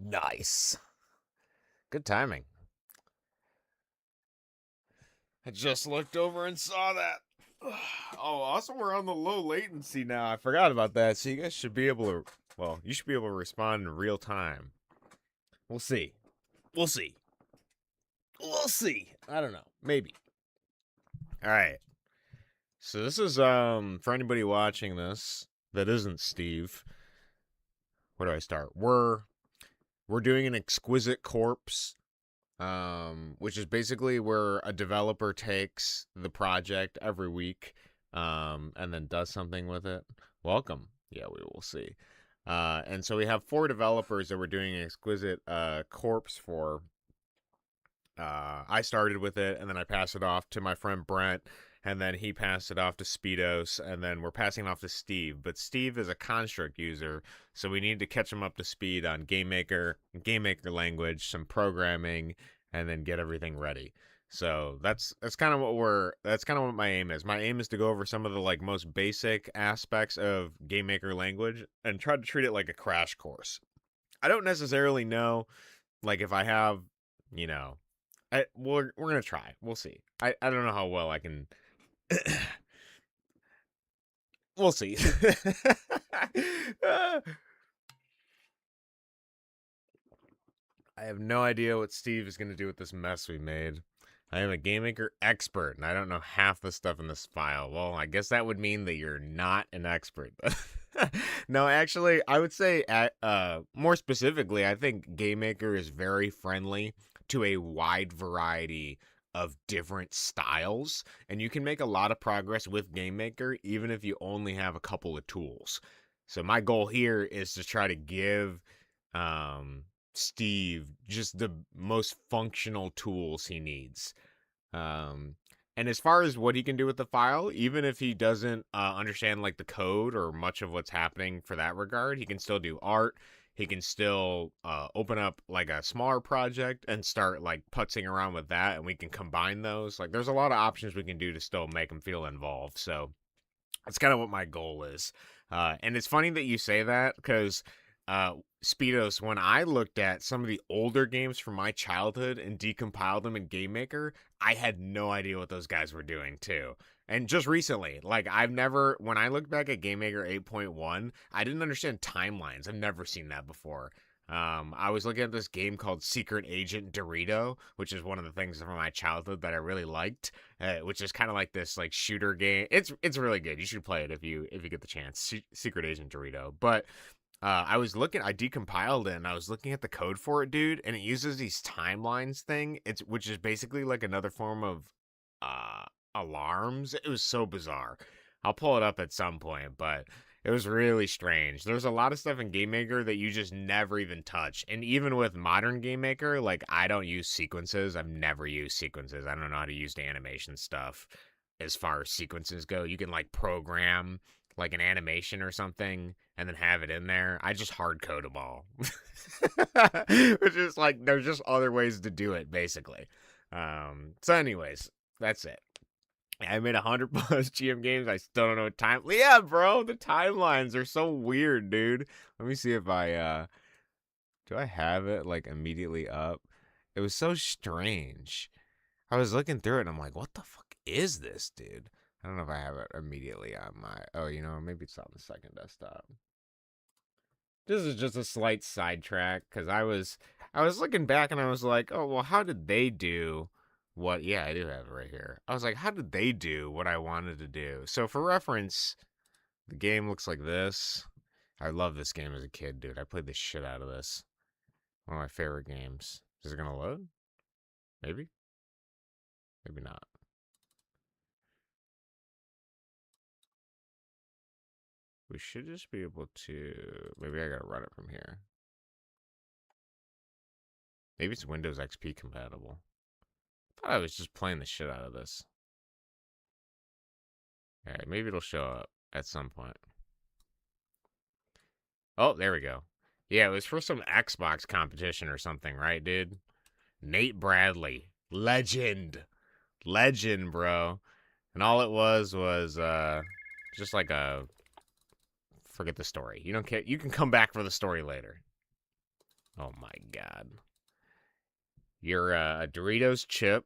Nice. Good timing. I just looked over and saw that. Oh, also we're on the low latency now. I forgot about that. So you guys should be able to, well, you should be able to respond in real time. We'll see. We'll see. We'll see. I don't know. Maybe. All right. So this is for anybody watching this that isn't Steve. Where do I start? We're doing an exquisite corpse, which is basically where a developer takes the project every week, and then does something with it. Welcome. Yeah, we will see. And so we have 4 developers that we're doing an exquisite corpse for. I started with it, and then I passed it off to my friend Brent, and then he passed it off to Speedos, and then we're passing it off to Steve. But Steve is a construct user, so we need to catch him up to speed on Game Maker language, some programming, and then get everything ready. So that's kind of what my aim is. My aim is to go over some of the most basic aspects of Game Maker language and try to treat it like a crash course. I don't necessarily know if I have, you know, we're gonna try. We'll see. I don't know how well I can. We'll see. I have no idea what Steve is gonna do with this mess we made. I am a Game Maker expert, and I don't know half the stuff in this file. Well, I guess that would mean that you're not an expert. No, actually, I would say, more specifically, I think Game Maker is very friendly to a wide variety of different styles, and you can make a lot of progress with Game Maker even if you only have a couple of tools. So my goal here is to try to give Steve just the most functional tools he needs. Um, and as far as what he can do with the file, even if he doesn't understand the code or much of what's happening for that regard, he can still do art. He can still open up a smaller project and start putzing around with that, and we can combine those. There's a lot of options we can do to still make him feel involved. So that's kind of what my goal is. And it's funny that you say that because uh, Speedos, when I looked at some of the older games from my childhood and decompiled them in Game Maker, I had no idea what those guys were doing too. And just recently, when I look back at Game Maker 8.1, I didn't understand timelines. I've never seen that before. I was looking at this game called Secret Agent Dorito, which is one of the things from my childhood that I really liked, which is kind of like this shooter game. It's really good. You should play it if you get the chance. Secret Agent Dorito. But I decompiled it and I was looking at the code for it, dude, and it uses these timelines thing. Which is basically another form of uh alarms. It was so bizarre. I'll pull it up at some point, but it was really strange. There's a lot of stuff in Game Maker that you just never even touch. And even with modern Game Maker, I don't use sequences. I've never used sequences. I don't know how to use the animation stuff as far as sequences go. You can program an animation or something and then have it in there. I just hard code them all. Which is there's just other ways to do it basically. So anyways, that's it. I made 100 plus GM games. I still don't know what time. Yeah, bro, the timelines are so weird, dude. Let me see if I do I have it immediately up. It was so strange. I was looking through it and I'm like, what the fuck is this, dude? I don't know if I have it immediately on my. Oh, maybe it's on the second desktop. This is just a slight sidetrack because I was looking back and I was like, oh well, how did they do what? Yeah, I do have it right here. I was like, how did they do what I wanted to do? So for reference, the game looks like this. I love this game as a kid, dude. I played the shit out of this. One of my favorite games. Is it gonna load? Maybe. Maybe not. We should just be able to. Maybe I gotta run it from here. Maybe it's Windows XP compatible. I thought I was just playing the shit out of this. Alright, maybe it'll show up at some point. Oh, there we go. Yeah, it was for some Xbox competition or something, right, dude? Nate Bradley. Legend. Legend, bro. And all it was just a forget the story. You don't care. You can come back for the story later. Oh my god. You're a Doritos chip,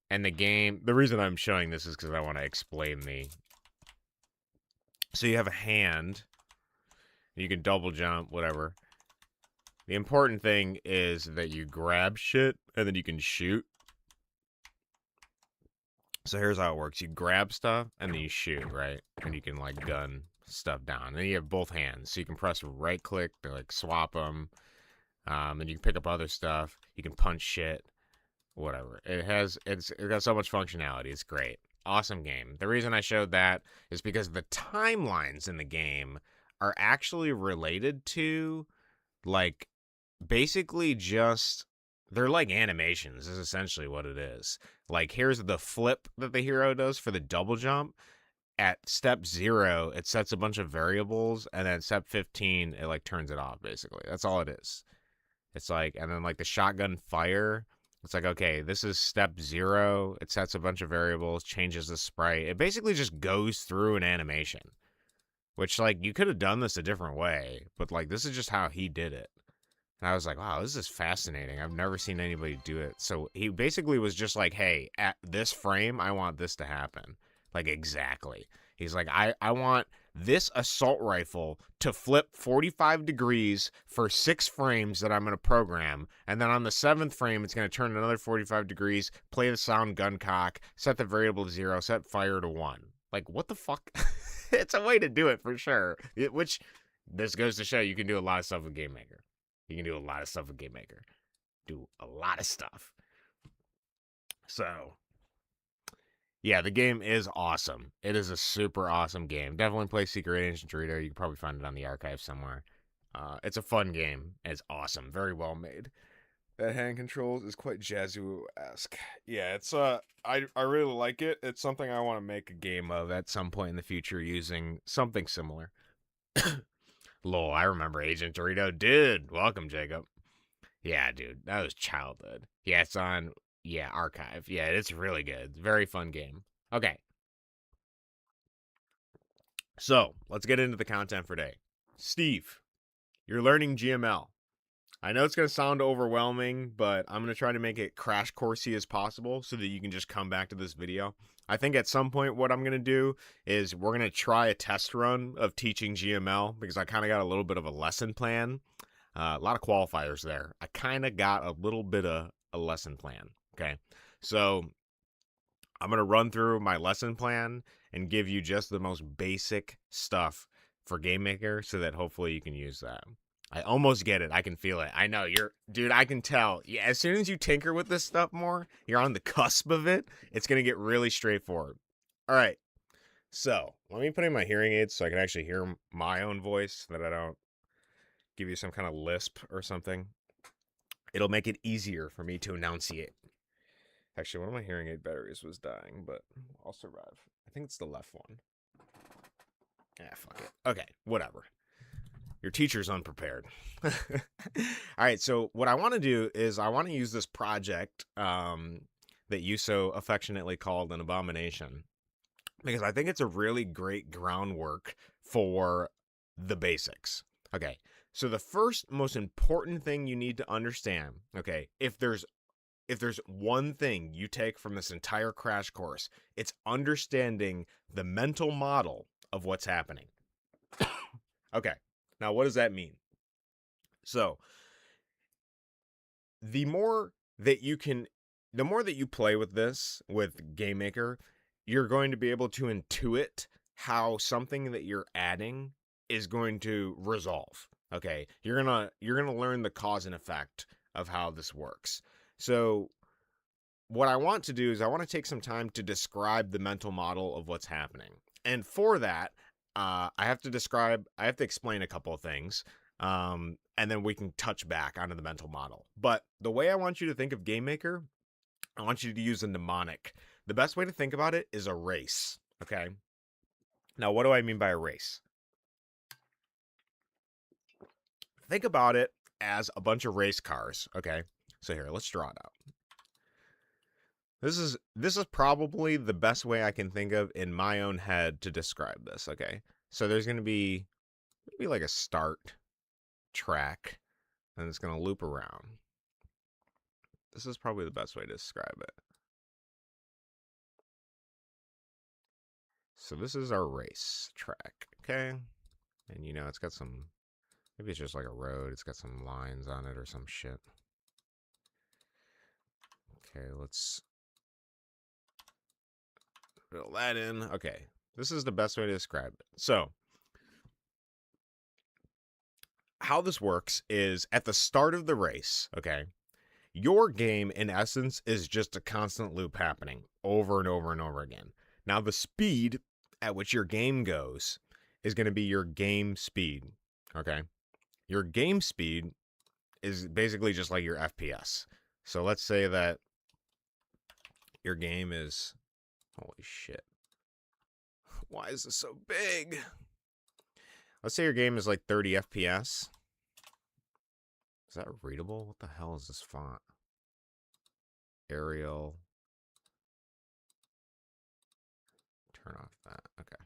and the game. The reason I'm showing this is because I want to explain the. So you have a hand. You can double jump, whatever. The important thing is that you grab shit and then you can shoot. So here's how it works. You grab stuff and then you shoot, right? And you can like gun stuff down. And then you have both hands. So you can press right click to like swap them. And you can pick up other stuff. You can punch shit. Whatever. It's got so much functionality. It's great. Awesome game. The reason I showed that is because the timelines in the game are actually related to like basically just they're like animations is essentially what it is. Like here's the flip that the hero does for the double jump. At step 0, it sets a bunch of variables, and then at step 15, it like turns it off basically. That's all it is. It's like, and then like the shotgun fire, it's like, okay, this is step 0. It sets a bunch of variables, changes the sprite. It basically just goes through an animation, which like you could have done this a different way, but like this is just how he did it. And I was like, wow, this is fascinating. I've never seen anybody do it. So he basically was just like, hey, at this frame, I want this to happen. Like, exactly. He's like, I want this assault rifle to flip 45 degrees for 6 frames that I'm going to program. And then on the 7th frame, it's going to turn another 45 degrees, play the sound gun cock, set the variable to 0, set fire to 1. Like, what the fuck? It's a way to do it for sure. Which, this goes to show you can do a lot of stuff with Game Maker. You can do a lot of stuff with Game Maker. Do a lot of stuff. So, yeah, the game is awesome. It is a super awesome game. Definitely play Secret Agent Dorito. You can probably find it on the archive somewhere. It's a fun game. It's awesome. Very well made. That hand controls is quite Jazzu-esque. Yeah, it's I really like it. It's something I want to make a game of at some point in the future using something similar. Lol, I remember Agent Dorito. Dude, welcome, Jacob. Yeah, dude, that was childhood. Yeah, it's on, archive. Yeah, it's really good. Very fun game. Okay, so let's get into the content for today. Steve, you're learning GML. I know it's going to sound overwhelming, but I'm going to try to make it crash coursey as possible so that you can just come back to this video. I think at some point what I'm going to do is we're going to try a test run of teaching GML because I kind of got a little bit of a lesson plan. A lot of qualifiers there. I kind of got a little bit of a lesson plan. Okay. So I'm going to run through my lesson plan and give you just the most basic stuff for Game Maker so that hopefully you can use that. I almost get it. I can feel it. I know dude, I can tell. Yeah, as soon as you tinker with this stuff more, you're on the cusp of it. It's going to get really straightforward. All right. So let me put in my hearing aids so I can actually hear my own voice so that I don't give you some kind of lisp or something. It'll make it easier for me to enunciate. Actually, one of my hearing aid batteries was dying, but I'll survive. I think it's the left one. Yeah, fuck it. Okay, whatever. Your teacher's unprepared. All right, so what I want to do is I want to use this project that you so affectionately called an abomination because I think it's a really great groundwork for the basics. Okay, so the first most important thing you need to understand, okay, if there's one thing you take from this entire crash course, it's understanding the mental model of what's happening. Okay. Now, what does that mean? So, the more that you play with this, with Game Maker, you're going to be able to intuit how something that you're adding is going to resolve. Okay? You're going to learn the cause and effect of how this works. So, what I want to do is I want to take some time to describe the mental model of what's happening. And for that, I have to explain a couple of things, and then we can touch back onto the mental model. But the way I want you to think of Game Maker, I want you to use a mnemonic. The best way to think about it is a race, okay? Now, what do I mean by a race? Think about it as a bunch of race cars, okay? So here, let's draw it out. This is probably the best way I can think of in my own head to describe this, okay? So there's going to be maybe like a start. track, and it's going to loop around. This is probably the best way to describe it. So this is our race track, okay? And you know, it's got some, maybe it's just like a road. It's got some lines on it or some shit. Okay, let's fill that in. Okay, this is the best way to describe it. So, how this works is at the start of the race, okay, your game in essence is just a constant loop happening over and over and over again. Now, the speed at which your game goes is going to be your game speed, okay? Your game speed is basically just like your FPS. So let's say that your game is, holy shit. Why is this so big? Let's say your game is like 30 FPS. Is that readable? What the hell is this font? Arial. Turn off that. Okay.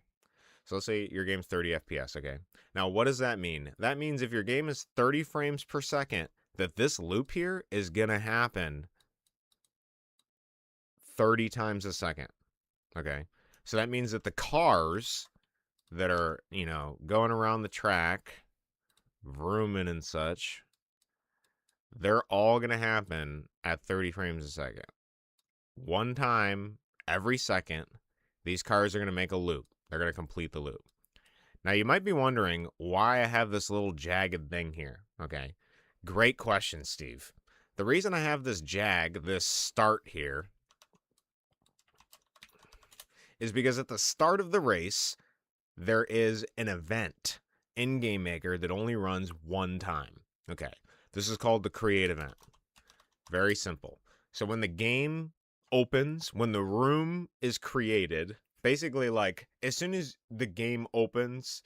So let's say your game's 30 FPS, okay? Now, what does that mean? That means if your game is 30 frames per second, that this loop here is going to happen 30 times a second, okay? So that means that the cars that are, you know, going around the track, vrooming and such, they're all going to happen at 30 frames a second. One time every second, these cars are going to make a loop. They're going to complete the loop. Now, you might be wondering why I have this little jagged thing here, okay? Great question, Steve. The reason I have this jag, this start here, is because at the start of the race, there is an event in Game Maker that only runs one time. Okay, this is called the create event. Very simple. So when the game opens, when the room is created, basically like as soon as the game opens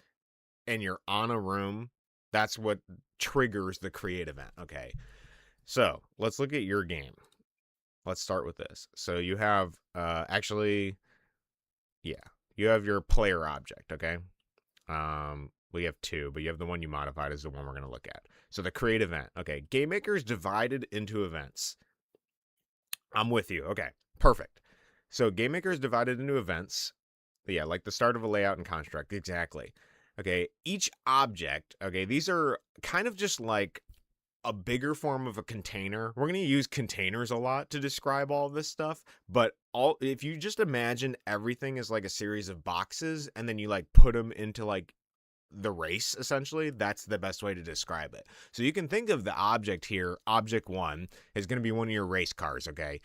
and you're on a room, that's what triggers the create event. Okay, so let's look at your game. Let's start with this. So you have you have your player object, okay? We have two, but you have the one you modified is the one we're going to look at. So the create event. Okay, Game Maker is divided into events. I'm with you. Okay, perfect. So Game Maker is divided into events. Yeah, like the start of a layout and construct. Exactly. Okay, each object, okay, these are kind of just like a bigger form of a container. We're going to use containers a lot to describe all this stuff, but if you just imagine everything as like a series of boxes and then you like put them into like the race, essentially, that's the best way to describe it. So you can think of the object here, object 1 is going to be one of your race cars, okay?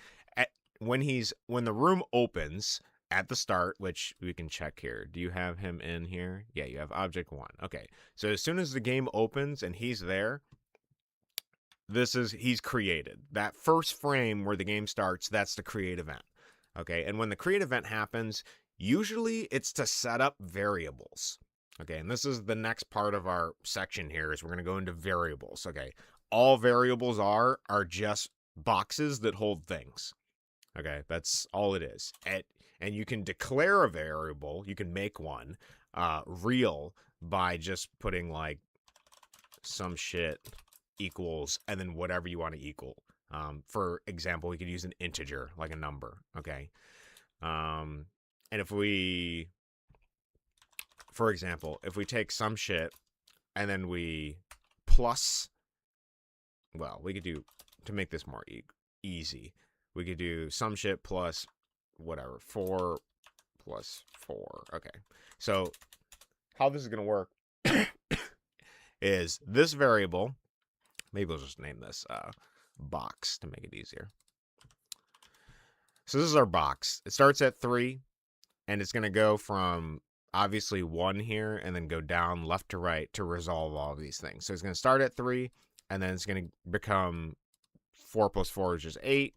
When the room opens at the start, which we can check here. Do you have him in here? Yeah, you have object 1. Okay. So as soon as the game opens and he's there, he's created. That first frame where the game starts, that's the create event. Okay, and when the create event happens, usually it's to set up variables. Okay, and this is the next part of our section here is we're going to go into variables. Okay, all variables are just boxes that hold things. Okay, that's all it is. And you can declare a variable, you can make one real by just putting like some shit equals and then whatever you want to equal. For example, we could use an integer like a number. Okay. And if we, for example, if we take some shit and then we plus, well, we could do, to make this more easy, we could do some shit plus whatever, 4 plus 4. Okay. So how this is going to work is this variable, maybe we'll just name this box to make it easier. So this is our box. It starts at 3, and it's going to go from obviously 1 here and then go down left to right to resolve all of these things. So it's going to start at 3, and then it's going to become 4 plus 4 is just 8.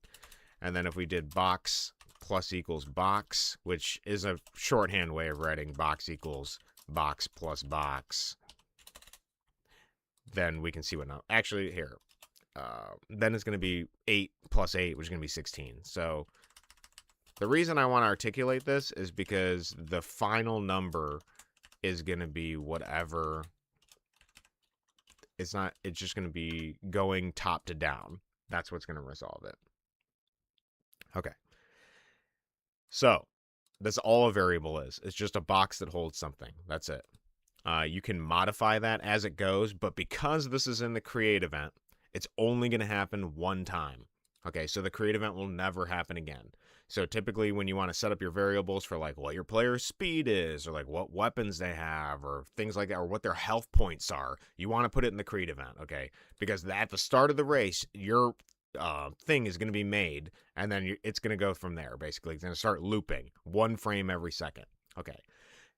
And then if we did box plus equals box, which is a shorthand way of writing box equals box plus box, then we can see what now. Actually, here. Then it's going to be 8 plus 8, which is going to be 16. So the reason I want to articulate this is because the final number is going to be whatever it's just going to be going top to down. That's what's going to resolve it. Okay. So that's all a variable is. It's just a box that holds something. That's it. You can modify that as it goes, but because this is in the create event, it's only going to happen one time. Okay, so the create event will never happen again. So typically when you want to set up your variables for like what your player's speed is, or like what weapons they have, or things like that, or what their health points are, you want to put it in the create event, okay? Because at the start of the race, your thing is going to be made, and then it's going to go from there, basically. It's going to start looping 1 frame every second. Okay.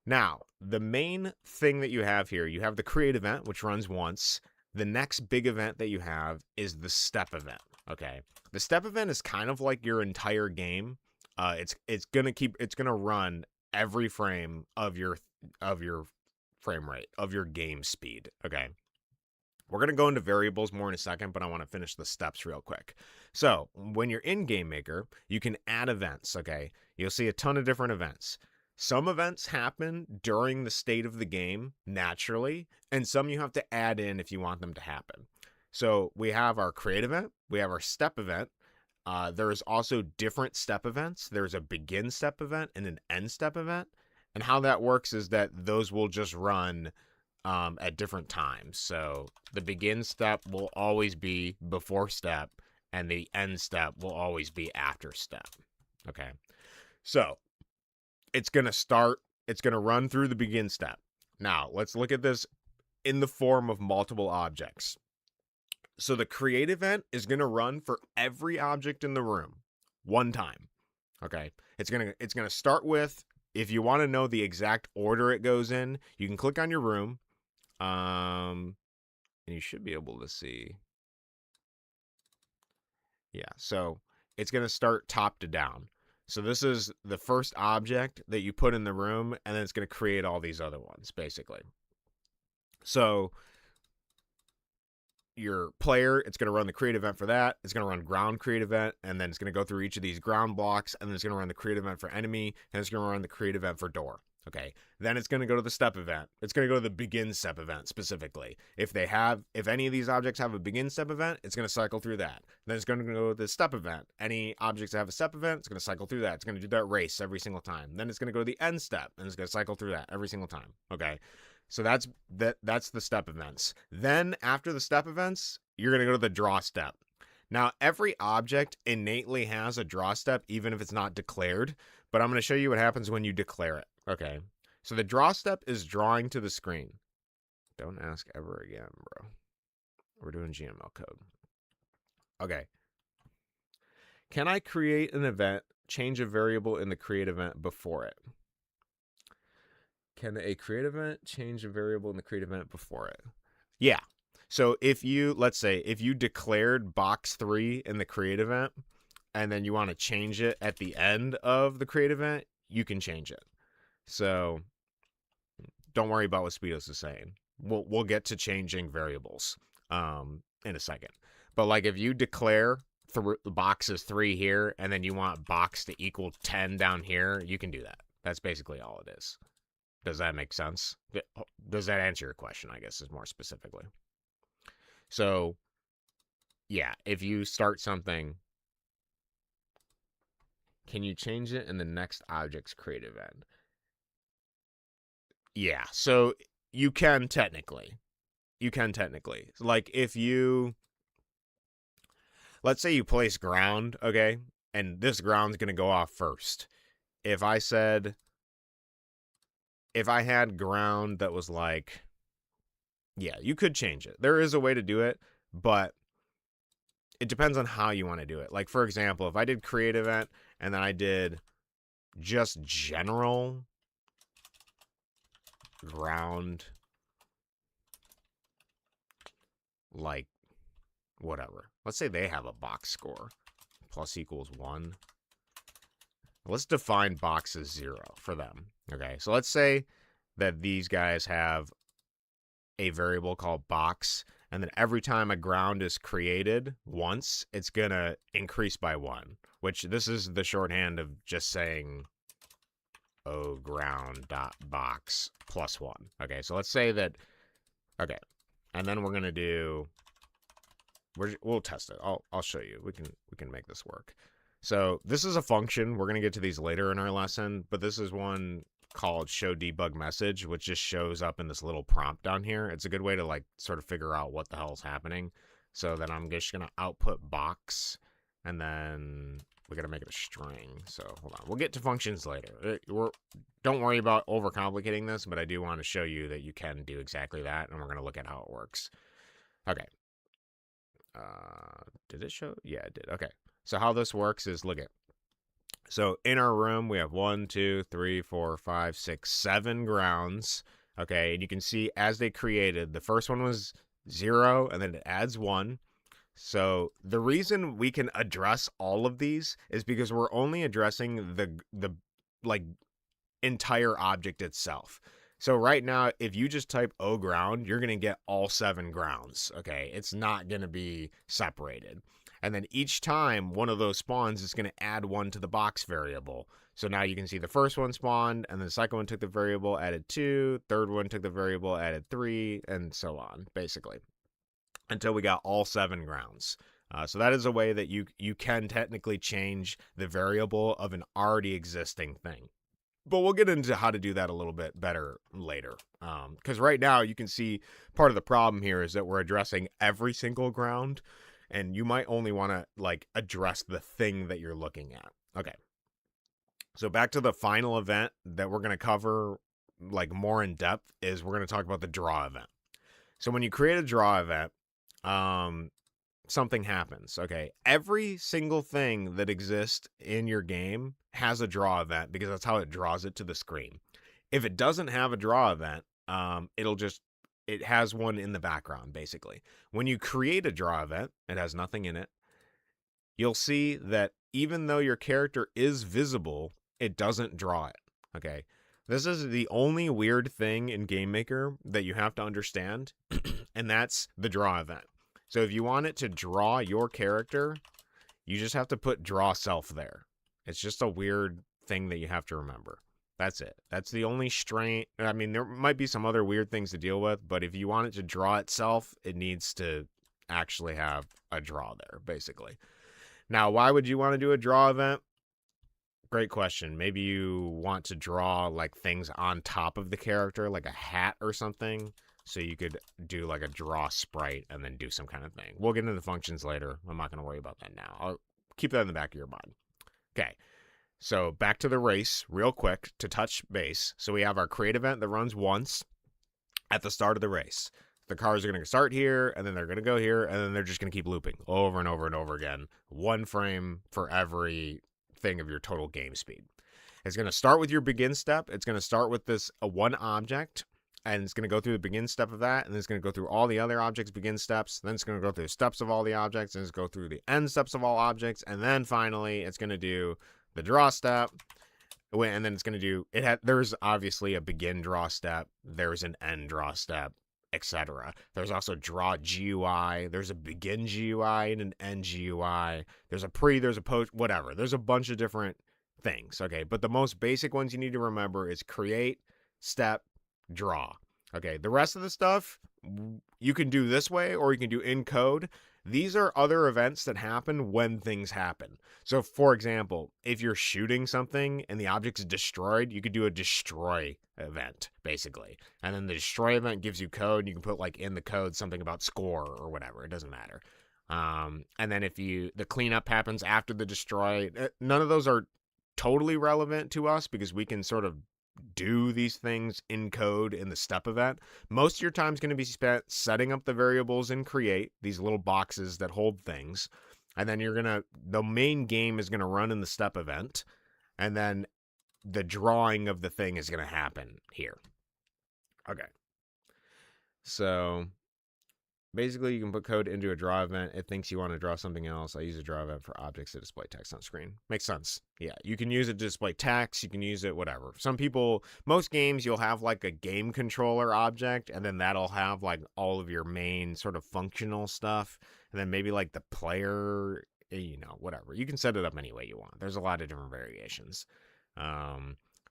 Now, the main thing that you have here, you have the create event, which runs once. The next big event that you have is the step event. Okay, the step event is kind of like your entire game. It's gonna run every frame of your frame rate of your game speed. Okay, we're gonna go into variables more in a second, but I want to finish the steps real quick. So when you're in Game Maker, you can add events. Okay, you'll see a ton of different events. Some events happen during the state of the game naturally, and some you have to add in if you want them to happen. So we have our create event, we have our step event. There's also different step events. There's a begin step event and an end step event. And how that works is that those will just run at different times. So the begin step will always be before step, and the end step will always be after step. Okay, so it's going to run through the begin step. Now, let's look at this in the form of multiple objects. So the create event is going to run for every object in the room one time. Okay? It's going to start with, if you want to know the exact order it goes in, you can click on your room, and you should be able to see. Yeah, so it's going to start top to down. So this is the first object that you put in the room, and then it's going to create all these other ones, basically. So your player, it's going to run the create event for that. It's going to run ground create event, and then it's going to go through each of these ground blocks, and then it's going to run the create event for enemy, and it's going to run the create event for door. Okay, then it's going to go to the step event. It's going to go to the begin step event specifically. If any of these objects have a begin step event, it's going to cycle through that. Then it's going to go to the step event. Any objects that have a step event, it's going to cycle through that. It's going to do that race every single time. Then it's going to go to the end step, and it's going to cycle through that every single time. Okay, so that's the step events. Then after the step events, you're going to go to the draw step. Now, every object innately has a draw step, even if it's not declared, but I'm going to show you what happens when you declare it. Okay, so the draw step is drawing to the screen. Don't ask ever again, bro. We're doing GML code. Okay. Can I create an event, change a variable in the create event before it? Can a create event change a variable in the create event before it? Yeah. So let's say if you declared box 3 in the create event, and then you want to change it at the end of the create event, you can change it. So don't worry about what Speedos is saying. We'll get to changing variables in a second. But like if you declare boxes 3 here, and then you want box to equal 10 down here, you can do that. That's basically all it is. Does that make sense? Does that answer your question, I guess, is more specifically. So, yeah, if you start something, can you change it in the next object's create event? Yeah, so you can technically. Like if let's say you place ground, okay? And this ground's going to go off first. If I had ground that was like, yeah, you could change it. There is a way to do it, but it depends on how you want to do it. Like, for example, if I did create event and then I did just general ground, like, whatever. Let's say they have a box score, plus equals 1. Let's define box as 0 for them. Okay, so let's say that these guys have a variable called box, and then every time a ground is created once, it's going to increase by 1, which this is the shorthand of just saying ground.box plus 1. Okay, so let's say that, okay, And then we're going to do, we'll test it. I'll show you. We can make this work. So this is a function. We're going to get to these later in our lesson, but this is one called show debug message, which just shows up in this little prompt down here. It's a good way to like sort of figure out what the hell is happening. So then I'm just going to output box, and then we got to make it a string. So hold on. We'll get to functions later. Don't worry about overcomplicating this, but I do want to show you that you can do exactly that, and we're going to look at how it works. Okay. Did it show? Yeah, it did. Okay. So how this works is, look at. So in our room, we have 1, 2, 3, 4, 5, 6, 7 grounds. Okay. And you can see as they created, the first one was 0, and then it adds 1. So the reason we can address all of these is because we're only addressing the like entire object itself. So right now, if you just type O ground, you're going to get all 7 grounds. Okay. It's not going to be separated. And then each time one of those spawns is going to add 1 to the box variable. So now you can see the first one spawned, and the second one took the variable, added 2, third one took the variable, added 3, and so on, basically, until we got all 7 grounds. So that is a way that you can technically change the variable of an already existing thing. But we'll get into how to do that a little bit better later. Because right now you can see part of the problem here is that we're addressing every single ground, and you might only want to like address the thing that you're looking at. Okay. So back to the final event that we're going to cover like more in depth is we're going to talk about the draw event. So when you create a draw event, something happens. Okay. Every single thing that exists in your game has a draw event because that's how it draws it to the screen. If it doesn't have a draw event, it has one in the background, basically. When you create a draw event, it has nothing in it. You'll see that even though your character is visible, it doesn't draw it. Okay. This is the only weird thing in GameMaker that you have to understand, and that's the draw event. So if you want it to draw your character, you just have to put draw self there. It's just a weird thing that you have to remember. That's it. That's the only strain. I mean, there might be some other weird things to deal with, but if you want it to draw itself, it needs to actually have a draw there, basically. Now, why would you want to do a draw event? Great question. Maybe you want to draw like things on top of the character, like a hat or something. So you could do like a draw sprite and then do some kind of thing. We'll get into the functions later. I'm not going to worry about that now. I'll keep that in the back of your mind. Okay. So back to the race real quick to touch base. So we have our create event that runs once at the start of the race. The cars are going to start here, and then they're going to go here, and then they're just going to keep looping over and over and over again. 1 frame for every thing of your total game speed. It's going to start with your begin step. It's going to start with this one object, and it's going to go through the begin step of that, and then it's going to go through all the other objects' begin steps. Then it's going to go through the steps of all the objects, and it's going to go through the end steps of all objects, and then finally it's going to do the draw step, and then it's going to do it. There's obviously a begin draw step, there's an end draw step, etc. There's also draw GUI, there's a begin GUI and an end GUI, there's a pre, there's a post, whatever. There's a bunch of different things. Okay, but the most basic ones you need to remember is create, step, draw. Okay, the rest of the stuff you can do this way, or you can do in code. These are other events that happen when things happen. So for example, if you're shooting something and the object is destroyed, you could do a destroy event, basically. And then the destroy event gives you code. You can put like in the code something about score or whatever. It doesn't matter. And then if the cleanup happens after the destroy, none of those are totally relevant to us because we can sort of do these things in code in the step event. Most of your time is going to be spent setting up the variables in create, these little boxes that hold things. And then the main game is going to run in the step event. And then the drawing of the thing is going to happen here. Okay. So basically you can put code into a draw event. It thinks you want to draw something else. I use a draw event for objects to display text on screen. Makes sense. Yeah, you can use it to display text. You can use it, whatever. Most games you'll have like a game controller object, and then that'll have like all of your main sort of functional stuff. And then maybe like the player, whatever. You can set it up any way you want. There's a lot of different variations.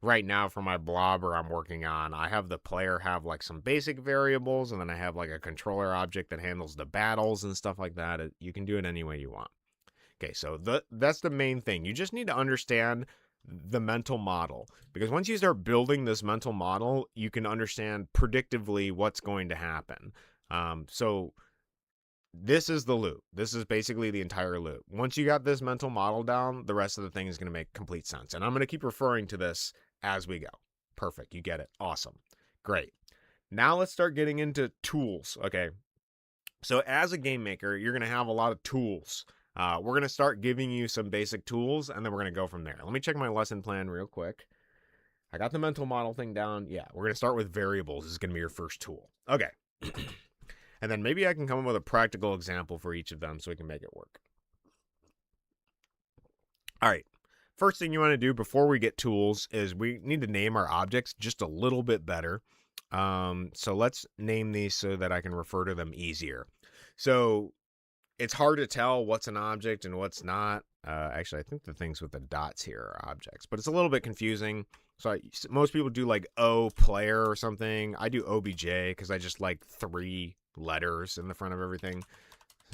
right now for my blobber I'm working on, I have the player have like some basic variables, and then I have like a controller object that handles the battles and stuff like that. You can do it any way you want. Okay, so that's the main thing. You just need to understand the mental model, because once you start building this mental model, you can understand predictively what's going to happen. So this is the loop. This is basically the entire loop. Once you got this mental model down, the rest of the thing is going to make complete sense. And I'm going to keep referring to this as we go. Perfect. You get it. Awesome. Great. Now let's start getting into tools. Okay. So as a game maker, you're going to have a lot of tools. We're going to start giving you some basic tools, and then we're going to go from there. Let me check my lesson plan real quick. I got the mental model thing down. Yeah, we're going to start with variables. This is going to be your first tool. Okay. And then maybe I can come up with a practical example for each of them so we can make it work. All right. First thing you want to do before we get tools is we need to name our objects just a little bit better. So let's name these so that I can refer to them easier. So it's hard to tell what's an object and what's not. Actually, I think the things with the dots here are objects, but it's a little bit confusing. So most people do like O player or something. I do OBJ because I just like 3 letters in the front of everything.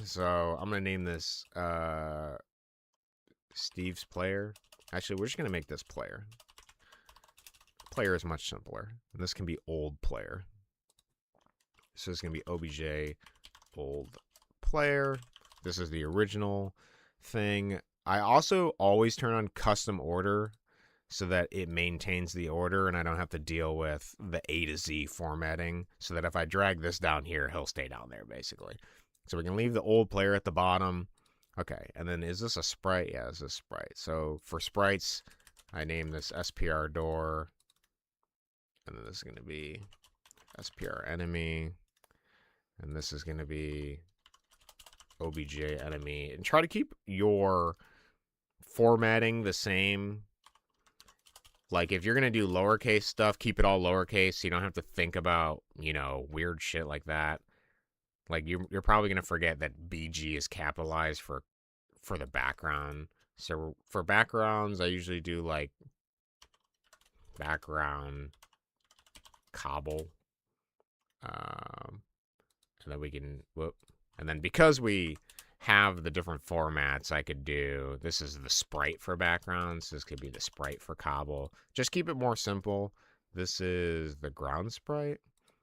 So I'm going to name this Steve's player. Actually, we're just going to make this player. Player is much simpler. And this can be old player. So it's going to be OBJ old player. This is the original thing. I also always turn on custom order so that it maintains the order and I don't have to deal with the A to Z formatting, so that if I drag this down here, he'll stay down there basically. So we can leave the old player at the bottom. Okay, and then is this a sprite? Yeah, this is a sprite. So for sprites, I name this SPR door. And then this is going to be SPR enemy. And this is going to be OBJ enemy. And try to keep your formatting the same. Like if you're going to do lowercase stuff, keep it all lowercase so you don't have to think about, weird shit like that. Like you're probably going to forget that BG is capitalized for the background. So for backgrounds, I usually do like background cobble. And then we can, and then because we have the different formats, I could do, this is the sprite for backgrounds. This could be the sprite for cobble. Just keep it more simple. This is the ground sprite.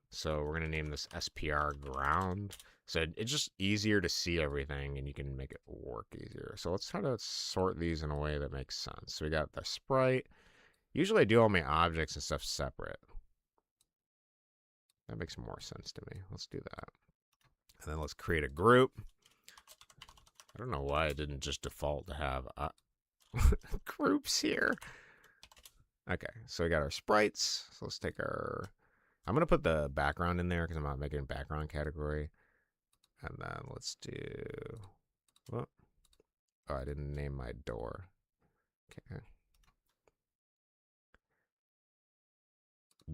So we're going to name this SPR ground. So it's just easier to see everything and you can make it work easier. So let's try to sort these in a way that makes sense. So we got the sprite. Usually I do all my objects and stuff separate. That makes more sense to me. Let's do that. And then let's create a group. I don't know why it didn't just default to have groups here. Okay, so we got our sprites. So let's take our... I'm going to put the background in there because I'm not making a background category. And then let's do... Oh, I didn't name my door. Okay.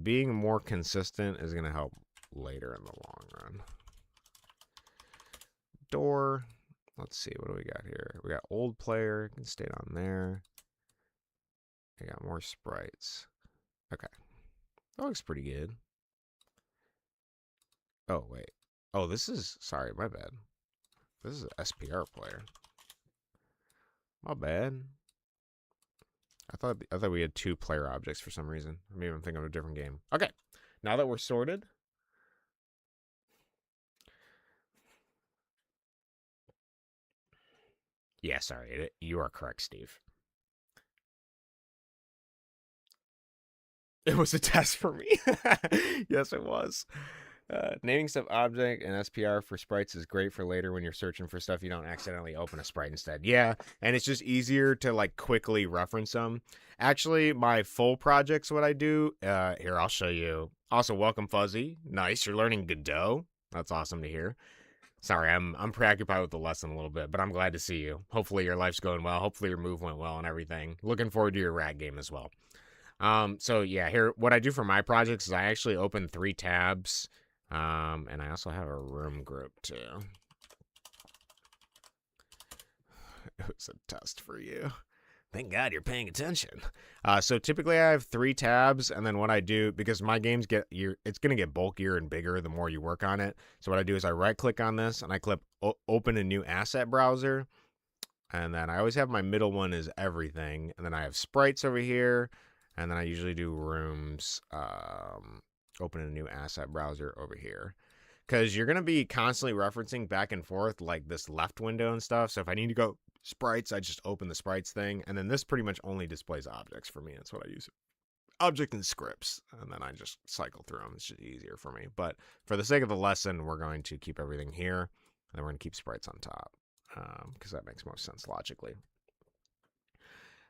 Being more consistent is going to help later in the long run. Door. Let's see, what do we got here? We got old player. Can stay down there. I got more sprites. Okay. That looks pretty good. Oh, wait. Oh, this is... Sorry, my bad. This is an SPR player. My bad. I thought we had 2 player objects for some reason. Maybe I'm thinking of a different game. Okay. Now that we're sorted... Yeah, sorry. You are correct, Steve. It was a test for me. Yes, it was. Naming stuff object and SPR for sprites is great for later when you're searching for stuff you don't accidentally open a sprite instead. Yeah, and it's just easier to like quickly reference them. Actually, my full projects, what I do, here, I'll show you. Also, welcome Fuzzy. Nice, you're learning Godot. That's awesome to hear. Sorry, I'm preoccupied with the lesson a little bit, but I'm glad to see you. Hopefully your life's going well. Hopefully your move went well and everything. Looking forward to your rat game as well. So yeah, here, what I do for my projects is I actually open 3 tabs. And I also have a room group too. It was a test for you. Thank God you're paying attention. So typically I have 3 tabs, and then what I do, because my games it's going to get bulkier and bigger the more you work on it. So what I do is I right click on this and I click open a new asset browser. And then I always have my middle one is everything. And then I have sprites over here. And then I usually do rooms, open a new asset browser over here. Because you're going to be constantly referencing back and forth like this left window and stuff. So if I need to go sprites, I just open the sprites thing. And then this pretty much only displays objects for me. That's what I use. Object and scripts. And then I just cycle through them. It's just easier for me. But for the sake of the lesson, we're going to keep everything here. And then we're going to keep sprites on top. Because that makes most sense logically.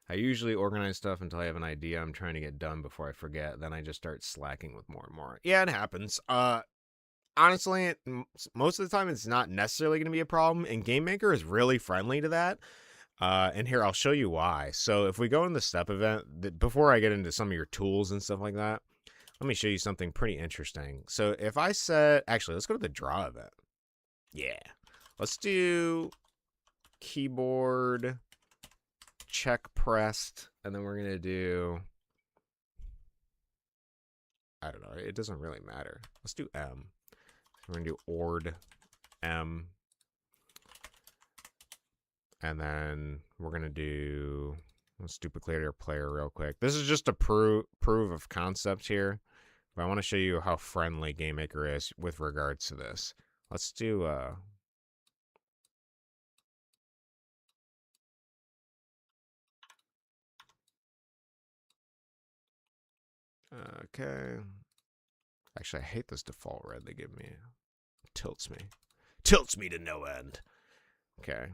I usually organize stuff until I have an idea I'm trying to get done before I forget. Then I just start slacking with more and more. Yeah, it happens. Honestly, most of the time it's not necessarily going to be a problem, and GameMaker is really friendly to that. And here, I'll show you why. So if we go in the step event, before I get into some of your tools and stuff like that, let me show you something pretty interesting. So if I set, actually, let's go to the draw event. Yeah. Let's do keyboard check pressed, and then we're going to do, I don't know, it doesn't really matter. Let's do M. We're going to do ord M. And then we're going to do, let's duplicate our player real quick. This is just a proof of concept here. But I want to show you how friendly GameMaker is with regards to this. Let's do, okay. Actually, I hate this default red they give me. It tilts me. Tilts me to no end. Okay.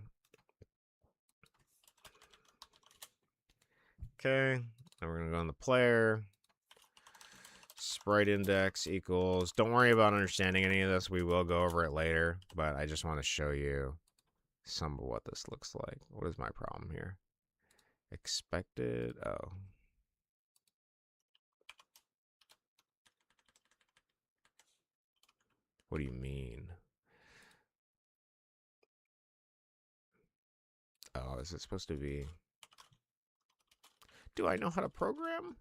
Okay. Now we're going to go on the player. Sprite index equals. Don't worry about understanding any of this. We will go over it later. But I just want to show you some of what this looks like. What is my problem here? Expected. Oh. What do you mean? Oh, is it supposed to be? Do I know how to program?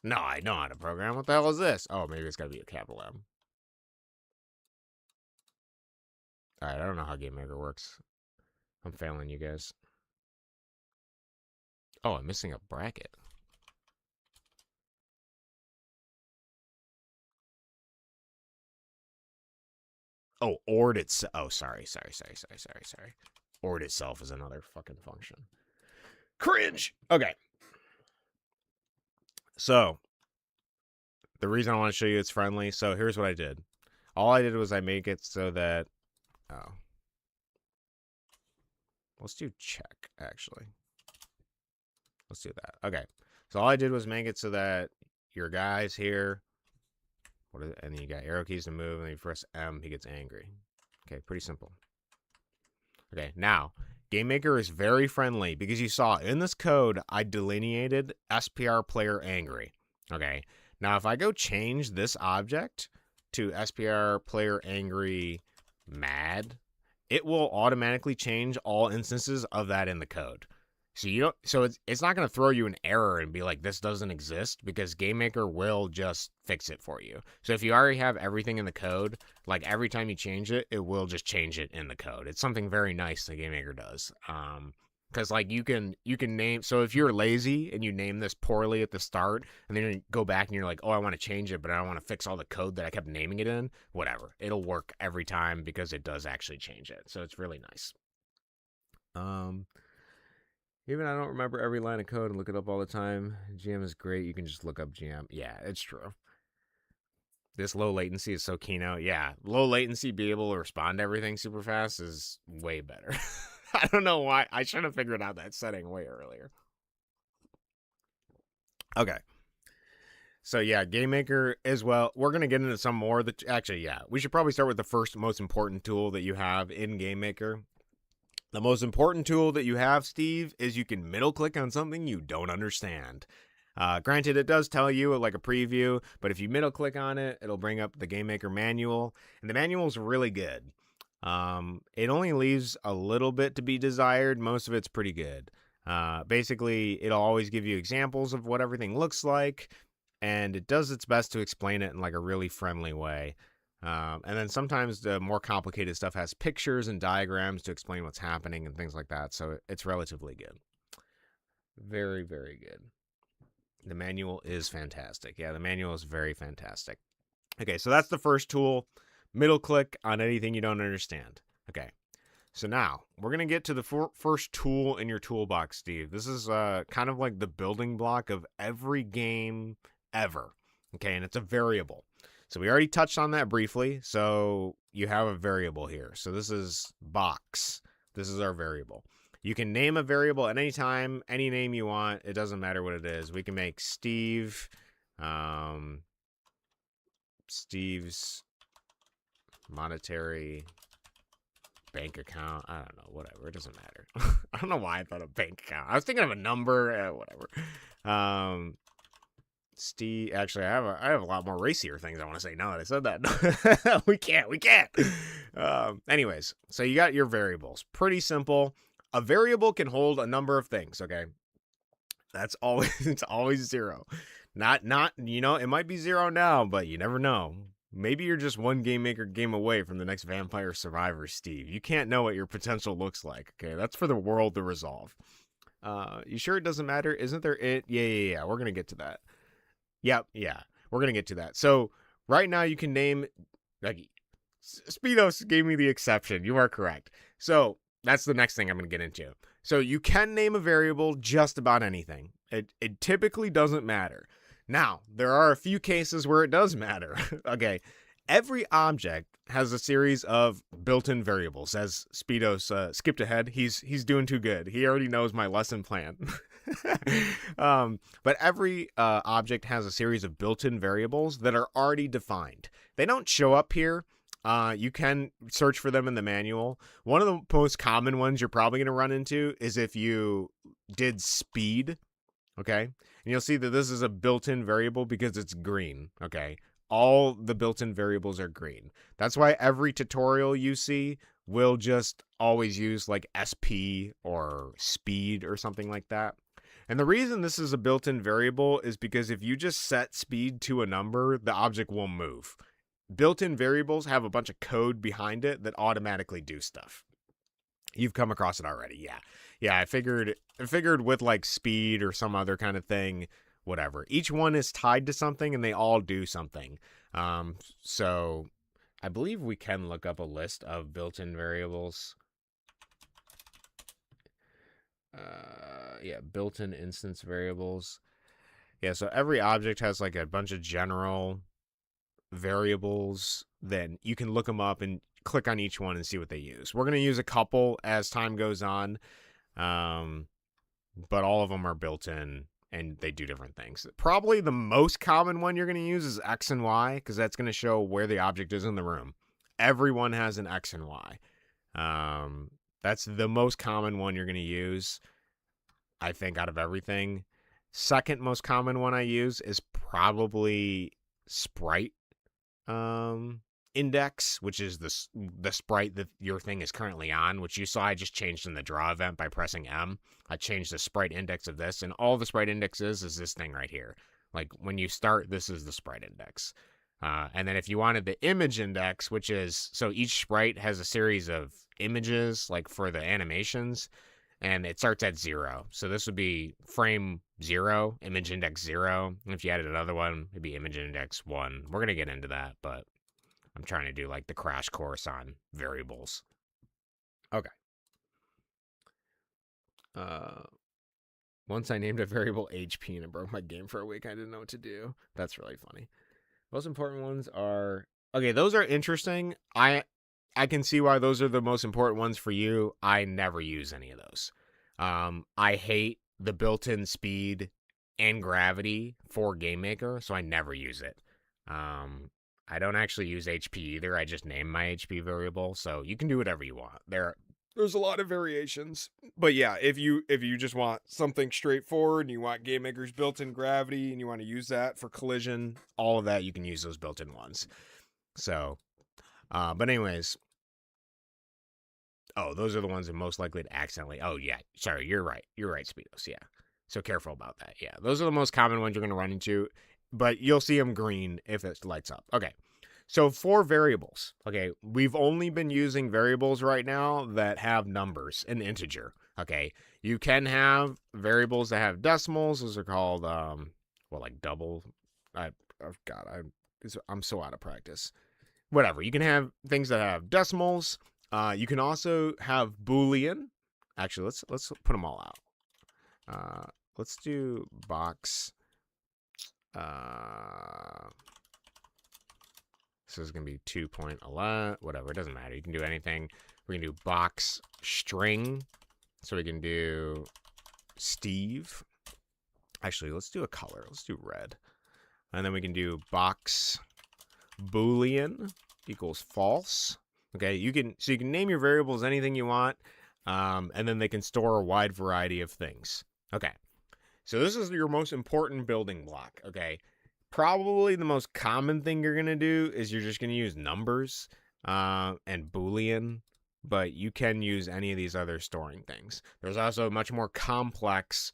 No, I know how to program. What the hell is this? Oh, maybe it's got to be a capital M. Alright, I don't know how GameMaker works. I'm failing you guys. Oh, I'm missing a bracket. Oh, ord itself. Oh, sorry. Ord itself is another fucking function. Cringe! Okay. So, the reason I want to show you it's friendly, so here's what I did. All I did was I make it so that, oh. Let's do check, actually. Let's do that. Okay. So all I did was make it so that your guy's here. And then you got arrow keys to move, and then you press M, he gets angry. Okay, pretty simple. Okay, now, GameMaker is very friendly because you saw in this code, I delineated SPR player angry. Okay, now if I go change this object to SPR player angry mad, it will automatically change all instances of that in the code. So you don't. So it's not going to throw you an error and be like this doesn't exist because GameMaker will just fix it for you. So if you already have everything in the code, like every time you change it, it will just change it in the code. It's something very nice that GameMaker does. Because like you can name. So if you're lazy and you name this poorly at the start, and then you go back and you're like, oh, I want to change it, but I don't want to fix all the code that I kept naming it in. Whatever, it'll work every time because it does actually change it. So it's really nice. Even I don't remember every line of code and look it up all the time. GM is great. You can just look up GM. Yeah, it's true. This low latency is so keynote. Yeah, low latency, be able to respond to everything super fast is way better. I don't know why. I should have figured out that setting way earlier. Okay. So yeah, GameMaker as well. We're going to get into some more. Actually, yeah, we should probably start with the first most important tool that you have in GameMaker. The most important tool that you have, Steve, is you can middle click on something you don't understand. Granted, it does tell you like a preview, but if you middle click on it, it'll bring up the GameMaker manual, and the manual is really good. It only leaves a little bit to be desired. Most of it's pretty good. Basically, it'll always give you examples of what everything looks like, and it does its best to explain it in like a really friendly way. And then sometimes the more complicated stuff has pictures and diagrams to explain what's happening and things like that. So it's relatively good. Very, very good. The manual is fantastic. Yeah, the manual is very fantastic. Okay, so that's the first tool. Middle click on anything you don't understand. Okay, so now we're going to get to the first tool in your toolbox, Steve. This is kind of like the building block of every game ever. Okay, and it's a variable. So we already touched on that briefly. So you have a variable here. So this is box. This is our variable. You can name a variable at any time, any name you want. It doesn't matter what it is. We can make Steve, Steve's monetary bank account. I don't know, whatever. It doesn't matter. I don't know why I thought of bank account. I was thinking of a number, whatever. Steve, actually, I have a lot more racier things I want to say now that I said that. we can't. Anyways, so you got your variables. Pretty simple. A variable can hold a number of things, okay? That's always, it's always zero. Not, it might be zero now, but you never know. Maybe you're just one game maker game away from the next Vampire Survivor, Steve. You can't know what your potential looks like, okay? That's for the world to resolve. You sure it doesn't matter? Isn't there it? Yeah. We're going to get to that. Yep, yeah. We're going to get to that. So, right now you can name, like, Speedos gave me the exception. You are correct. So, that's the next thing I'm going to get into. So, you can name a variable just about anything. It typically doesn't matter. Now, there are a few cases where it does matter. Okay. Every object has a series of built-in variables. As Speedos skipped ahead, he's doing too good. He already knows my lesson plan. But every object has a series of built-in variables that are already defined. They don't show up here. You can search for them in the manual. One of the most common ones you're probably going to run into is if you did speed. Okay. And you'll see that this is a built-in variable because it's green. Okay. All the built-in variables are green. That's why every tutorial you see will just always use like SP or speed or something like that. And the reason this is a built-in variable is because if you just set speed to a number, the object will move. Built-in variables have a bunch of code behind it that automatically do stuff. You've come across it already. Yeah, I figured with like speed or some other kind of thing, whatever. Each one is tied to something and they all do something. So I believe we can look up a list of built-in variables. Yeah, built-in instance variables. Yeah, so every object has like a bunch of general variables. Then you can look them up and click on each one and see what they use. We're going to use a couple as time goes on, but all of them are built in and they do different things. Probably the most common one you're going to use is X and Y because that's going to show where the object is in the room. Everyone has an X and Y. That's the most common one you're going to use, I think, out of everything. Second most common one I use is probably sprite index, which is the sprite that your thing is currently on, which you saw I just changed in the draw event by pressing M. I changed the sprite index of this, and all the sprite index is this thing right here. Like when you start, this is the sprite index. And then if you wanted the image index, which is, so each sprite has a series of images, like for the animations, and it starts at 0. So this would be frame 0, image index 0. And if you added another one, it'd be image index 1. We're going to get into that, but I'm trying to do like the crash course on variables. Okay. Once I named a variable HP and it broke my game for a week. I didn't know what to do. That's really funny. Most important ones are, okay, those are interesting. I can see why those are the most important ones for you. I never use any of those. I hate the built-in speed and gravity for Game Maker, so I never use it. I don't actually use HP either. I just name my HP variable, so you can do whatever you want. There's a lot of variations. But yeah, if you just want something straightforward and you want Game Maker's built-in gravity and you want to use that for collision, all of that, you can use those built-in ones. So, but anyways, Oh, those are the ones that most likely to accidentally. Oh, yeah. Sorry, you're right. You're right, Speedos. Yeah. So careful about that. Yeah. Those are the most common ones you're going to run into, but you'll see them green if it lights up. Okay. So for variables, okay, we've only been using variables right now that have numbers, an integer. Okay. You can have variables that have decimals. Those are called, like double. I'm so out of practice. Whatever. You can have things that have decimals. You can also have Boolean. Actually, let's put them all out. Let's do box. This is gonna be 2.11. Whatever. It doesn't matter. You can do anything. We can do box string. So we can do Steve. Actually, let's do a color. Let's do red. And then we can do box Boolean equals false. Okay, you can name your variables anything you want, and then they can store a wide variety of things. Okay, so this is your most important building block. Okay, probably the most common thing you're gonna do is you're just gonna use numbers and Boolean, but you can use any of these other storing things. There's also much more complex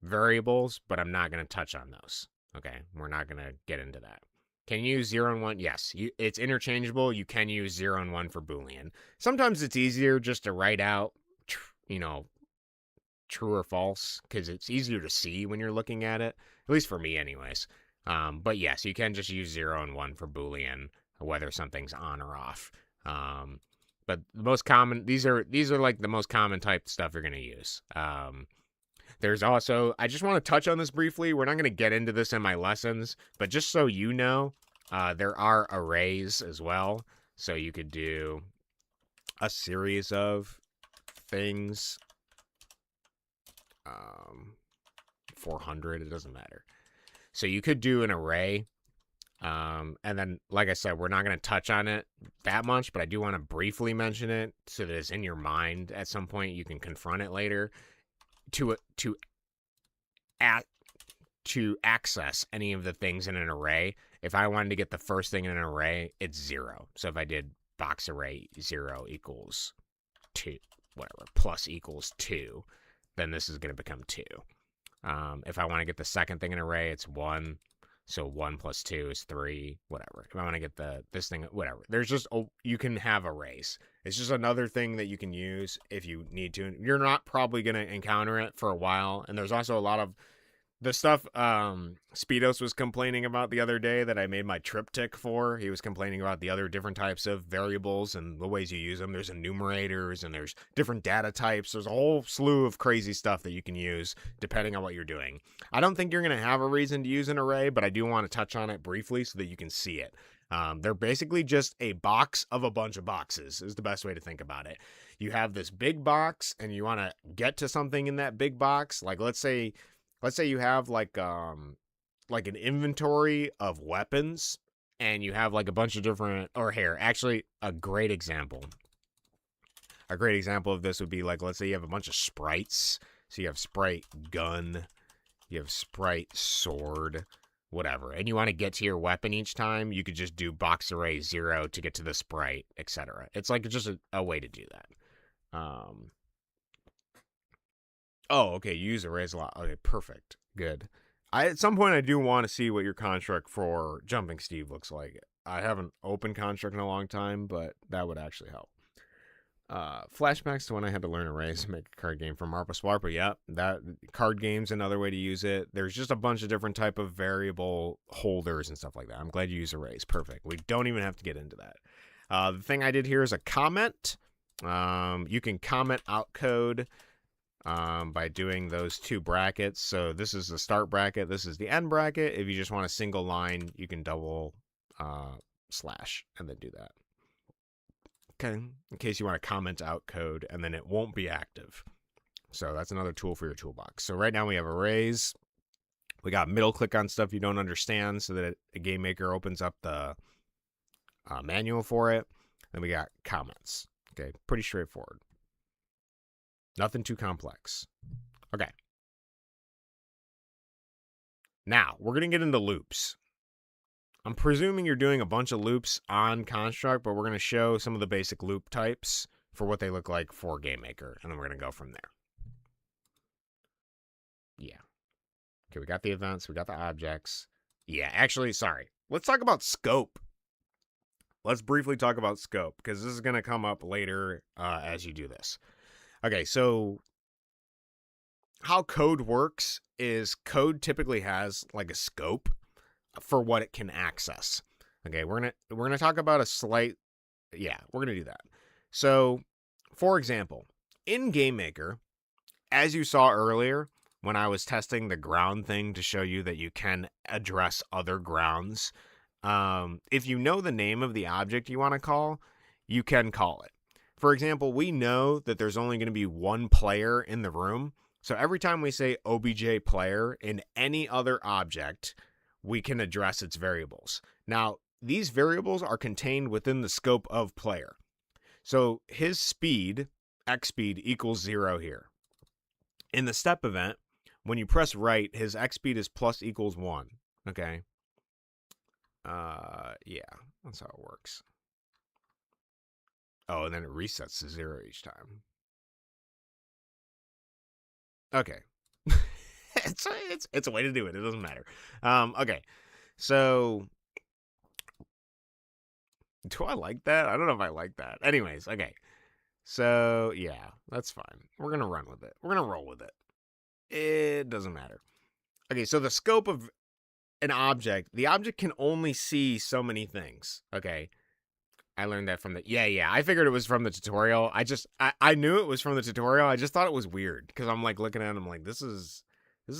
variables, but I'm not gonna touch on those. Okay, we're not gonna get into that. Can you use 0 and 1? Yes, it's interchangeable. You can use 0 and 1 for Boolean. Sometimes it's easier just to write out, true or false, because it's easier to see when you're looking at it, at least for me anyways. But yes, you can just use 0 and 1 for Boolean, whether something's on or off. But the most common, these are like the most common type of stuff you're going to use. There's also, I just want to touch on this briefly. We're not going to get into this in my lessons, but just so you know, there are arrays as well. So you could do a series of things. 400, it doesn't matter. So you could do an array. And then, like I said, we're not going to touch on it that much, but I do want to briefly mention it so that it's in your mind at some point. You can confront it later. To access any of the things in an array, if I wanted to get the first thing in an array, it's 0. So if I did box array 0 equals 2, whatever, plus equals 2, then this is going to become 2. If I want to get the second thing in an array, it's 1. So 1 plus 2 is 3, whatever. If I want to get this thing, whatever. There's just, you can have arrays. It's just another thing that you can use if you need to. You're not probably going to encounter it for a while. And there's also a lot of the stuff Speedos was complaining about the other day that I made my triptych for. He was complaining about the other different types of variables and the ways you use them. There's enumerators and there's different data types. There's a whole slew of crazy stuff that you can use depending on what you're doing. I don't think you're going to have a reason to use an array, but I do want to touch on it briefly so that you can see it. They're basically just a box of a bunch of boxes is the best way to think about it. You have this big box and you want to get to something in that big box. Like let's say you have like an inventory of weapons and you have like a bunch of different, or here, actually a great example of this would be like, let's say you have a bunch of sprites. So you have sprite gun, you have sprite sword, whatever. And you want to get to your weapon each time, you could just do box array 0 to get to the sprite, etc. It's like just a way to do that. Oh, okay. You use arrays a lot. Okay, perfect. Good. At some point, I do want to see what your construct for Jumping Steve looks like. I haven't opened construct in a long time, but that would actually help. Flashbacks to when I had to learn arrays to make a card game from Marpa Swarpa. Yeah, that card game's another way to use it. There's just a bunch of different type of variable holders and stuff like that. I'm glad you use arrays. Perfect. We don't even have to get into that. The thing I did here is a comment. You can comment out code by doing those two brackets. So this is the start bracket, this is the end bracket. If you just want a single line, you can double slash and then do that. Okay, in case you want to comment out code and then it won't be active. So that's another tool for your toolbox. So right now we have arrays. We got middle click on stuff you don't understand so that a game maker opens up the manual for it. Then we got comments. Okay, pretty straightforward. Nothing too complex. Okay. Now, we're going to get into loops. I'm presuming you're doing a bunch of loops on construct, but we're going to show some of the basic loop types for what they look like for GameMaker, and then we're going to go from there. Yeah. Okay, we got the events, we got the objects. Yeah, actually, sorry. Let's talk about scope. Let's briefly talk about scope, because this is going to come up later as you do this. Okay, so how code works is code typically has like a scope for what it can access. Okay, we're gonna talk about a slight, we're gonna do that. So, for example, in GameMaker, as you saw earlier, when I was testing the ground thing to show you that you can address other grounds, if you know the name of the object you want to call, you can call it. For example, we know that there's only going to be one player in the room, so every time we say obj player in any other object, we can address its variables. Now, these variables are contained within the scope of player. So his speed, x speed, equals 0 here. In the step event, when you press right, his x speed is plus equals 1. Okay. Yeah, that's how it works. Oh, and then it resets to 0 each time. Okay. it's a way to do it. It doesn't matter. Okay. So do I like that? I don't know if I like that. Anyways, okay. So, yeah, that's fine. We're going to run with it. We're going to roll with it. It doesn't matter. Okay, so the scope of an object, the object can only see so many things. Okay. I learned that from the I figured it was from the tutorial. I knew it was from the tutorial. I just thought it was weird because I'm like looking at it, I'm like, this is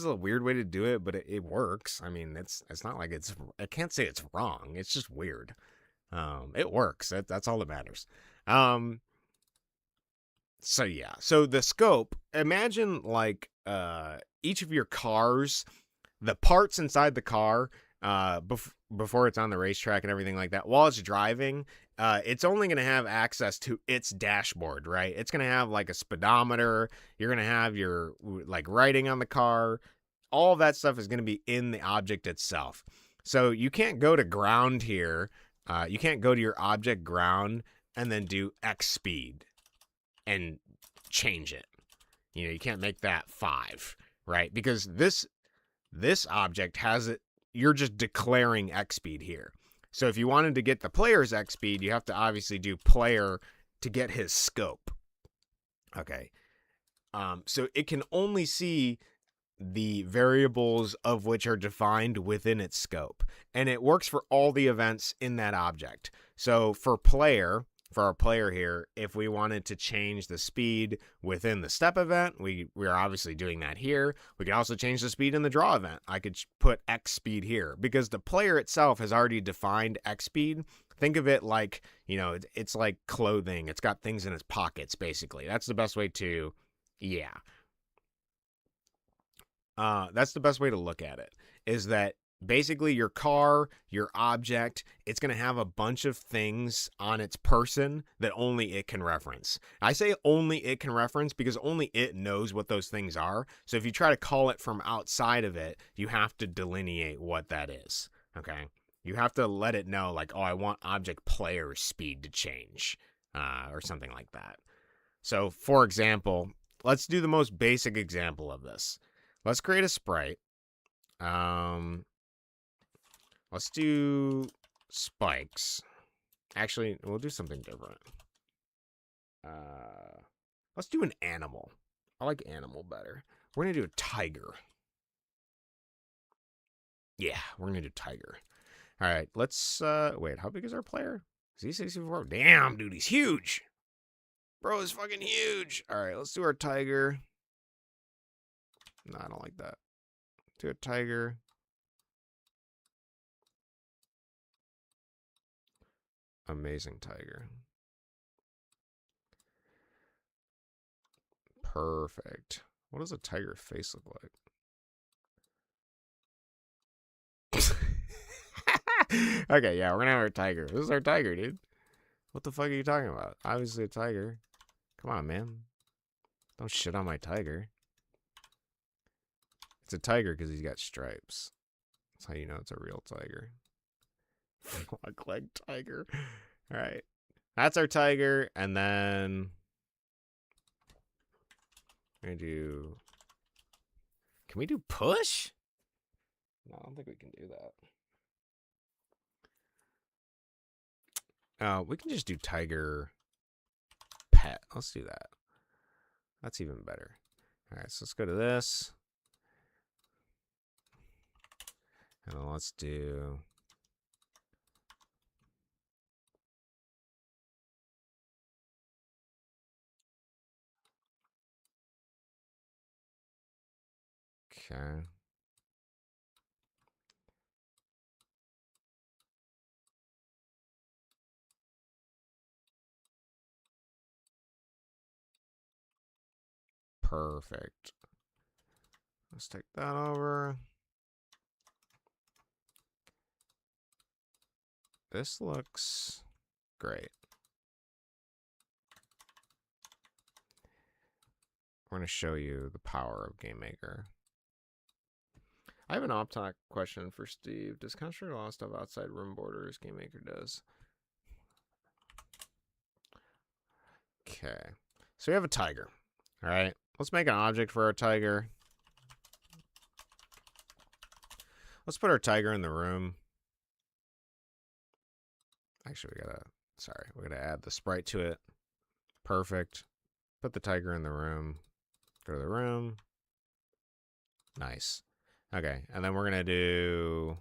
a weird way to do it, but it works. I mean, it's not like I can't say it's wrong. It's just weird. It works. That's all that matters. So yeah. So the scope, imagine like each of your cars, the parts inside the car, before it's on the racetrack and everything like that, while it's driving, it's only going to have access to its dashboard, right? It's going to have like a speedometer. You're going to have your like writing on the car. All of that stuff is going to be in the object itself. So you can't go to ground here. You can't go to your object ground and then do X speed and change it. You know, you can't make that 5, right? Because this object has it. You're just declaring X speed here. So if you wanted to get the player's X speed, you have to obviously do player to get his scope. Okay. So it can only see the variables of which are defined within its scope. And it works for all the events in that object. So for our player here, if we wanted to change the speed within the step event, we are obviously doing that here. We could also change the speed in the draw event. I could put X speed here because the player itself has already defined X speed. Think of it like, you know, it's like clothing. It's got things in its pockets, basically. That's the best way to, that's the best way to look at it, is that basically your car, your object, it's going to have a bunch of things on its person that only it can reference. I say only it can reference because only it knows what those things are. So if you try to call it from outside of it, you have to delineate what that is. Okay. You have to let it know, like, oh, I want object player speed to change, or something like that. So for example, let's do the most basic example of this. Let's create a sprite. Let's do spikes. Actually, we'll do something different. Let's do an animal. I like animal better. We're going to do a tiger. Yeah, we're going to do tiger. All right, let's, wait, how big is our player? Is he 64? Damn, dude, he's huge. Bro is fucking huge. All right, let's do our tiger. No, I don't like that. Do a tiger. Amazing tiger. Perfect. What does a tiger face look like? Okay, yeah, we're gonna have our tiger. This is our tiger, dude. What the fuck are you talking about? Obviously a tiger. Come on, man. Don't shit on my tiger. It's a tiger because he's got stripes. That's how you know it's a real tiger. Frog leg tiger. All right. That's our tiger. And then Can we do push? No, I don't think we can do that. We can just do tiger pet. Let's do that. That's even better. All right, so let's go to this. And then let's do... Okay. Perfect. Let's take that over. This looks great. We're going to show you the power of GameMaker. I have an off-topic question for Steve. Does Counter-Strike allow stuff outside room borders? GameMaker does. Okay. So we have a tiger. All right. Let's make an object for our tiger. Let's put our tiger in the room. Actually, we gotta add the sprite to it. Perfect. Put the tiger in the room. Go to the room. Nice. Okay, and then we're gonna do...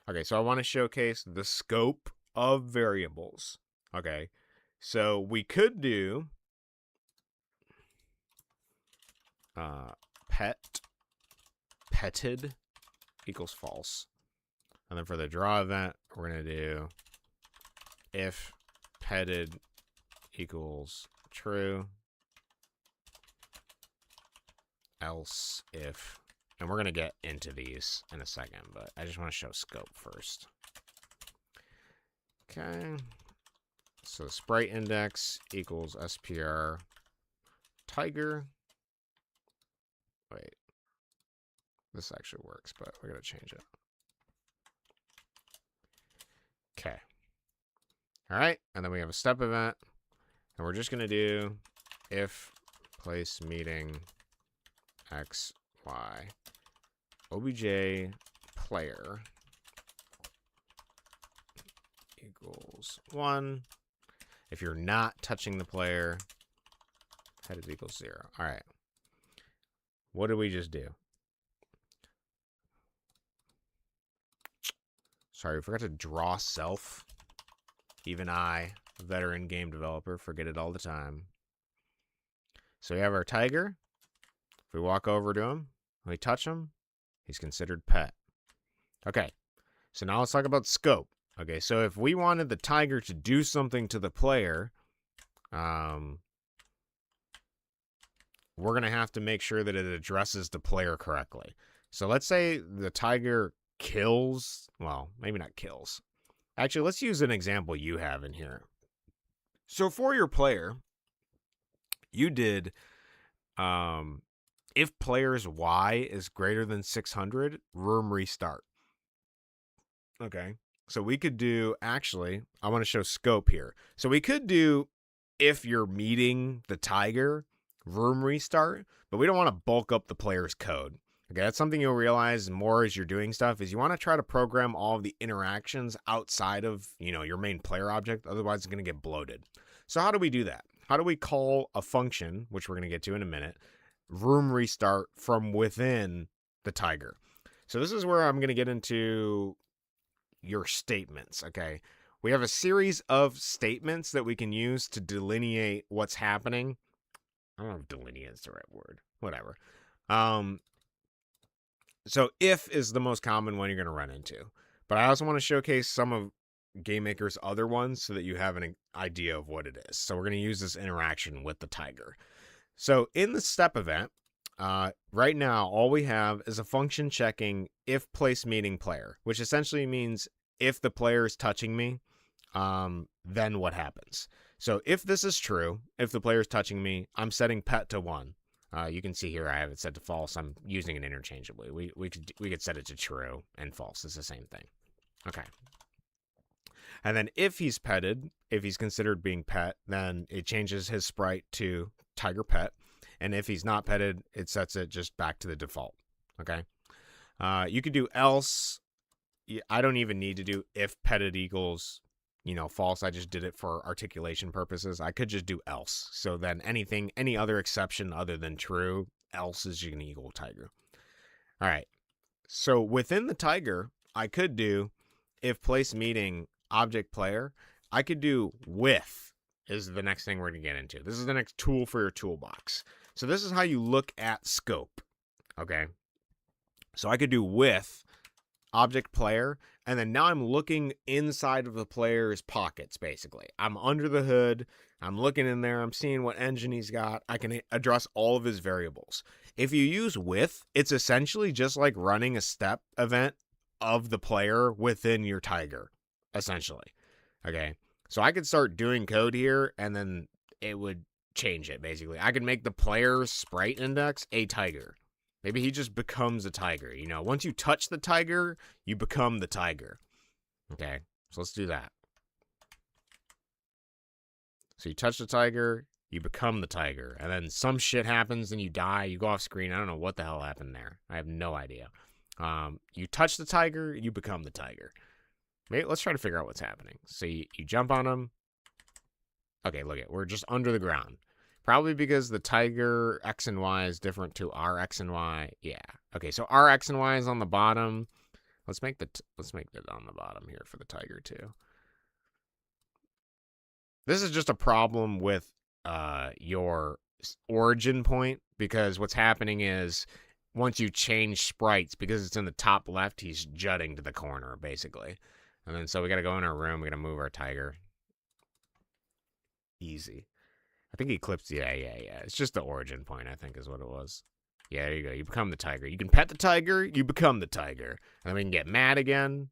Okay, so I want to showcase the scope of variables. Okay, so we could do petted equals false. And then for the draw event, we're going to do if petted equals true, else if, and we're going to get into these in a second, but I just want to show scope first. Okay. So sprite index equals SPR tiger. Wait. This actually works, but we got to change it. Okay. All right. And then we have a step event. And we're just going to do if place meeting x, y, obj player equals 1. If you're not touching the player, headed equals 0. All right. What did we just do? Sorry, we forgot to draw self. Even I, veteran game developer, forget it all the time. So we have our tiger. If we walk over to him, we touch him, he's considered pet. Okay, so now let's talk about scope. Okay, so if we wanted the tiger to do something to the player, we're going to have to make sure that it addresses the player correctly. So let's say the tiger kills, well, maybe not kills. Actually, let's use an example you have in here. So for your player, you did if player's Y is greater than 600, room restart. Okay. So we could do, actually, I want to show scope here. So we could do if you're meeting the tiger, room restart, but we don't want to bulk up the player's code. Okay, that's something you'll realize more as you're doing stuff is you want to try to program all of the interactions outside of, your main player object. Otherwise, it's going to get bloated. So how do we do that? How do we call a function, which we're going to get to in a minute, room restart from within the tiger? So this is where I'm going to get into your statements, okay? We have a series of statements that we can use to delineate what's happening. I don't know if delineate is the right word. Whatever. So if is the most common one you're going to run into. But I also want to showcase some of GameMaker's other ones so that you have an idea of what it is. So we're going to use this interaction with the tiger. So in the step event, right now, all we have is a function checking if place meeting player, which essentially means if the player is touching me, then what happens? So if this is true, if the player is touching me, I'm setting pet to 1. You can see here I have it set to false. I'm using it interchangeably. We could set it to true and false. It's the same thing. Okay. And then if he's petted, if he's considered being pet, then it changes his sprite to tiger pet. And if he's not petted, it sets it just back to the default. Okay. You could do else. I don't even need to do if petted equals, false. I just did it for articulation purposes. I could just do else. So then any other exception other than true, else is going to equal tiger. All right. So within the tiger, I could do if place meeting object player. I could do with is the next thing we're going to get into. This is the next tool for your toolbox. So this is how you look at scope. Okay. So I could do with object player, and then now I'm looking inside of the player's pockets, basically. I'm under the hood. I'm looking in there. I'm seeing what engine he's got. I can address all of his variables. If you use with, it's essentially just like running a step event of the player within your tiger, essentially. Okay. So I could start doing code here, and then it would change it, basically. I could make the player's sprite index a tiger. Maybe he just becomes a tiger. Once you touch the tiger, you become the tiger. Okay, so let's do that. So you touch the tiger, you become the tiger. And then some shit happens and you die. You go off screen. I don't know what the hell happened there. I have no idea. You touch the tiger, you become the tiger. Maybe, let's try to figure out what's happening. So you jump on him. Okay, look at we're just under the ground. Probably because the tiger X and Y is different to our X and Y. Yeah. Okay, so our X and Y is on the bottom. Let's make it on the bottom here for the tiger too. This is just a problem with your origin point, because what's happening is once you change sprites, because it's in the top left, he's jutting to the corner, basically. And then so we got to go in our room. We got to move our tiger. Easy. I think Eclipse, yeah. It's just the origin point, I think, is what it was. Yeah, there you go. You become the tiger. You can pet the tiger, you become the tiger. And then we can get mad again.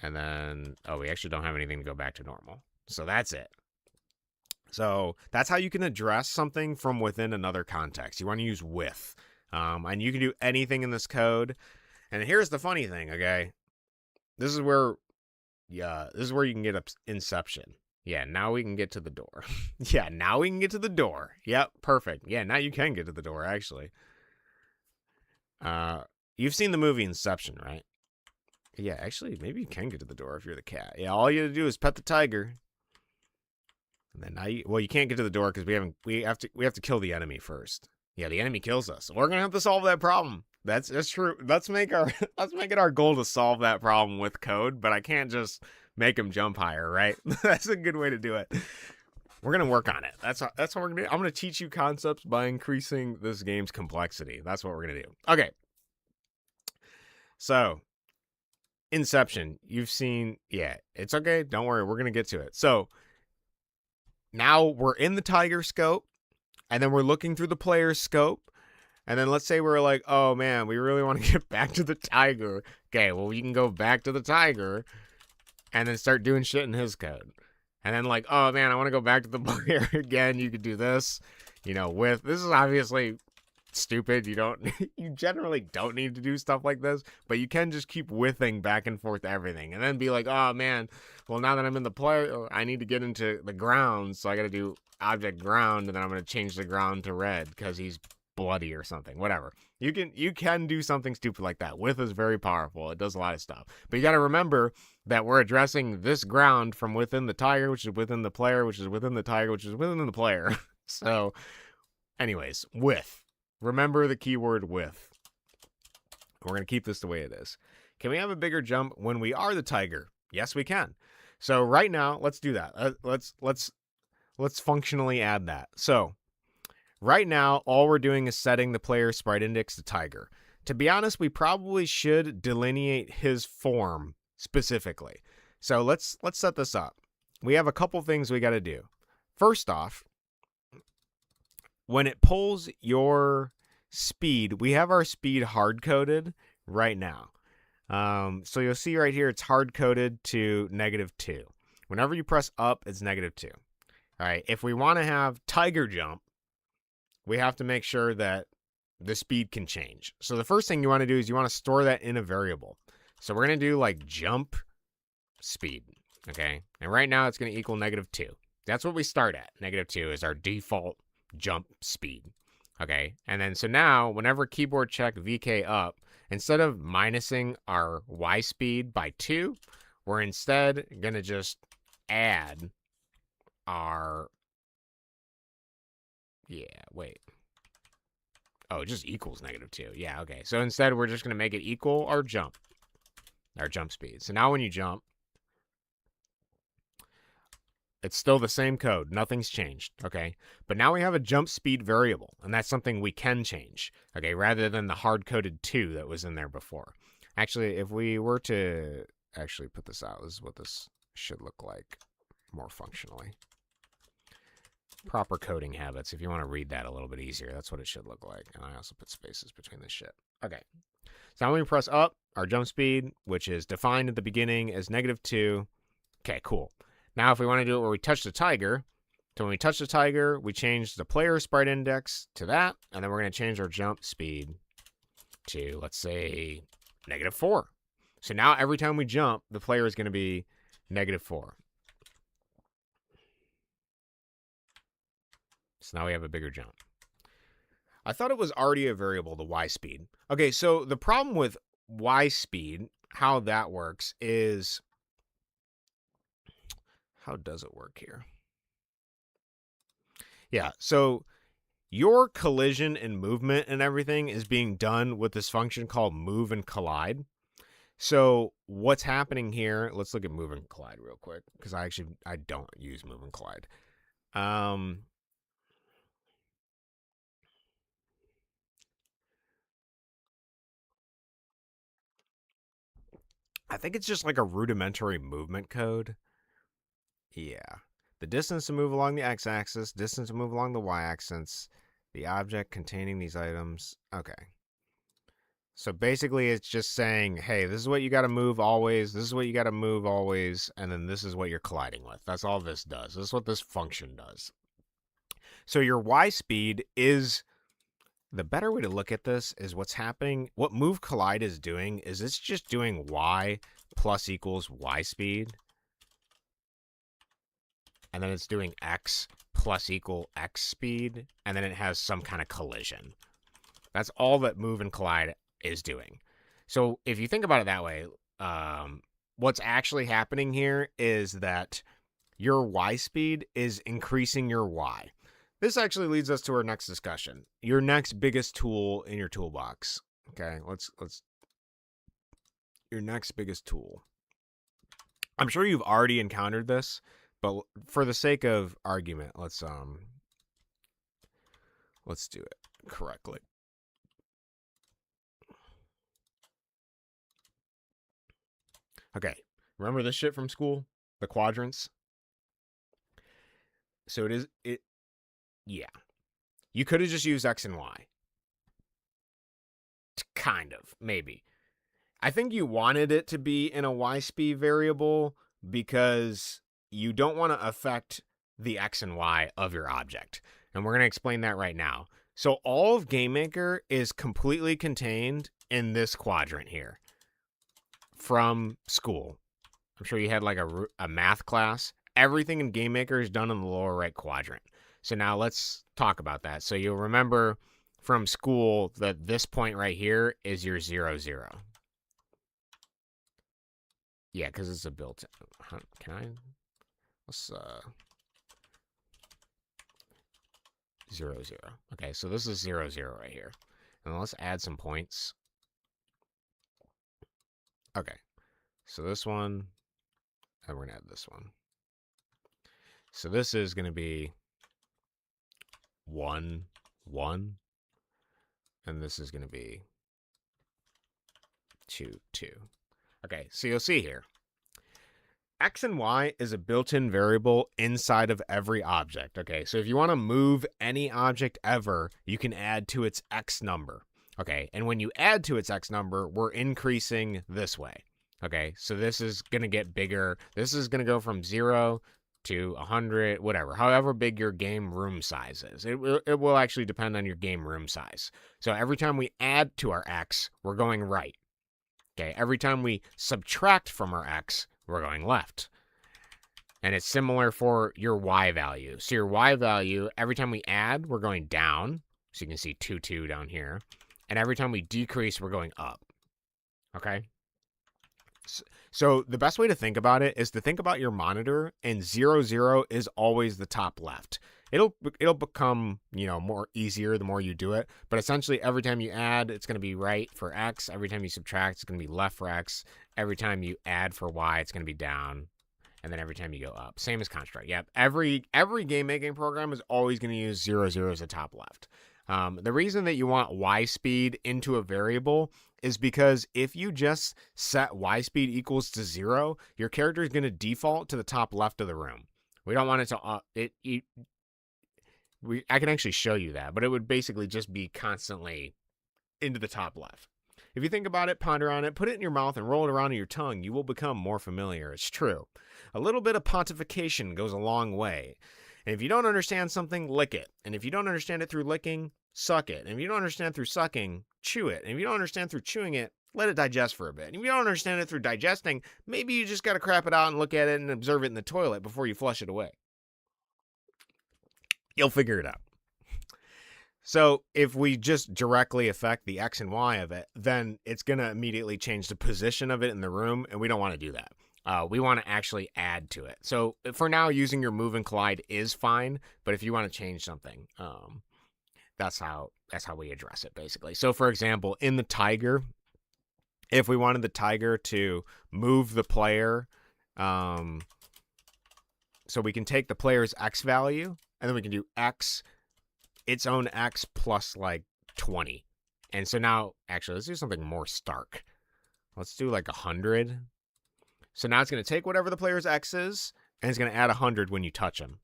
And then, we actually don't have anything to go back to normal. So that's it. So that's how you can address something from within another context. You want to use with. And you can do anything in this code. And here's the funny thing, okay? This is where you can get inception. Yeah, now we can get to the door. Yeah, now we can get to the door. Yep, perfect. Yeah, now you can get to the door, actually. You've seen the movie Inception, right? Yeah, actually, maybe you can get to the door if you're the cat. Yeah, all you have to do is pet the tiger. And then now you can't get to the door because we have to kill the enemy first. Yeah, the enemy kills us. We're gonna have to solve that problem. That's true. Let's make it our goal to solve that problem with code, but I can't just make him jump higher, right? That's a good way to do it. We're going to work on it. That's what we're going to do. I'm going to teach you concepts by increasing this game's complexity. That's what we're going to do. Okay. So, Inception. You've seen, yeah, it's okay. Don't worry. We're going to get to it. So, now we're in the tiger scope, and then we're looking through the player's scope. And then let's say we're like, oh man, we really want to get back to the tiger. Okay, well, we can go back to the tiger and then start doing shit in his code. And then like, oh man, I want to go back to the player again. You could do this, with, this is obviously stupid. You generally don't need to do stuff like this, but you can just keep withing back and forth everything. And then be like, oh man, well now that I'm in the player, I need to get into the ground. So I got to do object ground, and then I'm going to change the ground to red because he's bloody or something, whatever. You can do something stupid like that. With is very powerful. It does a lot of stuff. But you got to remember that we're addressing this ground from within the tiger, which is within the player, which is within the tiger, which is within the player. So, anyways, with. Remember the keyword with. We're going to keep this the way it is. Can we have a bigger jump when we are the tiger? Yes, we can. So right now, let's do that. Let's functionally add that. So, right now, all we're doing is setting the player's sprite index to tiger. To be honest, we probably should delineate his form specifically. So let's set this up. We have a couple things we got to do. First off, when it pulls your speed, we have our speed hard-coded right now. So you'll see right here, it's hard-coded to -2. Whenever you press up, it's -2. All right, if we want to have tiger jump, we have to make sure that the speed can change. So the first thing you want to do is you want to store that in a variable. So we're going to do like jump speed, okay? And right now it's going to equal -2. That's what we start at. -2 is our default jump speed. Okay, and then so now whenever keyboard check VK up, instead of minusing our Y speed by 2, we're instead going to just add our, oh, it just equals -2. Yeah, okay. So instead we're just going to make it equal our jump speed. So now when you jump, it's still the same code. Nothing's changed, okay? But now we have a jump speed variable, and that's something we can change, okay, rather than the hard-coded 2 that was in there before. Actually, if we were to actually put this out, this is what this should look like more functionally. Proper coding habits, if you want to read that a little bit easier, that's what it should look like. And I also put spaces between this shit. Okay. So now when we press up, our jump speed, which is defined at the beginning as -2. Okay, cool. Now, if we want to do it where we touch the tiger, so when we touch the tiger, we change the player sprite index to that, and then we're going to change our jump speed to, let's say, -4. So now every time we jump, the player is going to be -4. So now we have a bigger jump. I thought it was already a variable, the Y speed. Okay, so the problem with Y speed, how that works is, how does it work here? Yeah, so your collision and movement and everything is being done with this function called move and collide. So what's happening here, let's look at move and collide real quick, because I don't use move and collide. I think it's just like a rudimentary movement code. Yeah. The distance to move along the x-axis, distance to move along the y-axis, the object containing these items. Okay. So basically it's just saying, hey, this is what you got to move always, this is what you got to move always, and then this is what you're colliding with. That's all this does. This is what this function does. So your y speed is, the better way to look at this is what's happening, what move collide is doing is it's just doing y plus equals y speed. And then it's doing x plus equal x speed, and then it has some kind of collision. That's all that move and collide is doing. So if you think about it that way, what's actually happening here is that your y speed is increasing your y. This actually leads us to our next discussion. Your next biggest tool in your toolbox. Okay, let's your next biggest tool. I'm sure you've already encountered this, but for the sake of argument, let's do it correctly. Okay, remember this shit from school? The quadrants? So yeah. You could have just used X and Y. Kind of, maybe. I think you wanted it to be in a Y speed variable because you don't want to affect the X and Y of your object. And we're going to explain that right now. So all of GameMaker is completely contained in this quadrant here from school. I'm sure you had like a math class. Everything in GameMaker is done in the lower right quadrant. So now let's talk about that. So you'll remember from school that this point right here is your 0, 0. Yeah, because it's a built-in. Can I? Let's 0, 0. Okay, so this is 0, 0 right here. And let's add some points. Okay, so this one, and we're going to add this one. So this is going to be 1, 1. And this is going to be 2, 2. Okay, so you'll see here. X and Y is a built-in variable inside of every object. Okay, so if you want to move any object ever, you can add to its X number. Okay, and when you add to its X number, we're increasing this way. Okay, so this is going to get bigger. This is going to go from 0 to 100, whatever, however big your game room size is. It will actually depend on your game room size. So every time we add to our X, we're going right. Okay, every time we subtract from our X, we're going left. And it's similar for your Y value. So your Y value, every time we add, we're going down. So you can see 2, 2 down here. And every time we decrease, we're going up. Okay? So the best way to think about it is to think about your monitor, and 0, 0 is always the top left. It'll become, more easier the more you do it. But essentially, every time you add, it's going to be right for X. Every time you subtract, it's going to be left for X. Every time you add for Y, it's going to be down. And then every time you go up, same as construct. Yep, every game making program is always going to use 0, 0 as the top left. The reason that you want Y speed into a variable is because if you just set Y speed equals to 0, your character is going to default to the top left of the room. We don't want it to I can actually show you that, but it would basically just be constantly into the top left. If you think about it, ponder on it, put it in your mouth and roll it around in your tongue, you will become more familiar. It's true. A little bit of pontification goes a long way. And if you don't understand something, lick it. And if you don't understand it through licking, suck it. And if you don't understand through sucking, chew it. And if you don't understand through chewing it, let it digest for a bit. And if you don't understand it through digesting, maybe you just got to crap it out and look at it and observe it in the toilet before you flush it away. You'll figure it out. So if we just directly affect the X and Y of it, then it's going to immediately change the position of it in the room, and we don't want to do that. We want to actually add to it. So for now, using your move and collide is fine, but if you want to change something, that's how we address it, basically. So for example, in the tiger, if we wanted the tiger to move the player, so we can take the player's X value, and then we can do X, its own X plus like 20. And so now, actually, let's do something more stark. Let's do like 100. So now it's going to take whatever the player's X is, and it's going to add 100 when you touch him.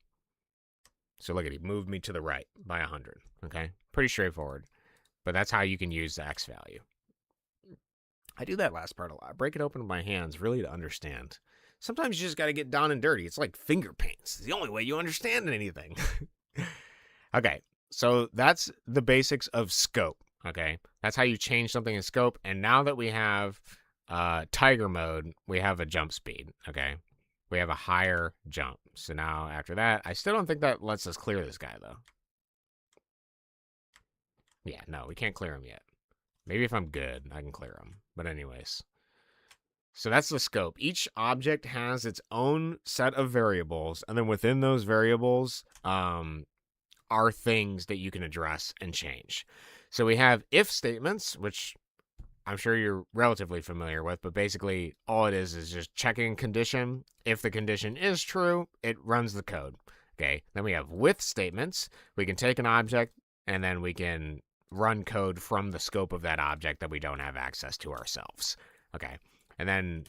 So look at it, he moved me to the right by 100. Okay, pretty straightforward. But that's how you can use the X value. I do that last part a lot. Break it open with my hands, really, to understand. Sometimes you just got to get down and dirty. It's like finger paints. It's the only way you understand anything. Okay, so that's the basics of scope. Okay, that's how you change something in scope. And now that we have tiger mode, we have a jump speed. Okay, we have a higher jump. So now after that, I still don't think that lets us clear this guy, though. Yeah, no, we can't clear him yet. Maybe if I'm good, I can clear him. But anyways. So that's the scope. Each object has its own set of variables. And then within those variables are things that you can address and change. So we have if statements, which I'm sure you're relatively familiar with. But basically, all it is just checking condition. If the condition is true, it runs the code. Okay. Then we have with statements. We can take an object, and then we can run code from the scope of that object that we don't have access to ourselves. Okay. And then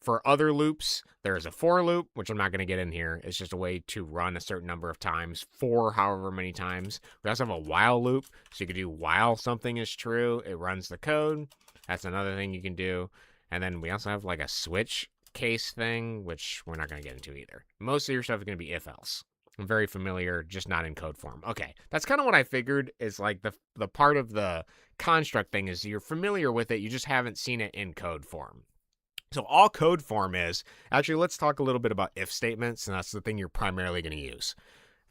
for other loops, there's a for loop, which I'm not going to get in here. It's just a way to run a certain number of times for however many times. We also have a while loop. So you can do while something is true, it runs the code. That's another thing you can do. And then we also have like a switch case thing, which we're not going to get into either. Most of your stuff is going to be if else. I'm very familiar, just not in code form. Okay, that's kind of what I figured is like the part of the construct thing is you're familiar with it, you just haven't seen it in code form. So all code form is, actually let's talk a little bit about if statements, and that's the thing you're primarily going to use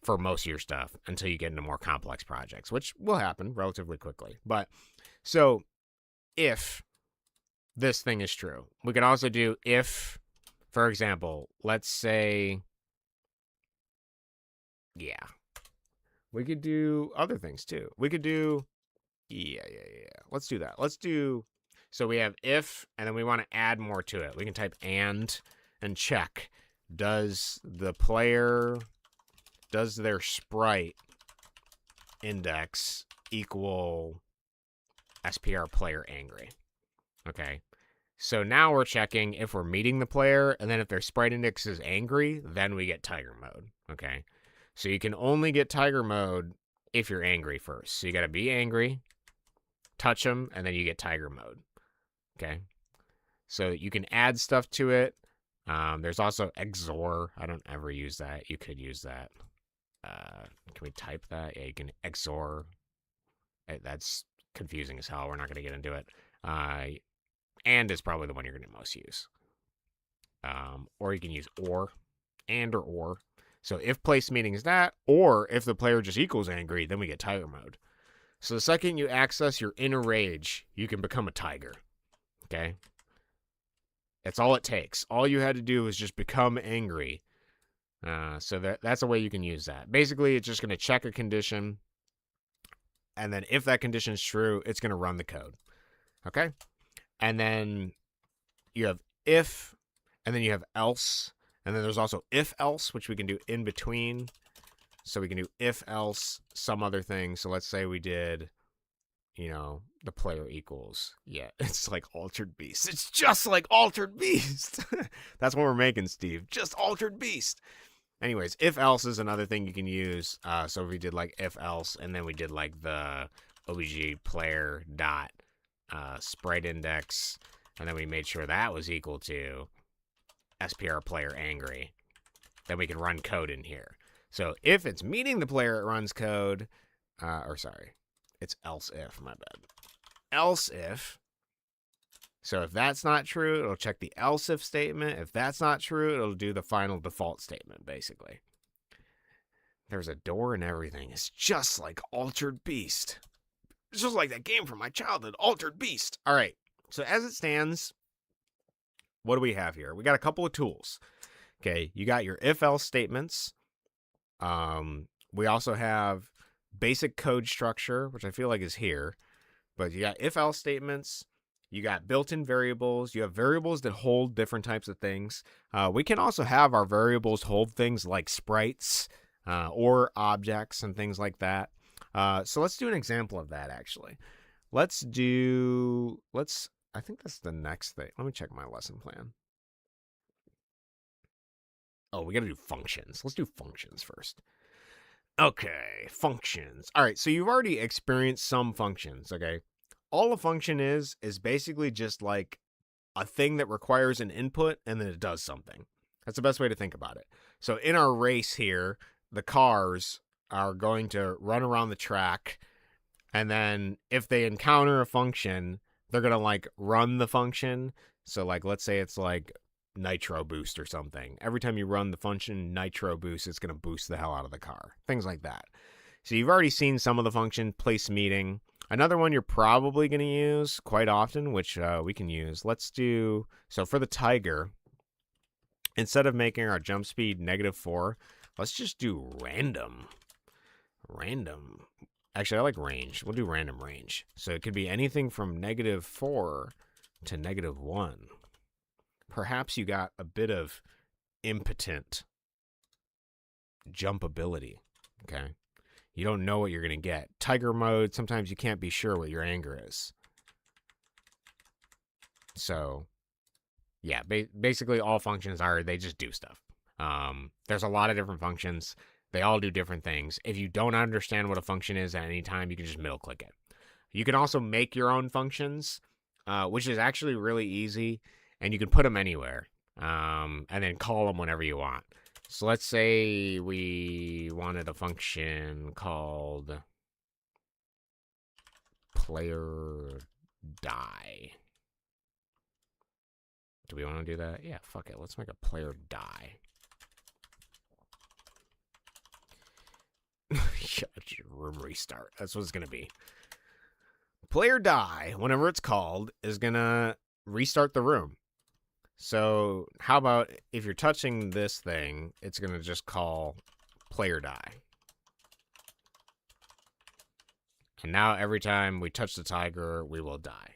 for most of your stuff until you get into more complex projects, which will happen relatively quickly. But so if this thing is true, we could also do if, for example, let's say, yeah. We could do other things too. We could do, yeah. Let's do that. Let's do, so we have if, and then we want to add more to it. We can type and check. Does their sprite index equal SPR player angry? Okay. So now we're checking if we're meeting the player, and then if their sprite index is angry, then we get tiger mode. Okay. So you can only get tiger mode if you're angry first. So you got to be angry, touch them, and then you get tiger mode. Okay. So you can add stuff to it. There's also XOR. I don't ever use that. You could use that. Can we type that? Yeah, you can XOR. That's confusing as hell. We're not going to get into it. And is probably the one you're going to most use. Or you can use OR. and or. So if place means that, or if the player just equals angry, then we get tiger mode. So the second you access your inner rage, you can become a tiger. Okay? That's all it takes. All you had to do is just become angry. So that's a way you can use that. Basically, it's just going to check a condition, and then if that condition is true, it's going to run the code. Okay? And then you have if, and then you have else, and then there's also if else, which we can do in between. So we can do if else some other thing. So let's say we did, the player equals. Yeah, it's like Altered Beast. It's just like Altered Beast. That's what we're making, Steve. Just Altered Beast. Anyways, if else is another thing you can use. So we did like if else, and then we did like the obj player dot sprite index, and then we made sure that was equal to SPR player angry. Then we can run code in here. So if it's meeting the player, it runs code. It's else if, my bad. Else if. So if that's not true, it'll check the else if statement. If that's not true, it'll do the final default statement, basically. There's a door and everything. It's just like Altered Beast. It's just like that game from my childhood, Altered Beast. All right. So as it stands, what do we have here? We got a couple of tools. Okay. You got your if else statements. We also have basic code structure, which I feel like is here. But you got if else statements. You got built-in variables. You have variables that hold different types of things. We can also have our variables hold things like sprites or objects and things like that. So let's do an example of that, actually. I think that's the next thing. Let me check my lesson plan. Oh, we got to do functions. Let's do functions first. Okay, functions. All right, so you've already experienced some functions, okay? All a function is basically just like a thing that requires an input and then it does something. That's the best way to think about it. So in our race here, the cars are going to run around the track, and then if they encounter a function, they're going to like run the function. So like, let's say it's like nitro boost or something. Every time you run the function nitro boost, it's going to boost the hell out of the car. Things like that. So you've already seen some of the function, place meeting. Another one you're probably going to use quite often, which we can use. So for the tiger, instead of making our jump speed -4, let's just do random. Random. Actually, I like range. We'll do random range. So it could be anything from -4 to -1. Perhaps you got a bit of impotent jump ability. Okay. You don't know what you're going to get. Tiger mode, sometimes you can't be sure what your anger is. So, yeah, basically all functions they just do stuff. There's a lot of different functions. They all do different things. If you don't understand what a function is at any time, you can just middle click it. You can also make your own functions, which is actually really easy, and you can put them anywhere, and then call them whenever you want. So let's say we wanted a function called player die. Do we want to do that? Yeah, fuck it. Let's make a player die. Room restart. That's what it's going to be. Player die, whenever it's called, is going to restart the room. So how about if you're touching this thing, it's going to just call player die. And now every time we touch the tiger, we will die,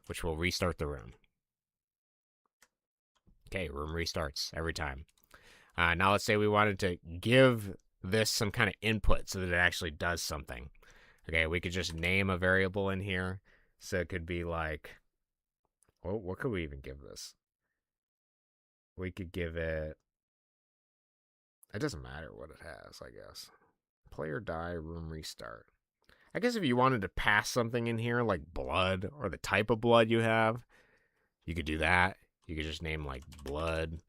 which will restart the room. Okay, room restarts every time. Now let's say we wanted to give this some kind of input so that it actually does something. Okay, we could just name a variable in here. So it could be like, well, what could we even give this? We could give it doesn't matter what it has, I guess. Player die, room restart. I guess if you wanted to pass something in here like blood or the type of blood you have, you could do that. You could just name like blood,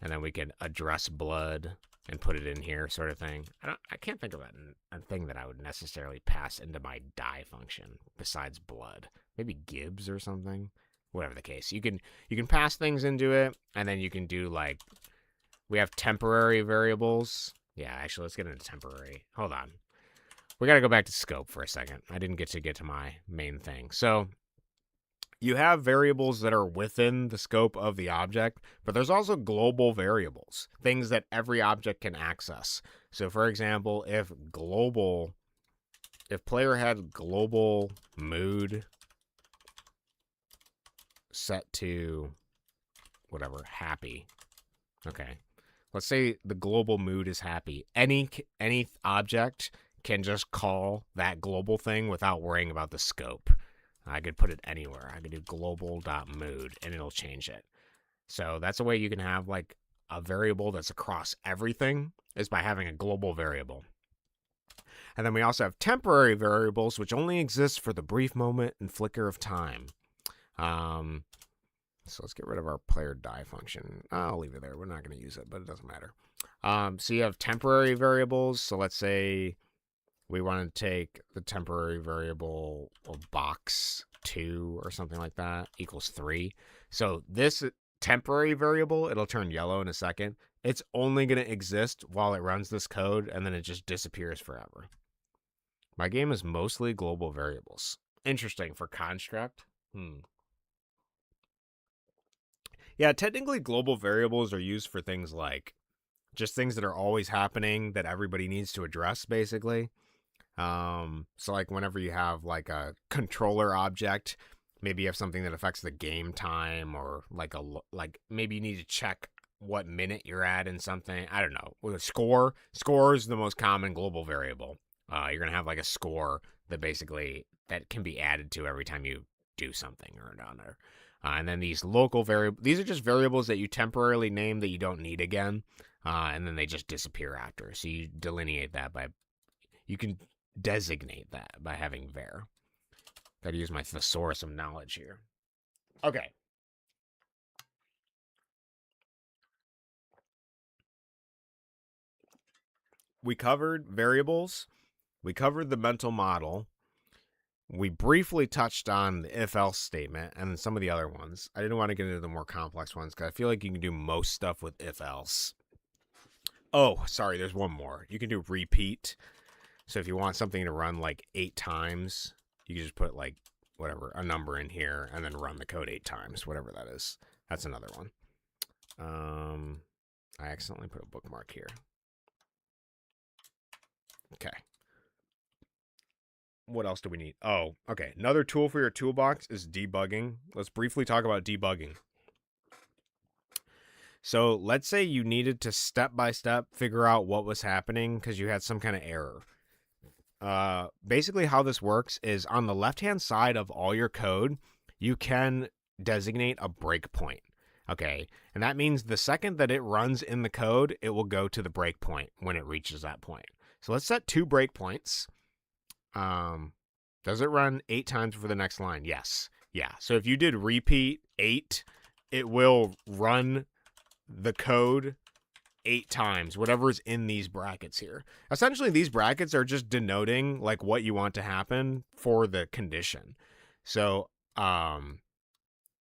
and then we could address blood and put it in here, sort of thing. I can't think of a thing that I would necessarily pass into my die function besides blood. Maybe Gibbs or something. Whatever the case, you can pass things into it, and then you can do like We have temporary variables. Yeah, actually, let's get into temporary. Hold on. We got to go back to scope for a second. I didn't get to my main thing. So you have variables that are within the scope of the object, but there's also global variables, things that every object can access. So for example, if player had global mood set to whatever, happy. Okay. Let's say the global mood is happy. Any object can just call that global thing without worrying about the scope. I could put it anywhere. I could do global.mood and it'll change it. So that's a way you can have like a variable that's across everything, is by having a global variable. And then we also have temporary variables, which only exist for the brief moment and flicker of time. So let's get rid of our player die function. I'll leave it there. We're not going to use it, but it doesn't matter. So you have temporary variables. So let's say we want to take the temporary variable box2 or something like that equals 3. So this temporary variable, it'll turn yellow in a second. It's only going to exist while it runs this code, and then it just disappears forever. My game is mostly global variables. Interesting for construct. Yeah, technically global variables are used for things like just things that are always happening that everybody needs to address, basically. So like whenever you have like a controller object, maybe you have something that affects the game time, or like maybe you need to check what minute you're at in something. I don't know. With a score is the most common global variable. You're gonna have like a score that basically that can be added to every time you do something or another. And then these local variables, these are just variables that you temporarily name that you don't need again, and then they just disappear after. So you delineate that you can designate that by having var. Gotta use my thesaurus of knowledge here. Okay. We covered variables. We covered the mental model. We briefly touched on the if-else statement and some of the other ones. I didn't want to get into the more complex ones because I feel like you can do most stuff with if-else. Oh, sorry, there's one more. You can do repeat. So if you want something to run like 8 times, you can just put like whatever, a number in here and then run the code 8 times, whatever that is. That's another one. I accidentally put a bookmark here. Okay. What else do we need? Oh, okay. Another tool for your toolbox is debugging. Let's briefly talk about debugging. So let's say you needed to step-by-step figure out what was happening because you had some kind of error. Basically how this works is on the left-hand side of all your code, you can designate a breakpoint. Okay, and that means the second that it runs in the code, it will go to the breakpoint when it reaches that point. So let's set 2 breakpoints. Does it run 8 times for the next line? Yes. Yeah. So if you did repeat 8, it will run the code 8 times, whatever's in these brackets here. Essentially, these brackets are just denoting like what you want to happen for the condition. So,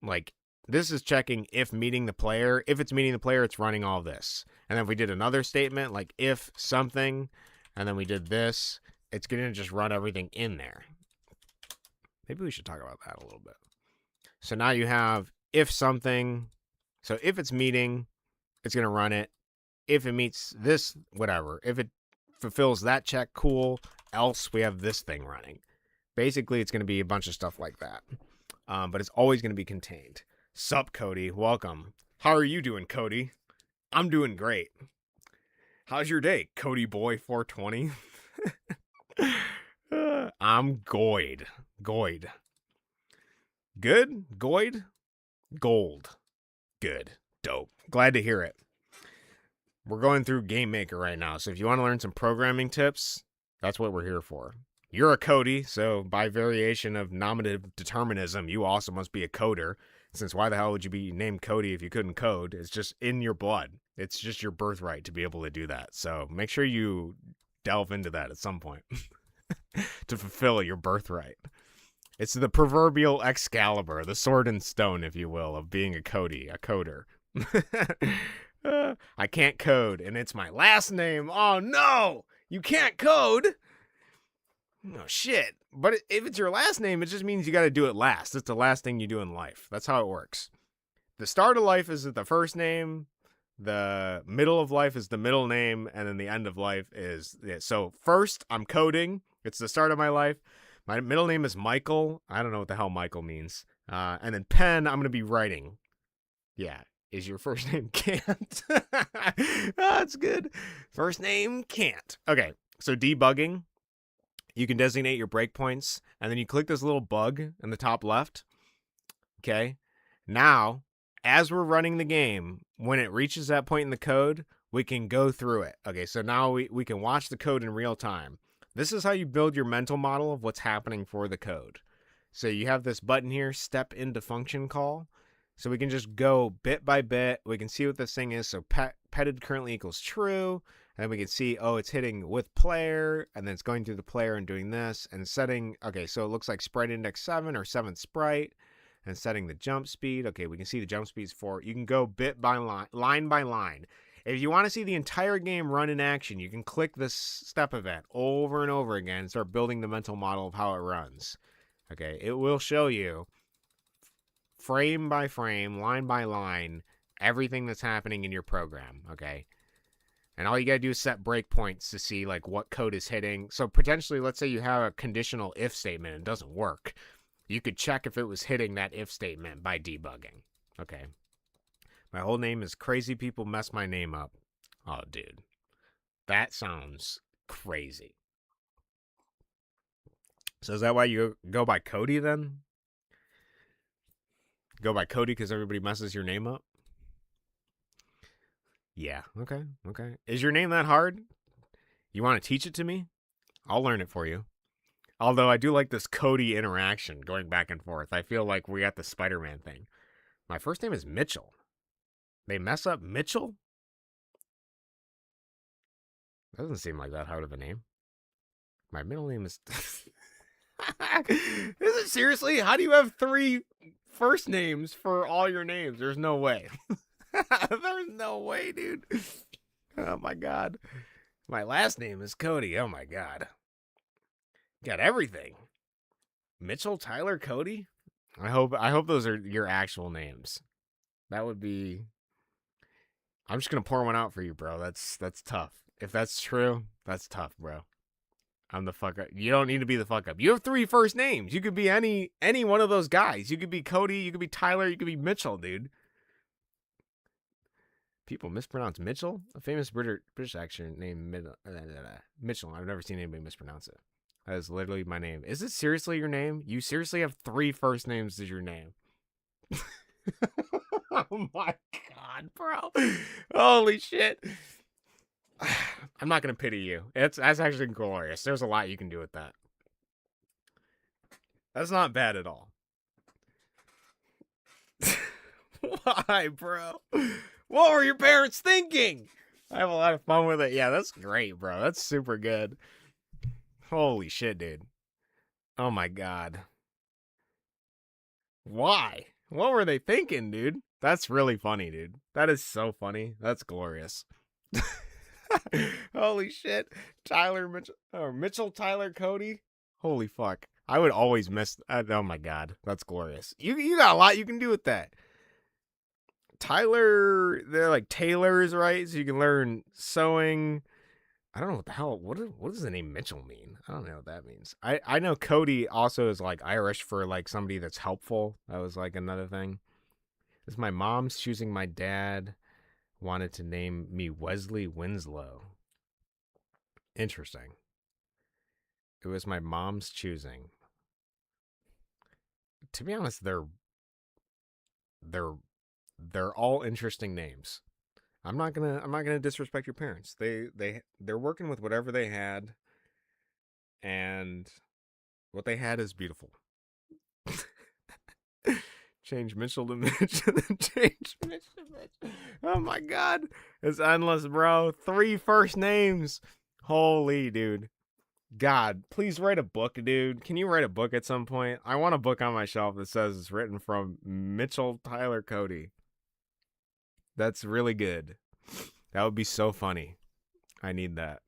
like this is checking if meeting the player. If it's meeting the player, it's running all this. And then if we did another statement, like if something, and then we did this, it's going to just run everything in there. Maybe we should talk about that a little bit. So now you have if something. So if it's meeting, it's going to run it. If it meets this, whatever. If it fulfills that check, cool. Else, we have this thing running. Basically, it's going to be a bunch of stuff like that. But it's always going to be contained. Sup, Cody. Welcome. How are you doing, Cody? I'm doing great. How's your day, Cody Boy 420? I'm Goyd. Good? Goyd? Gold. Good. Dope. Glad to hear it. We're going through Game Maker right now, so if you want to learn some programming tips, that's what we're here for. You're a Cody, so by variation of nominative determinism, you also must be a coder, since why the hell would you be named Cody if you couldn't code? It's just in your blood. It's just your birthright to be able to do that. So make sure you delve into that at some point to fulfill your birthright. It's the proverbial Excalibur, the sword and stone, if you will, of being a Cody, a coder. I can't code, and it's my last name. Oh no, you can't code. No shit. But if it's your last name, it just means you got to do it last. It's the last thing you do in life. That's how it works. The start of life is the first name. The middle of life is the middle name, and then the end of life is so first I'm coding. It's the start of my life. My middle name is Michael. I don't know what the hell Michael means. And then pen, I'm gonna be writing. Yeah, is your first name Can't? That's good. First name Can't. Okay, so debugging. You can designate your breakpoints, and then you click this little bug in the top left. Okay, now as we're running the game, when it reaches that point in the code, we can go through it. Okay, so now we can watch the code in real time. This is how you build your mental model of what's happening for the code. So you have this button here, step into function call. So we can just go bit by bit. We can see what this thing is. So petted currently equals true. And then we can see, oh, it's hitting with player, and then it's going through the player and doing this, and setting, okay, so it looks like sprite index 7 or 7th sprite, and setting the jump speed. Okay, we can see the jump speeds for, you can go bit by line by line. If you want to see the entire game run in action, you can click this step event over and over again and start building the mental model of how it runs. Okay, it will show you frame by frame, line by line, everything that's happening in your program, okay? And all you gotta do is set breakpoints to see like what code is hitting. So potentially, let's say you have a conditional if statement and it doesn't work. You could check if it was hitting that if statement by debugging. Okay. My whole name is Crazy People Mess My Name Up. Oh, dude. That sounds crazy. So is that why you go by Cody then? Go by Cody because everybody messes your name up? Yeah, okay. Is your name that hard? You want to teach it to me? I'll learn it for you. Although I do like this Cody interaction going back and forth. I feel like we got the Spider-Man thing. My first name is Mitchell. They mess up Mitchell? Doesn't seem like that hard of a name. My middle name is... Is it seriously? How do you have 3 first names for all your names? There's no way. There's no way, dude. Oh my god. My last name is Cody. Oh my god. Got everything. Mitchell, Tyler, Cody? I hope those are your actual names. That would be... I'm just gonna pour one out for you, bro. That's tough. If that's true, that's tough, bro. I'm the fuck up. You don't need to be the fuck up. You have 3 first names. You could be any one of those guys. You could be Cody, you could be Tyler, you could be Mitchell, dude. People mispronounce Mitchell? A famous British actor named Mitchell. I've never seen anybody mispronounce it. That is literally my name. Is it seriously your name? You seriously have 3 first names as your name? Oh my god, bro. Holy shit. I'm not going to pity you. That's actually glorious. There's a lot you can do with that. That's not bad at all. Why, bro? What were your parents thinking? I have a lot of fun with it. Yeah, that's great, bro. That's super good. Holy shit, dude. Oh my god. Why? What were they thinking, dude? That's really funny, dude. That is so funny. That's glorious. Holy shit. Tyler Mitchell, or Mitchell, Tyler, Cody. Holy fuck. I would always miss. Oh my god. That's glorious. You got a lot you can do with that. Tyler, they're like tailors, right? So you can learn sewing. I don't know what the hell. What does the name Mitchell mean? I don't know what that means. I know Cody also is like Irish for like somebody that's helpful. That was like another thing. This is my mom's choosing. My dad wanted to name me Wesley Winslow. Interesting. It was my mom's choosing. To be honest, they're all interesting names. I'm not gonna disrespect your parents. They're working with whatever they had, and what they had is beautiful. Change Mitchell to Mitch, and then change Mitch to Mitch. Oh my god, it's endless, bro. 3 first names. Holy dude. God, please write a book, dude. Can you write a book at some point? I want a book on my shelf that says it's written from Mitchell, Tyler, Cody. That's really good. That would be so funny. I need that.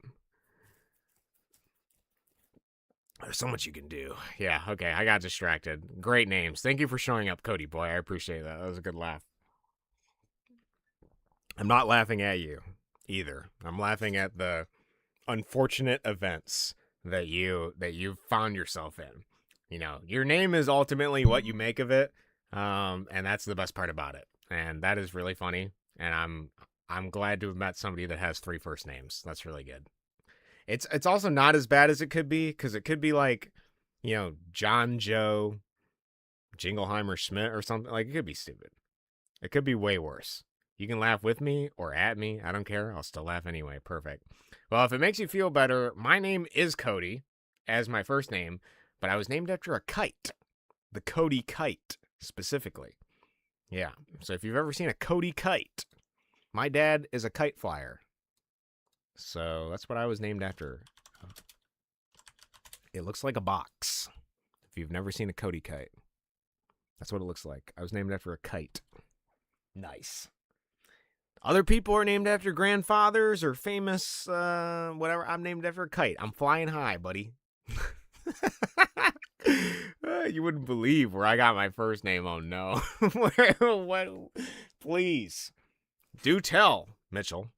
There's so much you can do. Yeah, okay, I got distracted. Great names. Thank you for showing up, Cody boy. I appreciate that. That was a good laugh. I'm not laughing at you either. I'm laughing at the unfortunate events that you've found yourself in. You know, your name is ultimately what you make of it, and that's the best part about it. And that is really funny. And I'm glad to have met somebody that has 3 first names. That's really good. It's also not as bad as it could be, because it could be like, you know, John Joe Jingleheimer Schmidt or something. Like, it could be stupid. It could be way worse. You can laugh with me or at me. I don't care. I'll still laugh anyway. Perfect. Well, if it makes you feel better, my name is Cody as my first name, but I was named after a kite. The Cody kite, specifically. Yeah. So if you've ever seen a Cody kite, my dad is a kite flyer. So that's what I was named after. It looks like a box. If you've never seen a Cody kite, that's what it looks like. I was named after a kite. Nice. Other people are named after grandfathers or famous, whatever. I'm named after a kite. I'm flying high, buddy. You wouldn't believe where I got my first name. Oh, no. What? Please. Do tell, Mitchell.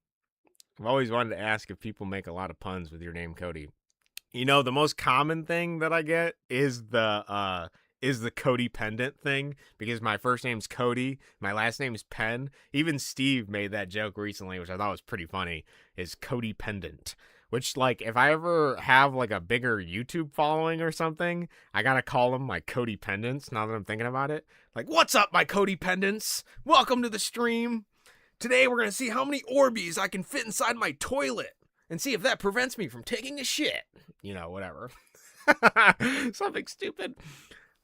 I've always wanted to ask if people make a lot of puns with your name, Cody. You know, the most common thing that I get is the Cody pendant thing, because my first name's Cody, my last name's Penn. Even Steve made that joke recently, which I thought was pretty funny, is Cody pendant. Which, like, if I ever have, like, a bigger YouTube following or something, I gotta call them my Cody pendants, now that I'm thinking about it. Like, what's up, my Cody pendants? Welcome to the stream. Today we're gonna see how many Orbeez I can fit inside my toilet and see if that prevents me from taking a shit. You know, whatever. Something stupid.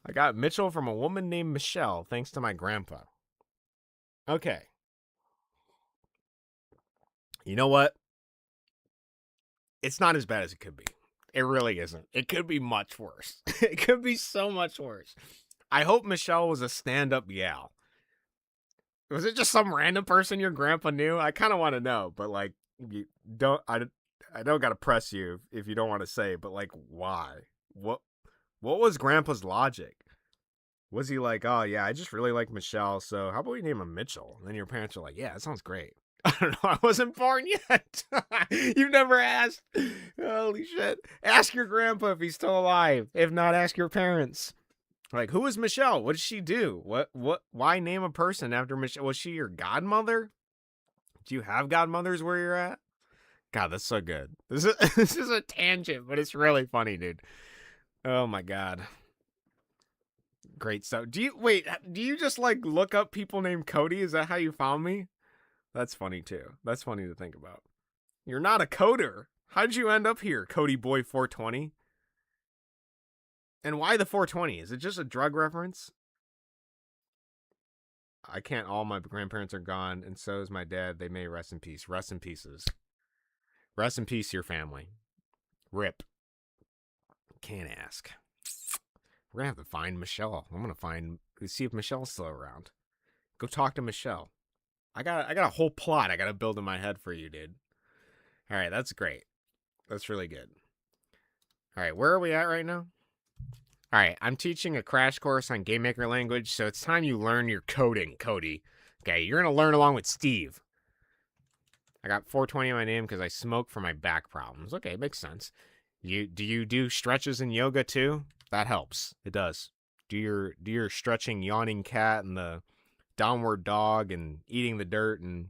I got Mitchell from a woman named Michelle, thanks to my grandpa. Okay. You know what? It's not as bad as it could be. It really isn't. It could be much worse. It could be so much worse. I hope Michelle was a stand-up gal. Was it just some random person your grandpa knew? I kind of want to know, but like, you don't. I don't gotta press you if you don't want to say. But like, why? What was Grandpa's logic? Was he like, oh yeah, I just really like Michelle, so how about we name him Mitchell? And then your parents are like, yeah, that sounds great. I don't know, I wasn't born yet. You've never asked. Holy shit. Ask your grandpa if he's still alive. If not, ask your parents. Like, who is Michelle? What did she do? Why name a person after Michelle? Was she your godmother? Do you have godmothers where you're at? God, that's so good. This is a tangent, but it's really funny, dude. Oh my God. Great stuff. Do you just like look up people named Cody? Is that how you found me? That's funny too. That's funny to think about. You're not a coder. How'd you end up here, Cody Boy 420? And why the 420? Is it just a drug reference? I can't. All my grandparents are gone, and so is my dad. They may rest in peace. Rest in pieces. Rest in peace, your family. Rip. Can't ask. We're gonna have to find Michelle. I'm gonna see if Michelle's still around. Go talk to Michelle. I got a whole plot I gotta build in my head for you, dude. All right, that's great. That's really good. All right, where are we at right now? All right, I'm teaching a crash course on GameMaker language, so it's time you learn your coding, Cody. Okay, you're gonna learn along with Steve. I got 420 in my name because I smoke for my back problems. Okay, makes sense. Do you do stretches in yoga too? That helps. It does. Do your stretching yawning cat and the downward dog and eating the dirt and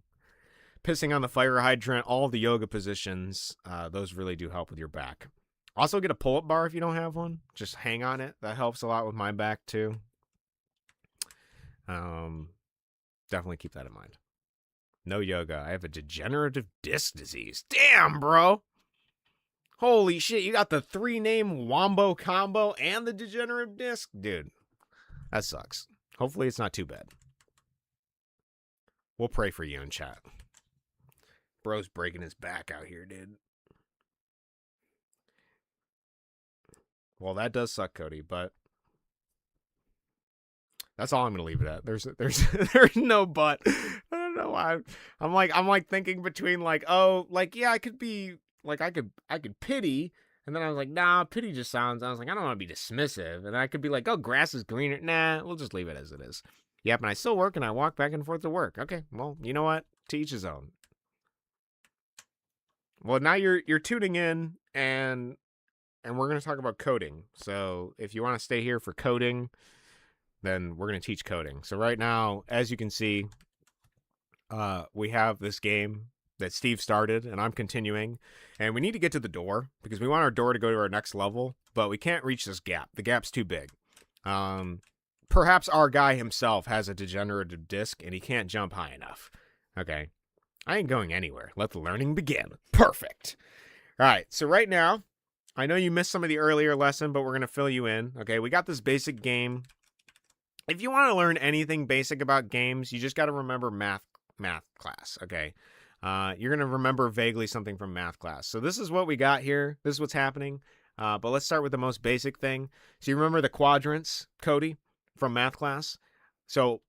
pissing on the fire hydrant, all the yoga positions, those really do help with your back. Also, get a pull-up bar if you don't have one. Just hang on it. That helps a lot with my back too. Definitely keep that in mind. No yoga. I have a degenerative disc disease. Damn, bro. Holy shit, you got the 3-name wombo combo and the degenerative disc? Dude, that sucks. Hopefully it's not too bad. We'll pray for you in chat. Bro's breaking his back out here, dude. Well, that does suck, Cody, but that's all I'm going to leave it at. There's no but. I know why. I'm like thinking between like, oh, like, yeah, I could be like, I could pity. And then I was like, nah, pity just sounds. I was like, I don't want to be dismissive. And I could be like, oh, grass is greener. Nah, we'll just leave it as it is. Yep, and I still work and I walk back and forth to work. Okay, well, you know what? To each his own. Well, now you're tuning in and we're going to talk about coding. So if you want to stay here for coding, then we're going to teach coding. So right now, as you can see, we have this game that Steve started, and I'm continuing. And we need to get to the door, because we want our door to go to our next level, but we can't reach this gap. The gap's too big. Perhaps our guy himself has a degenerative disc, and he can't jump high enough. Okay. I ain't going anywhere. Let the learning begin. Perfect. All right, so right now, I know you missed some of the earlier lesson, but we're going to fill you in. Okay, we got this basic game. If you want to learn anything basic about games, you just got to remember math class, okay? You're going to remember vaguely something from math class. So this is what we got here. This is what's happening. But let's start with the most basic thing. So you remember the quadrants, Cody, from math class? So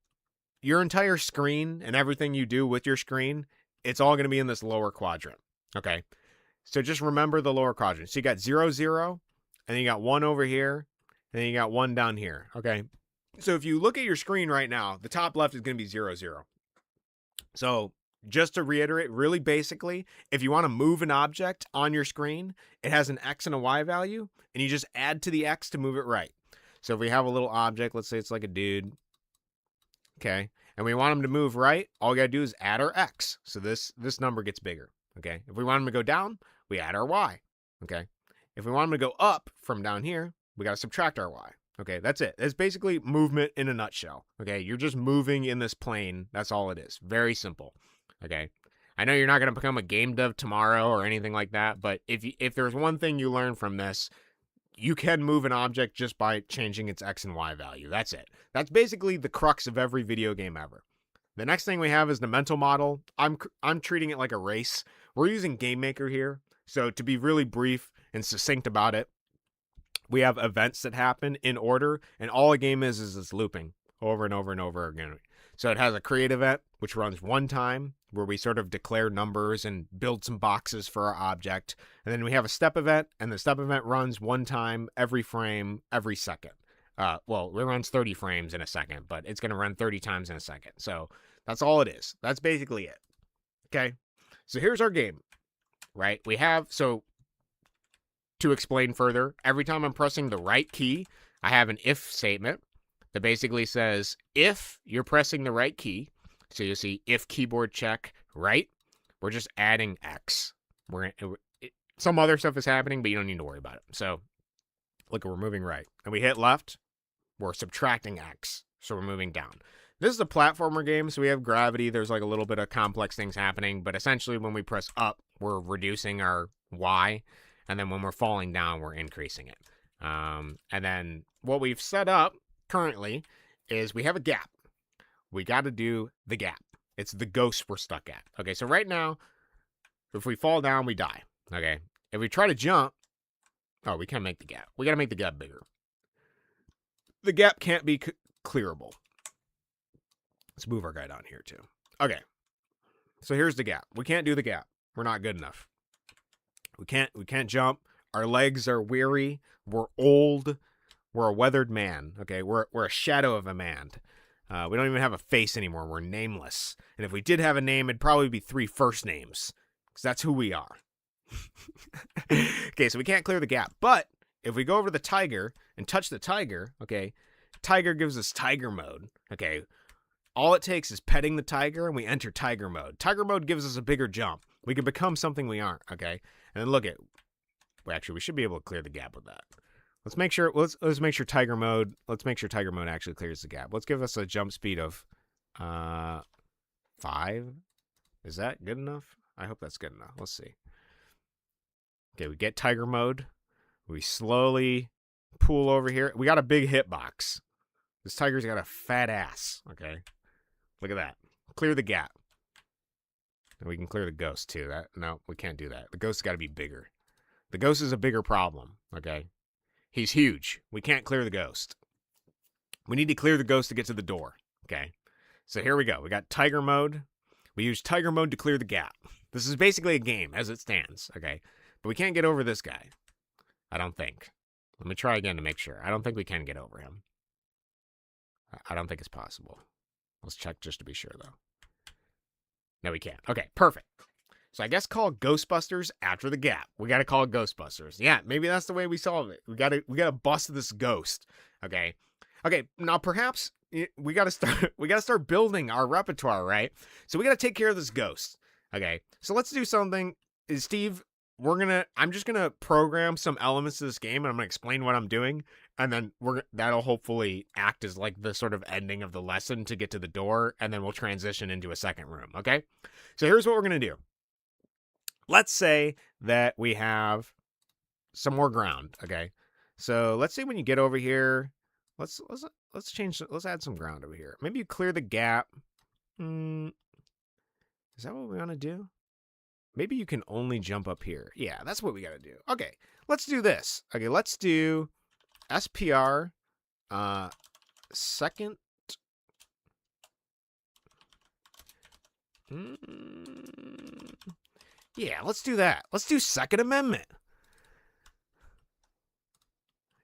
your entire screen and everything you do with your screen, it's all going to be in this lower quadrant, okay? So just remember the lower quadrant. So you got 0, 0, and then you got 1 over here, and then you got 1 down here, okay? So if you look at your screen right now, the top left is going to be 0, 0. So just to reiterate, really basically, if you want to move an object on your screen, it has an X and a Y value, and you just add to the X to move it right. So if we have a little object, let's say it's like a dude, okay, and we want him to move right, all we got to do is add our X. So this number gets bigger, okay? If we want him to go down, we add our Y, okay? If we want him to go up from down here, we got to subtract our Y. Okay, that's it. It's basically movement in a nutshell. Okay, you're just moving in this plane. That's all it is. Very simple. Okay, I know you're not going to become a game dev tomorrow or anything like that, but if there's one thing you learn from this, you can move an object just by changing its X and Y value. That's it. That's basically the crux of every video game ever. The next thing we have is the mental model. I'm treating it like a race. We're using GameMaker here, so to be really brief and succinct about it, we have events that happen in order, and all a game is it's looping over and over and over again. So it has a create event, which runs one time, where we sort of declare numbers and build some boxes for our object. And then we have a step event, and the step event runs one time every frame, every second. Well, it runs 30 frames in a second, but it's going to run 30 times in a second. So that's all it is. That's basically it. Okay? So here's our game, right? We have, so to explain further, every time I'm pressing the right key, I have an if statement that basically says, if you're pressing the right key, so you'll see if keyboard check right, we're just adding X. Some other stuff is happening, but you don't need to worry about it. So look, we're moving right. And we hit left, we're subtracting X. So we're moving down. This is a platformer game, so we have gravity. There's like a little bit of complex things happening, but essentially when we press up, we're reducing our Y. And then when we're falling down, we're increasing it. And then what we've set up currently is we have a gap. We got to do the gap. It's the ghost we're stuck at. Okay, so right now, if we fall down, we die. Okay, if we try to jump, oh, we can't make the gap. We got to make the gap bigger. The gap can't be clearable. Let's move our guy down here too. Okay, so here's the gap. We can't do the gap. We're not good enough. We can't jump. Our legs are weary. We're old. We're a weathered man. Okay, we're a shadow of a man. We don't even have a face anymore. We're nameless. And if we did have a name, it'd probably be 3 first names, because that's who we are. Okay, so we can't clear the gap. But if we go over to the tiger and touch the tiger, okay, tiger gives us tiger mode. Okay, all it takes is petting the tiger and we enter tiger mode. Tiger mode gives us a bigger jump. We can become something we aren't. Okay. And then look at, well, actually, we should be able to clear the gap with that. Let's make sure, let's make sure tiger mode actually clears the gap. Let's give us a jump speed of 5. Is that good enough? I hope that's good enough. Let's see. Okay, we get tiger mode. We slowly pull over here. We got a big hitbox. This tiger's got a fat ass. Okay. Look at that. Clear the gap. And we can clear the ghost too. No, we can't do that. The ghost's got to be bigger. The ghost is a bigger problem, okay? He's huge. We can't clear the ghost. We need to clear the ghost to get to the door, okay? So here we go. We got tiger mode. We use tiger mode to clear the gap. This is basically a game as it stands, okay? But we can't get over this guy. I don't think. Let me try again to make sure. I don't think we can get over him. I don't think it's possible. Let's check just to be sure, though. No, we can't. Okay, perfect. So I guess call Ghostbusters after the gap. We got to call it Ghostbusters. Yeah, maybe that's the way we solve it. We got to bust this ghost. Okay. Okay, now perhaps we got to start building our repertoire, right? So we got to take care of this ghost. Okay. So let's do something. Steve, I'm just going to program some elements to this game, and I'm going to explain what I'm doing, and then that'll hopefully act as like the sort of ending of the lesson to get to the door, and then we'll transition into a second room, okay? So here's what we're going to do. Let's say that we have some more ground, okay? So let's say when you get over here, let's add some ground over here. Maybe you clear the gap. Is that what we want to do? Maybe you can only jump up here. Yeah, that's what we got to do. Okay, let's do this. Okay, let's do SPR second. Yeah, let's do that. Let's do Second Amendment.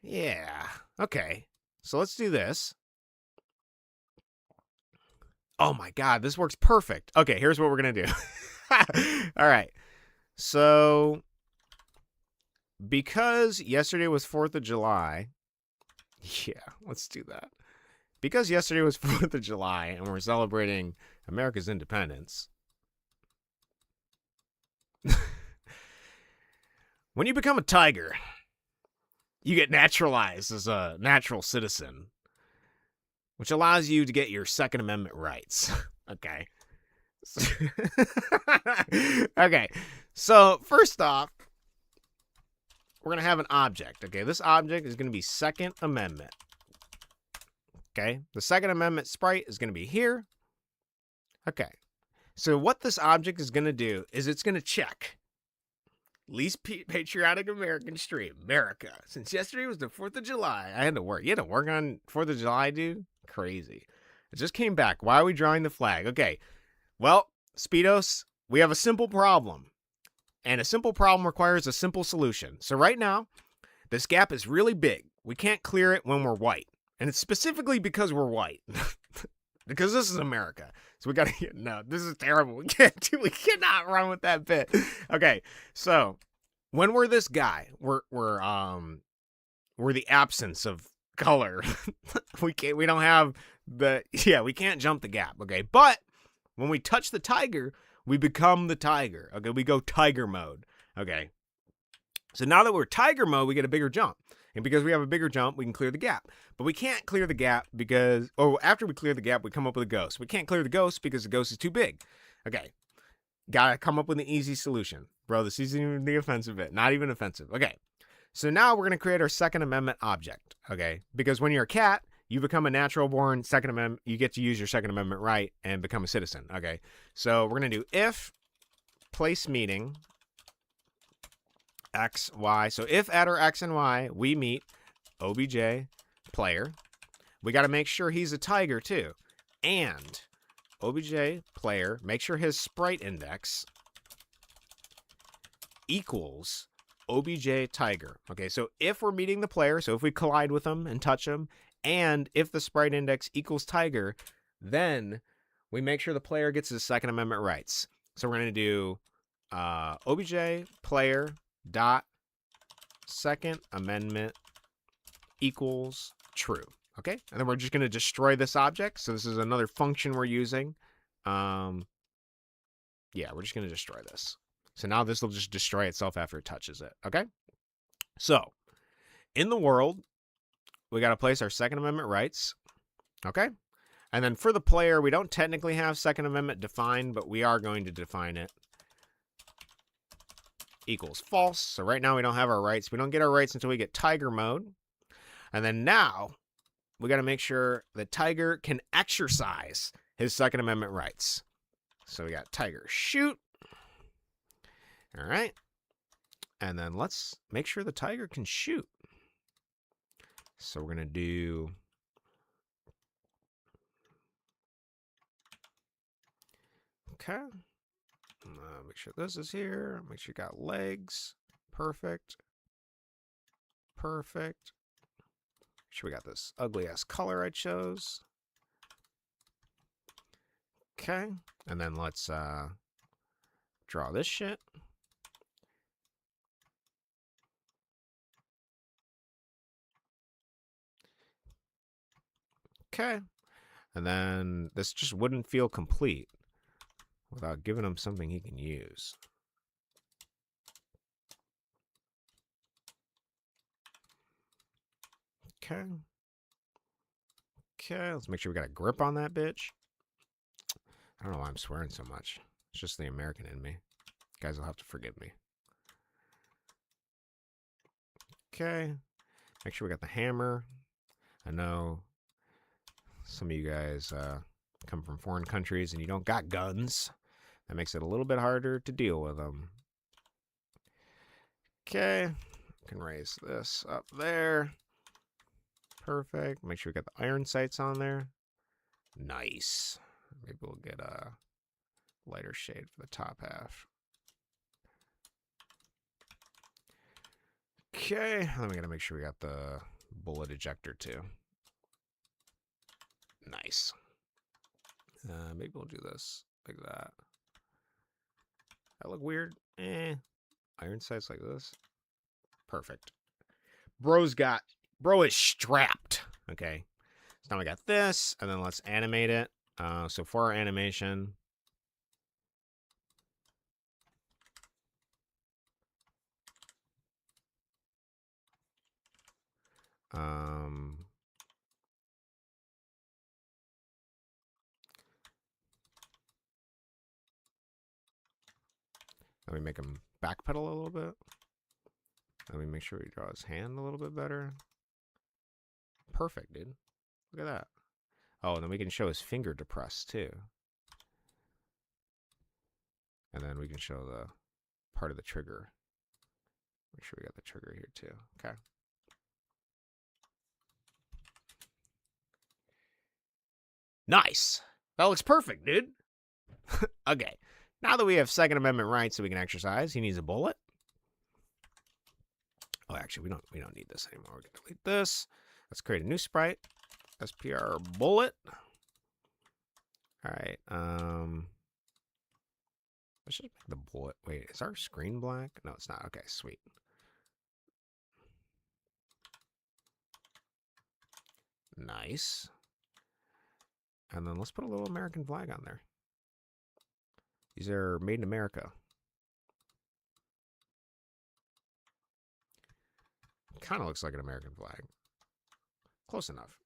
Yeah, okay. So let's do this. Oh my God, this works perfect. Okay, here's what we're going to do. All right. So, because yesterday was 4th of July, yeah, let's do that. Because yesterday was 4th of July and we're celebrating America's independence, when you become a tiger, you get naturalized as a natural citizen, which allows you to get your Second Amendment rights. Okay. Okay. So, first off, we're going to have an object. Okay. This object is going to be Second Amendment. Okay. The Second Amendment sprite is going to be here. Okay. So, what this object is going to do is it's going to check least patriotic American stream, America. Since yesterday was the 4th of July, I had to work. You had to work on 4th of July, dude? Crazy. It just came back. Why are we drawing the flag? Okay. Well, Speedos, we have a simple problem. And a simple problem requires a simple solution. So right now, this gap is really big. We can't clear it when we're white. And it's specifically because we're white. Because this is America. So we gotta, no, this is terrible. We cannot run with that bit. Okay, so when we're this guy, we're the absence of color. we don't have we can't jump the gap, okay? But when we touch the tiger, we become the tiger. Okay, we go tiger mode. Okay. So now that we're tiger mode, we get a bigger jump. And because we have a bigger jump, we can clear the gap. But we can't clear the gap because, after we clear the gap, we come up with a ghost. We can't clear the ghost because the ghost is too big. Okay. Gotta come up with an easy solution. Bro, this isn't even the offensive bit. Not even offensive. Okay. So now we're going to create our Second Amendment object. Okay. Because when you're a cat, you become a natural born Second Amendment. You get to use your Second Amendment right and become a citizen. Okay. So we're going to do if place meeting X, Y. So if at or X and Y, we meet OBJ player. We got to make sure he's a tiger too. And OBJ player, make sure his sprite index equals OBJ tiger. Okay, so if we're meeting the player, so if we collide with him and touch him, and if the sprite index equals tiger, then we make sure the player gets his Second Amendment rights. So we're going to do OBJ player dot Second Amendment equals true. Okay, and then we're just going to destroy this object. So this is another function we're using. Yeah, we're just going to destroy this. So now this will just destroy itself after it touches it. Okay, so in the world, we got to place our Second Amendment rights. Okay, and then for the player, we don't technically have Second Amendment defined, but we are going to define it. Equals false. So right now we don't have our rights. We don't get our rights until we get tiger mode. And then now we got to make sure the tiger can exercise his Second Amendment rights. So we got tiger shoot. All right. And then let's make sure the tiger can shoot. So we're going to do Okay. Make sure this is here. Make sure you got legs. Perfect. Perfect. Make sure we got this ugly ass color I chose. Okay. And then let's draw this shit. Okay. And then this just wouldn't feel complete without giving him something he can use. Okay. Okay, let's make sure we got a grip on that bitch. I don't know why I'm swearing so much. It's just the American in me. Guys will have to forgive me. Okay. Make sure we got the hammer. I know some of you guys come from foreign countries and you don't got guns. That makes it a little bit harder to deal with them. Okay. Can raise this up there. Perfect. Make sure we got the iron sights on there. Nice. Maybe we'll get a lighter shade for the top half. Okay. Then we gotta make sure we got the bullet ejector too. Nice. Maybe we'll do this like that. That look weird? Iron sights like this. Perfect. Bro is strapped. Okay. So now we got this, and then let's animate it. So for our animation, let me make him backpedal a little bit. Let me make sure we draw his hand a little bit better. Perfect, dude. Look at that. Oh, and then we can show his finger depressed too. And then we can show the part of the trigger. Make sure we got the trigger here too. Okay. Nice. That looks perfect, dude. Okay. Now that we have Second Amendment rights that we can exercise, he needs a bullet. Oh, actually, we don't need this anymore. We can delete this. Let's create a new sprite. SPR bullet. All right. Let's just make the bullet. Wait, is our screen black? No, it's not. Okay, sweet. Nice. And then let's put a little American flag on there. These are made in America. Kind of looks like an American flag. Close enough.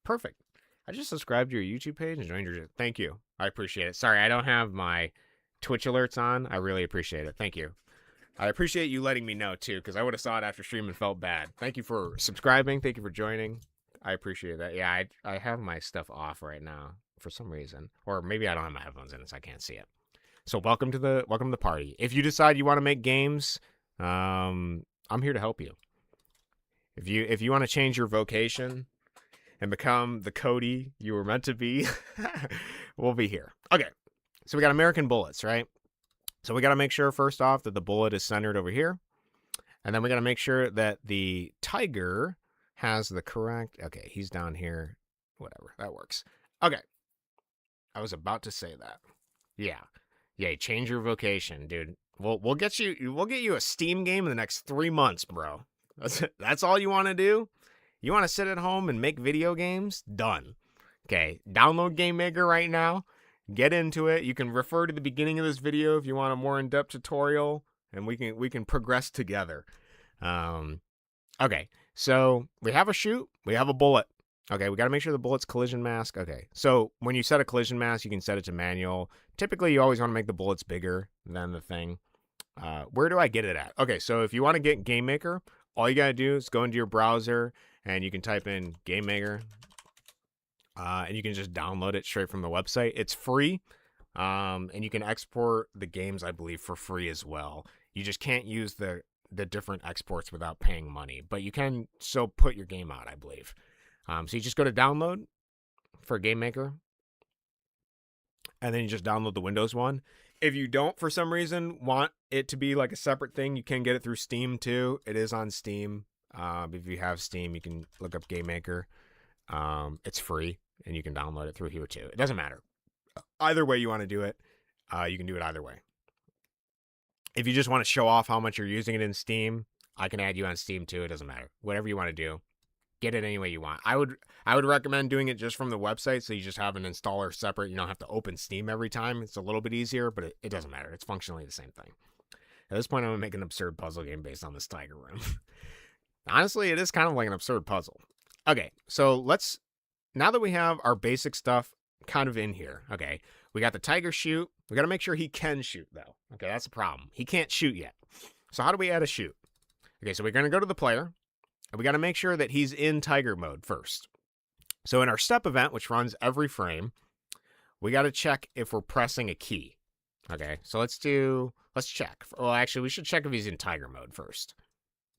Perfect. I just subscribed to your YouTube page and joined your... Thank you. I appreciate it. Sorry, I don't have my Twitch alerts on. I really appreciate it. Thank you. I appreciate you letting me know, too, because I would have saw it after stream and felt bad. Thank you for subscribing. Thank you for joining. I appreciate that. Yeah, I have my stuff off right now for some reason. Or maybe I don't have my headphones in, so I can't see it. So welcome to the party. If you decide you want to make games, I'm here to help you. If you want to change your vocation and become the Cody you were meant to be, we'll be here. Okay, so we got American bullets, right? So we got to make sure, first off, that the bullet is centered over here. And then we got to make sure that the tiger has the correct... Okay, he's down here. Whatever, that works. Okay, I was about to say that. Yeah, change your vocation, dude. We'll get you a Steam game in the next 3 months, bro. That's all you want to do? You want to sit at home and make video games? Done. Okay, download Game Maker right now. Get into it. You can refer to the beginning of this video if you want a more in-depth tutorial, and we can progress together. Okay, so we have a shoot. We have a bullet. Okay, we got to make sure the bullet's collision mask. Okay, so when you set a collision mask, you can set it to manual. Typically, you always want to make the bullets bigger than the thing. Where do I get it at? Okay, so if you want to get Game Maker, all you got to do is go into your browser, and you can type in Game Maker, and you can just download it straight from the website. It's free, and you can export the games, I believe, for free as well. You just can't use the different exports without paying money, but you can still put your game out, I believe. So you just go to download for Game Maker, and then you just download the Windows one. If you don't, for some reason, want it to be like a separate thing, you can get it through Steam too. It is on Steam. If you have Steam, you can look up Game Maker. It's free, and you can download it through here too. It doesn't matter. Either way you want to do it, you can do it either way. If you just want to show off how much you're using it in Steam, I can add you on Steam too. It doesn't matter. Whatever you want to do, get it any way you want. I would recommend doing it just from the website, so you just have an installer separate. You don't have to open Steam every time. It's a little bit easier, but it doesn't matter. It's functionally the same thing. At this point, I'm going to make an absurd puzzle game based on this tiger room. Honestly, it is kind of like an absurd puzzle. Okay, so now that we have our basic stuff kind of in here, okay, we got the tiger shoot. We got to make sure he can shoot, though. Okay, that's the problem. He can't shoot yet. So how do we add a shoot? Okay, so we're going to go to the player, and we got to make sure that he's in tiger mode first. So in our step event, which runs every frame, we got to check if we're pressing a key. Okay, so let's check. Well, actually, we should check if he's in tiger mode first.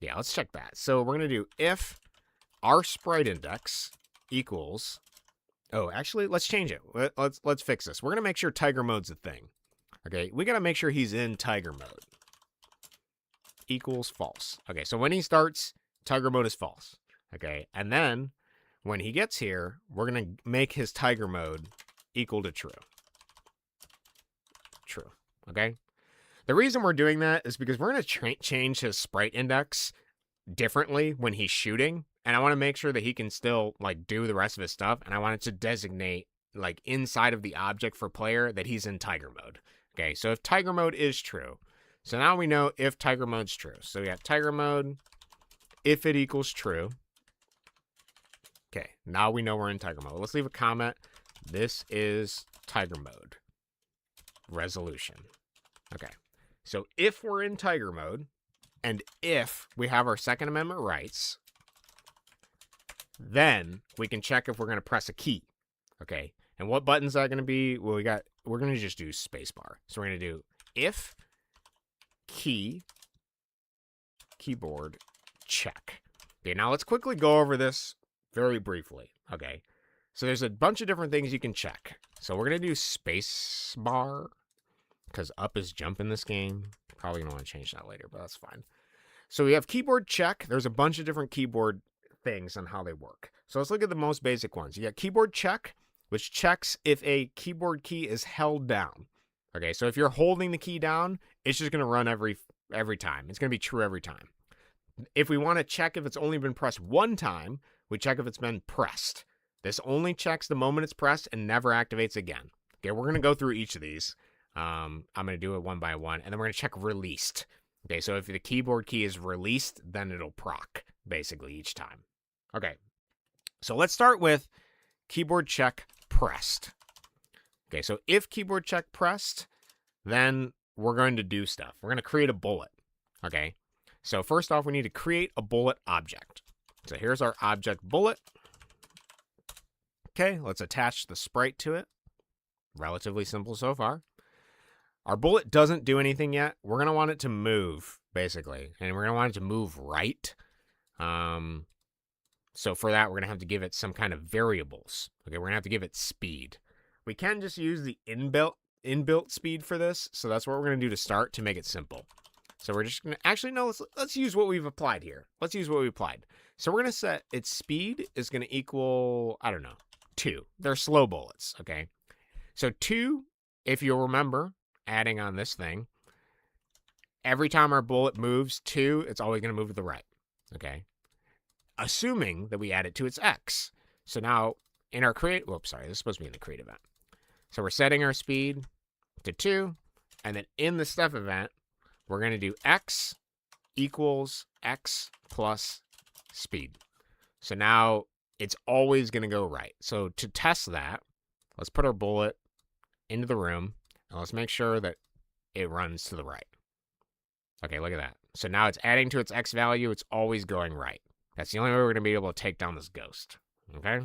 Yeah, let's check that. So we're going to do if our sprite index equals... Oh, actually, let's change it. Let's fix this. We're going to make sure tiger mode's a thing. Okay, we got to make sure he's in tiger mode. Equals false. Okay, so when he starts, tiger mode is false. Okay, and then when he gets here, we're going to make his tiger mode equal to true. True. Okay? The reason we're doing that is because we're going to change his sprite index differently when he's shooting. And I want to make sure that he can still, like, do the rest of his stuff. And I want it to designate, like, inside of the object for player that he's in tiger mode. Okay, so if tiger mode is true. So now we know if tiger mode's true. So we got tiger mode, if it equals true. Okay, now we know we're in tiger mode. Let's leave a comment. This is tiger mode. Resolution. Okay, so if we're in tiger mode, and if we have our Second Amendment rights... Then we can check if we're going to press a key. Okay. And what buttons are going to be? Well, we're going to just do spacebar. So we're going to do if keyboard check. Okay. Now let's quickly go over this very briefly. Okay. So there's a bunch of different things you can check. So we're going to do spacebar because up is jump in this game. Probably going to want to change that later, but that's fine. So we have keyboard check. There's a bunch of different keyboard things on how they work. So let's look at the most basic ones. You got keyboard check, which checks if a keyboard key is held down. Okay, so if you're holding the key down, it's just going to run every time. It's going to be true every time. If we want to check if it's only been pressed one time, we check if it's been pressed. This only checks the moment it's pressed and never activates again. Okay, we're going to go through each of these. I'm going to do it one by one, and then we're going to check released. Okay, so if the keyboard key is released, then it'll proc, basically, each time. Okay, so let's start with keyboard check pressed. Okay, so if keyboard check pressed, then we're going to do stuff. We're going to create a bullet. Okay, so first off, we need to create a bullet object. So here's our object bullet. Okay, let's attach the sprite to it. Relatively simple so far. Our bullet doesn't do anything yet. We're going to want it to move, basically, and we're going to want it to move right. So for that, we're going to have to give it some kind of variables. Okay, we're going to have to give it speed. We can just use the inbuilt speed for this, so that's what we're going to do to start to make it simple. So we're just going to, actually, no, let's use what we've applied here. Let's use what we applied. So we're going to set its speed is going to equal, I don't know, 2. They're slow bullets, okay? So 2, if you'll remember, adding on this thing, every time our bullet moves 2, it's always going to move to the right, okay? Assuming that we add it to its X. So now in our create, whoops, sorry, this is supposed to be in the create event. So we're setting our speed to 2, and then in the step event, we're going to do X equals X plus speed. So now it's always going to go right. So to test that, let's put our bullet into the room, and let's make sure that it runs to the right. Okay, look at that. So now it's adding to its X value. It's always going right. That's the only way we're going to be able to take down this ghost. Okay?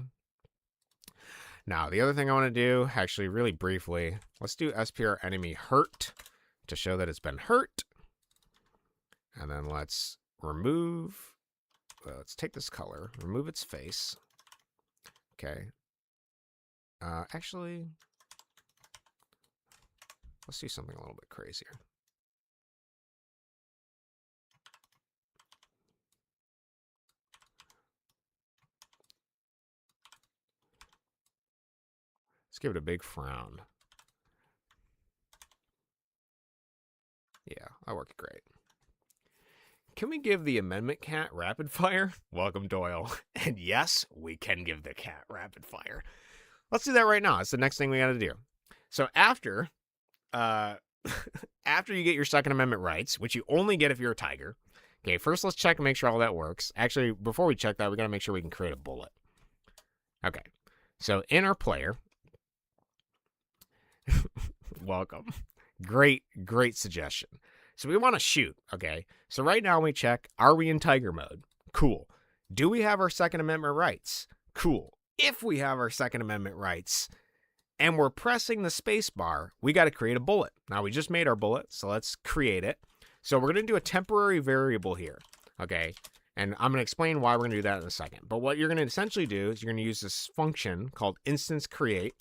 Now, the other thing I want to do, actually really briefly, let's do SPR enemy hurt to show that it's been hurt. And then let's remove, let's take this color, remove its face. Okay. Actually, Let's do something a little bit crazier. Let's give it a big frown. Yeah, that worked great. Can we give the amendment cat rapid fire? Welcome, Doyle. And yes, we can give the cat rapid fire. Let's do that right now. It's the next thing we got to do. So after after you get your Second Amendment rights, which you only get if you're a tiger. Okay, first let's check and make sure all that works. Actually, before we check that, we got to make sure we can create a bullet. Okay, so in our player, welcome. Great suggestion. So we want to shoot, okay? So right now we check, are we in tiger mode? Cool. Do we have our Second Amendment rights? Cool. If we have our Second Amendment rights and we're pressing the space bar, we got to create a bullet. Now we just made our bullet, so let's create it. So we're going to do a temporary variable here, okay? And I'm going to explain why we're going to do that in a second. But what you're going to essentially do is you're going to use this function called instance create,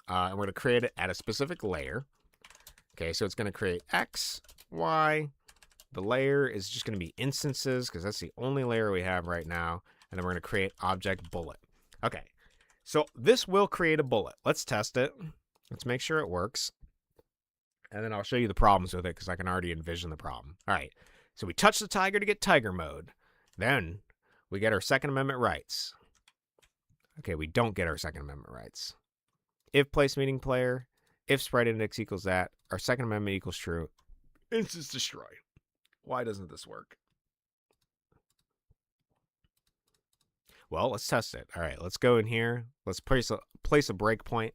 and we're going to create it at a specific layer. Okay, so it's going to create X, Y. The layer is just going to be instances because that's the only layer we have right now. And then we're going to create object bullet. Okay, so this will create a bullet. Let's test it. Let's make sure it works. And then I'll show you the problems with it because I can already envision the problem. All right, so we touch the tiger to get tiger mode. Then we get our Second Amendment rights. Okay, we don't get our Second Amendment rights. If place meeting player, if sprite index equals that, our Second Amendment equals true, instance destroy. Why doesn't this work? Well, let's test it. All right, let's go in here. Let's place a breakpoint.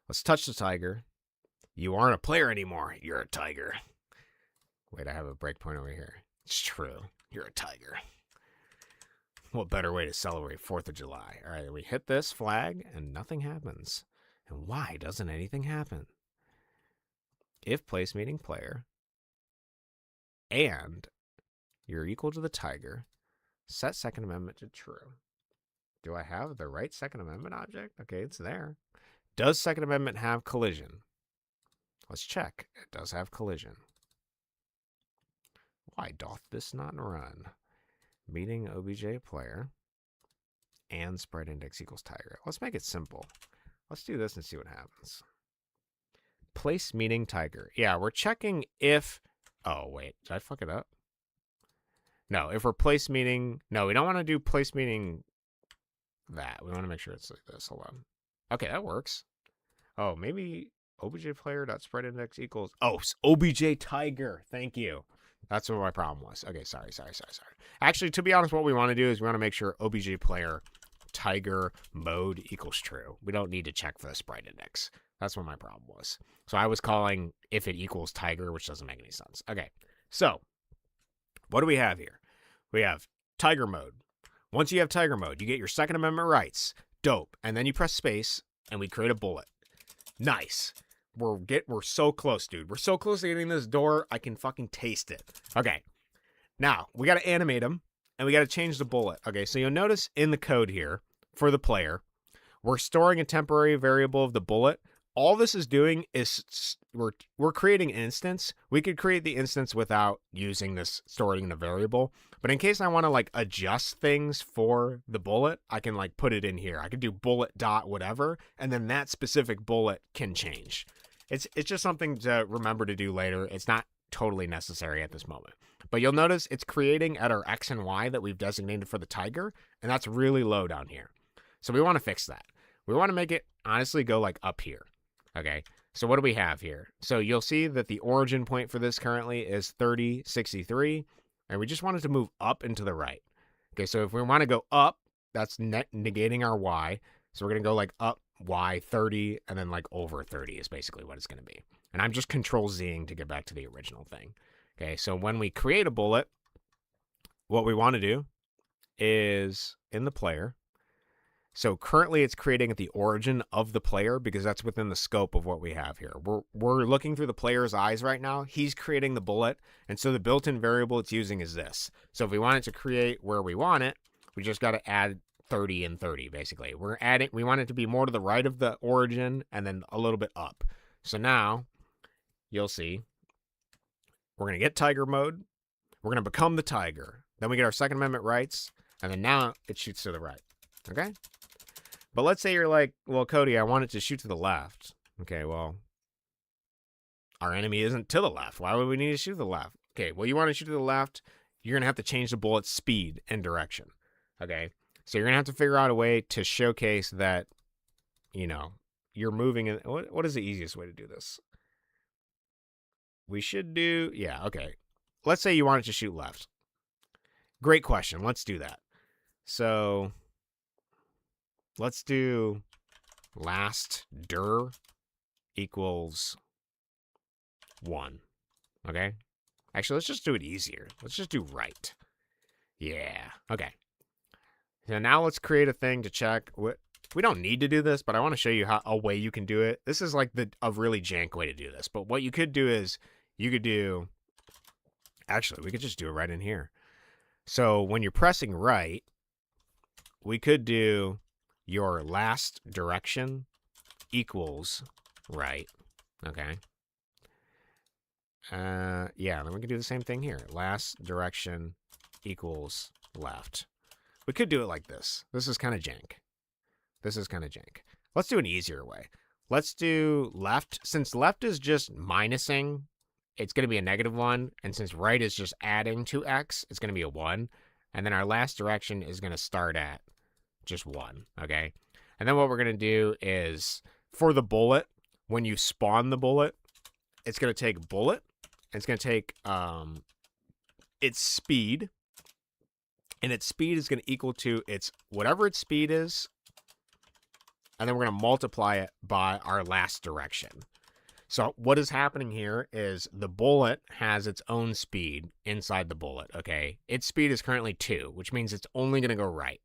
Let's touch the tiger. You aren't a player anymore. You're a tiger. Wait, I have a breakpoint over here. It's true. You're a tiger. What better way to celebrate 4th of July? All right, we hit this flag and nothing happens. And why doesn't anything happen? If place meeting player and you're equal to the tiger, set Second Amendment to true. Do I have the right Second Amendment object? Okay, it's there. Does Second Amendment have collision? Let's check. It does have collision. Why doth this not run? Meeting OBJ player and sprite index equals tiger. Let's make it simple. Let's do this and see what happens. Place meeting tiger. Yeah, we're checking if... Oh, wait. Did I fuck it up? No, if we're place meeting... No, we don't want to do place meeting that. We want to make sure it's like this. Hold on. Okay, that works. Oh, maybe OBJ player dot sprite index equals... Oh, OBJ tiger. Thank you. That's what my problem was. Okay, sorry. Actually, to be honest, what we want to do is we want to make sure OBJ player tiger mode equals true. We don't need to check for the sprite index. That's what my problem was. So I was calling if it equals tiger, which doesn't make any sense. Okay, so what do we have here? We have tiger mode. Once you have tiger mode, you get your Second Amendment rights. Dope. And then you press space, and we create a bullet. Nice. We're so close, dude. We're so close to getting this door. I can fucking taste it. Okay. Now, we got to animate him, and we got to change the bullet. Okay, so you'll notice in the code here, for the player, we're storing a temporary variable of the bullet. All this is doing is we're creating an instance. We could create the instance without using this storing in a variable. But in case I want to like adjust things for the bullet, I can like put it in here. I could do bullet dot whatever, and then that specific bullet can change. It's just something to remember to do later. It's not totally necessary at this moment. But you'll notice it's creating at our X and Y that we've designated for the tiger, and that's really low down here. So we want to fix that. We want to make it honestly go like up here. Okay, so what do we have here? So you'll see that the origin point for this currently is 3063, and we just want it to move up and to the right. Okay, so if we want to go up, that's negating our Y. So we're going to go like up Y 30, and then like over 30 is basically what it's going to be. And I'm just Control-Zing to get back to the original thing. Okay, so when we create a bullet, what we want to do is in the player. So currently it's creating at the origin of the player because that's within the scope of what we have here. We're looking through the player's eyes right now. He's creating the bullet. And so the built-in variable it's using is this. So if we want it to create where we want it, we just got to add 30 and 30 basically. We want it to be more to the right of the origin and then a little bit up. So now you'll see we're going to get tiger mode. We're going to become the tiger. Then we get our Second Amendment rights. And then now it shoots to the right. Okay? But let's say you're like, well, Cody, I want it to shoot to the left. Okay, well, our enemy isn't to the left. Why would we need to shoot to the left? Okay, well, you want to shoot to the left, you're going to have to change the bullet's speed and direction. Okay? So you're going to have to figure out a way to showcase that, you know, you're moving in. What is the easiest way to do this? We should do, yeah, okay. Let's say you want it to shoot left. Great question. Let's do that. So let's do last dir equals 1. Okay? Actually, let's just do it easier. Let's just do right. Yeah. Okay. So now let's create a thing to check. We don't need to do this, but I want to show you a way you can do it. This is like a really jank way to do this. But what you could do is you could do, actually, we could just do it right in here. So when you're pressing right, we could do your last direction equals right. Okay. Yeah, then we can do the same thing here. Last direction equals left. We could do it like this. This is kind of jank. Let's do an easier way. Let's do left. Since left is just minusing, it's going to be a -1. And since right is just adding to x, it's going to be a 1. And then our last direction is going to start at just 1. Okay. And then what we're going to do is for the bullet, when you spawn the bullet, it's going to take bullet. It's going to take its speed. And its speed is going to equal to whatever its speed is. And then we're going to multiply it by our last direction. So what is happening here is the bullet has its own speed inside the bullet, okay? Its speed is currently 2, which means it's only going to go right.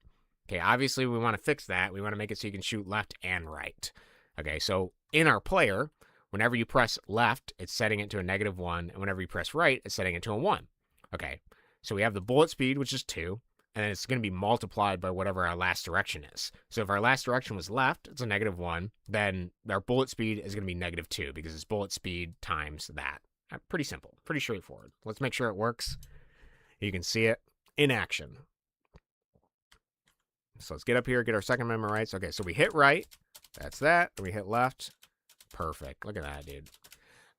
Okay, obviously we want to fix that. We want to make it so you can shoot left and right. Okay, so in our player, whenever you press left, it's setting it to a -1. And whenever you press right, it's setting it to a 1. Okay, so we have the bullet speed, which is 2. And it's going to be multiplied by whatever our last direction is. So if our last direction was left, it's a -1. Then our bullet speed is going to be -2 because it's bullet speed times that. Pretty simple. Pretty straightforward. Let's make sure it works. You can see it in action. So let's get up here, get our Second Amendment rights. Okay, so we hit right. That's that. And we hit left. Perfect. Look at that, dude.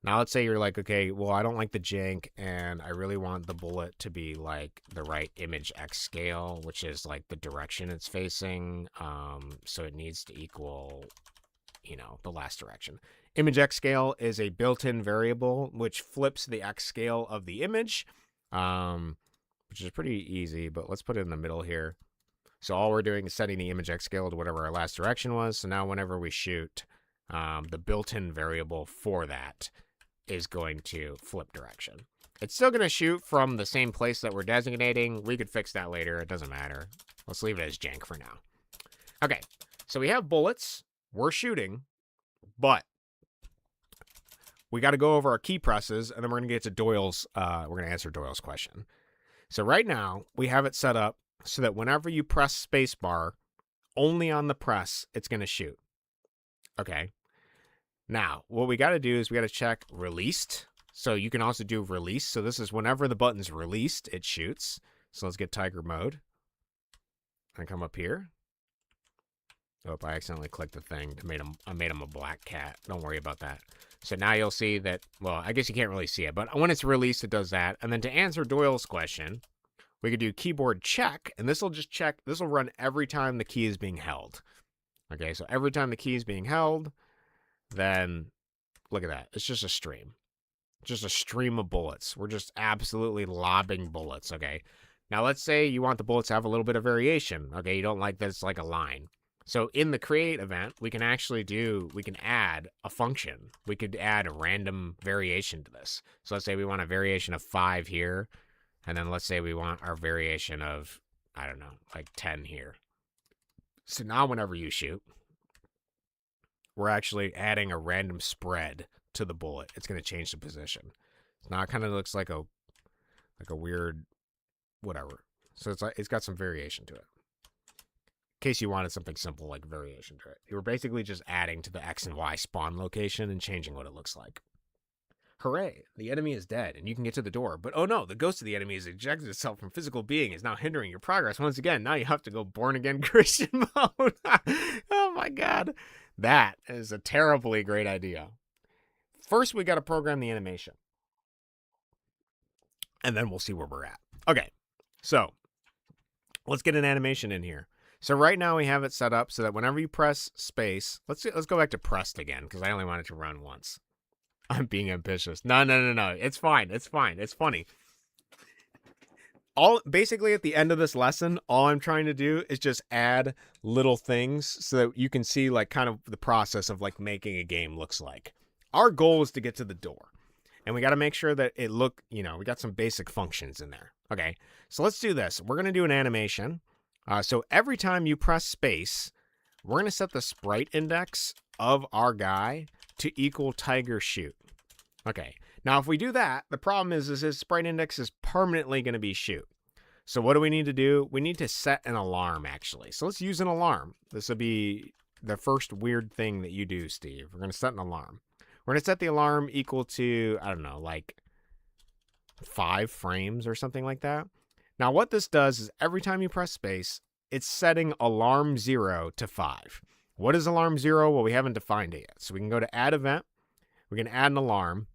Now let's say you're like, okay, well, I don't like the jank, and I really want the bullet to be like the right image X scale, which is like the direction it's facing. So it needs to equal, you know, the last direction. Image X scale is a built-in variable which flips the X scale of the image, which is pretty easy, but let's put it in the middle here. So all we're doing is setting the image X scale to whatever our last direction was. So now whenever we shoot, the built-in variable for that is going to flip direction. It's still going to shoot from the same place that we're designating. We could fix that later. It doesn't matter. Let's leave it as jank for now. Okay, so we have bullets. We're shooting, but we got to go over our key presses, and then we're going to get to Doyle's. We're going to answer Doyle's question. So right now, we have it set up so that whenever you press spacebar, only on the press, it's going to shoot. Okay. Now, what we got to do is we got to check released. So you can also do release. So this is whenever the button's released, it shoots. So let's get tiger mode. And come up here. Oh, I accidentally clicked the thing. I made him a black cat. Don't worry about that. So now you'll see that, well, I guess you can't really see it, but when it's released, it does that. And then to answer Doyle's question, we could do keyboard check, and this will just check. This will run every time the key is being held. Okay, so every time the key is being held, then look at that. It's just a stream. Just a stream of bullets. We're just absolutely lobbing bullets, okay? Now, let's say you want the bullets to have a little bit of variation, okay? You don't like that it's like a line. So in the create event, we can add a function. We could add a random variation to this. So let's say we want a variation of 5 here, and then let's say we want our variation of, I don't know, like 10 here. So now whenever you shoot, we're actually adding a random spread to the bullet. It's going to change the position. So now it kind of looks like a weird whatever. So it's got some variation to it. case you wanted something simple like variation to it. You were basically just adding to the X and Y spawn location and changing what it looks like. Hooray, the enemy is dead and you can get to the door. But oh no, the ghost of the enemy has ejected itself from physical being, is now hindering your progress. Once again, now you have to go born again Christian mode. Oh my god. That is a terribly great idea. First, we got to program the animation. And then we'll see where we're at. Okay, so let's get an animation in here. So right now we have it set up so that whenever you press space, let's go back to pressed again because I only want it to run once. I'm being ambitious. No. It's fine. It's fine. It's funny. Basically at the end of this lesson, all I'm trying to do is just add little things so that you can see like kind of the process of like making a game looks like. Our goal is to get to the door. And we got to make sure that it we got some basic functions in there. Okay, so let's do this. We're going to do an animation. So every time you press space, we're going to set the sprite index of our guy to equal tiger shoot. Okay, now if we do that, the problem is his sprite index is permanently going to be shoot. So what do we need to do? We need to set an alarm, actually. So let's use an alarm. This will be the first weird thing that you do, Steve. We're going to set an alarm. We're going to set the alarm equal to, I don't know, like 5 frames or something like that. Now what this does is every time you press space, it's setting alarm 0 to 5. What is alarm 0? Well, we haven't defined it yet. So we can go to add event. We can add an alarm.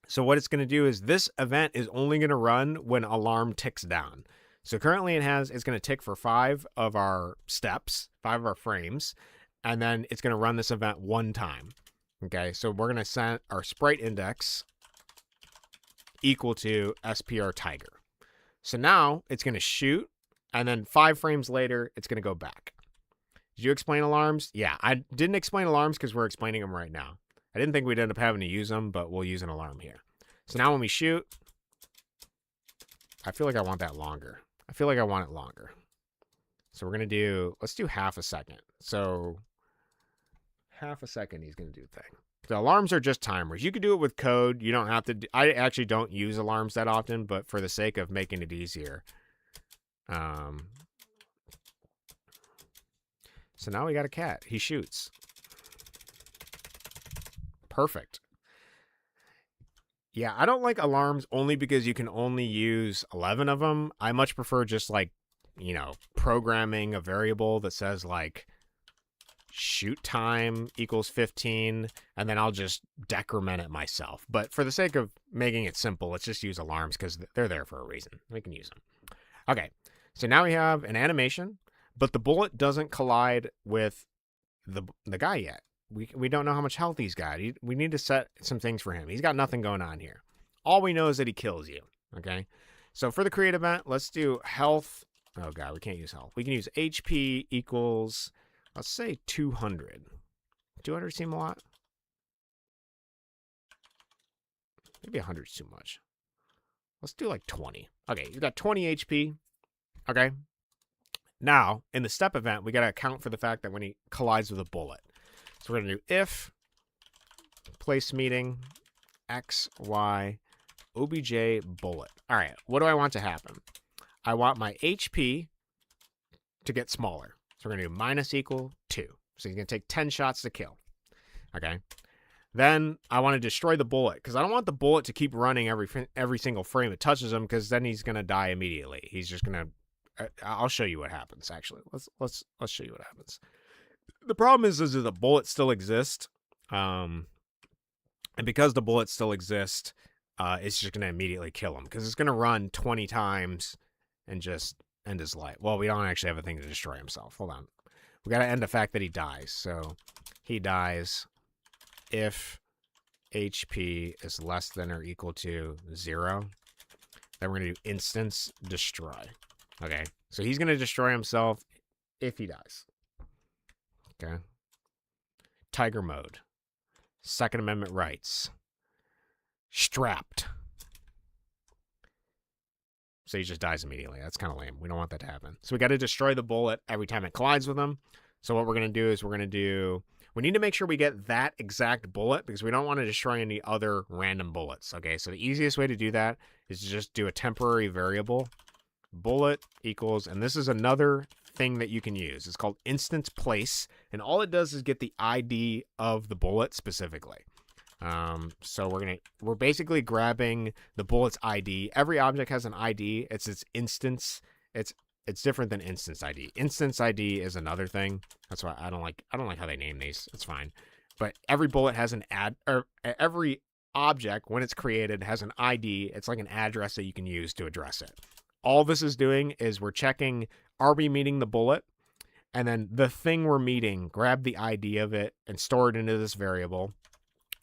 So what it's going to do is this event is only going to run when alarm ticks down. So currently it's going to tick for 5 of our steps, 5 of our frames, and then it's going to run this event 1 time. Okay, so we're going to set our sprite index equal to SPR tiger. So now it's going to shoot, and then 5 frames later, it's going to go back. Did you explain alarms? Yeah, I didn't explain alarms because we're explaining them right now. I didn't think we'd end up having to use them, but we'll use an alarm here. So now when we shoot, I feel like I want that longer. I feel like I want it longer. So we're going to let's do half a second. So half a second he's going to do the thing. The alarms are just timers. You could do it with code. You don't have to. I actually don't use alarms that often, but for the sake of making it easier. So now we got a cat. He shoots. Perfect. Yeah, I don't like alarms only because you can only use 11 of them. I much prefer just like, programming a variable that says like shoot time equals 15, and then I'll just decrement it myself. But for the sake of making it simple, let's just use alarms because they're there for a reason. We can use them. Okay, so now we have an animation, but the bullet doesn't collide with the guy yet. We don't know how much health he's got. We need to set some things for him. He's got nothing going on here. All we know is that he kills you, okay? So for the create event, let's do health. Oh, God, we can't use health. We can use HP equals, let's say 200. 200 seem a lot? Maybe 100 is too much. Let's do like 20. Okay, you got 20 HP. Okay. Now, in the step event, we got to account for the fact that when he collides with a bullet. So we're going to do if place meeting x, y, obj bullet. All right, what do I want to happen? I want my HP to get smaller. So we're going to do minus equal 2. So he's going to take 10 shots to kill. Okay. Then I want to destroy the bullet because I don't want the bullet to keep running every single frame it touches him because then he's going to die immediately. He's just going to... I'll show you what happens, actually. Let's show you what happens. The problem is that the bullets still exist. And because the bullets still exist, it's just going to immediately kill him. Because it's going to run 20 times and just end his life. Well, we don't actually have a thing to destroy himself. Hold on. We got to end the fact that he dies. So he dies if HP is less than or equal to 0. Then we're going to do instance destroy. Okay. So he's going to destroy himself if he dies. Okay. Tiger mode. Second Amendment rights. Strapped. So he just dies immediately. That's kind of lame. We don't want that to happen. So we got to destroy the bullet every time it collides with him. So what we're going to do is we need to make sure we get that exact bullet because we don't want to destroy any other random bullets. Okay, so the easiest way to do that is to just do a temporary variable. Bullet equals, and this is another thing that you can use. It's called instance place, and all it does is get the ID of the bullet specifically. So we're basically grabbing the bullet's ID. Every object has an ID. It's its instance. It's different than instance ID. Instance ID is another thing. That's why I don't like how they name these. It's fine. But every bullet has every object, when it's created, has an ID. It's like an address that you can use to address it. All this is doing is we're checking, are we meeting the bullet? And then the thing we're meeting, grab the ID of it and store it into this variable.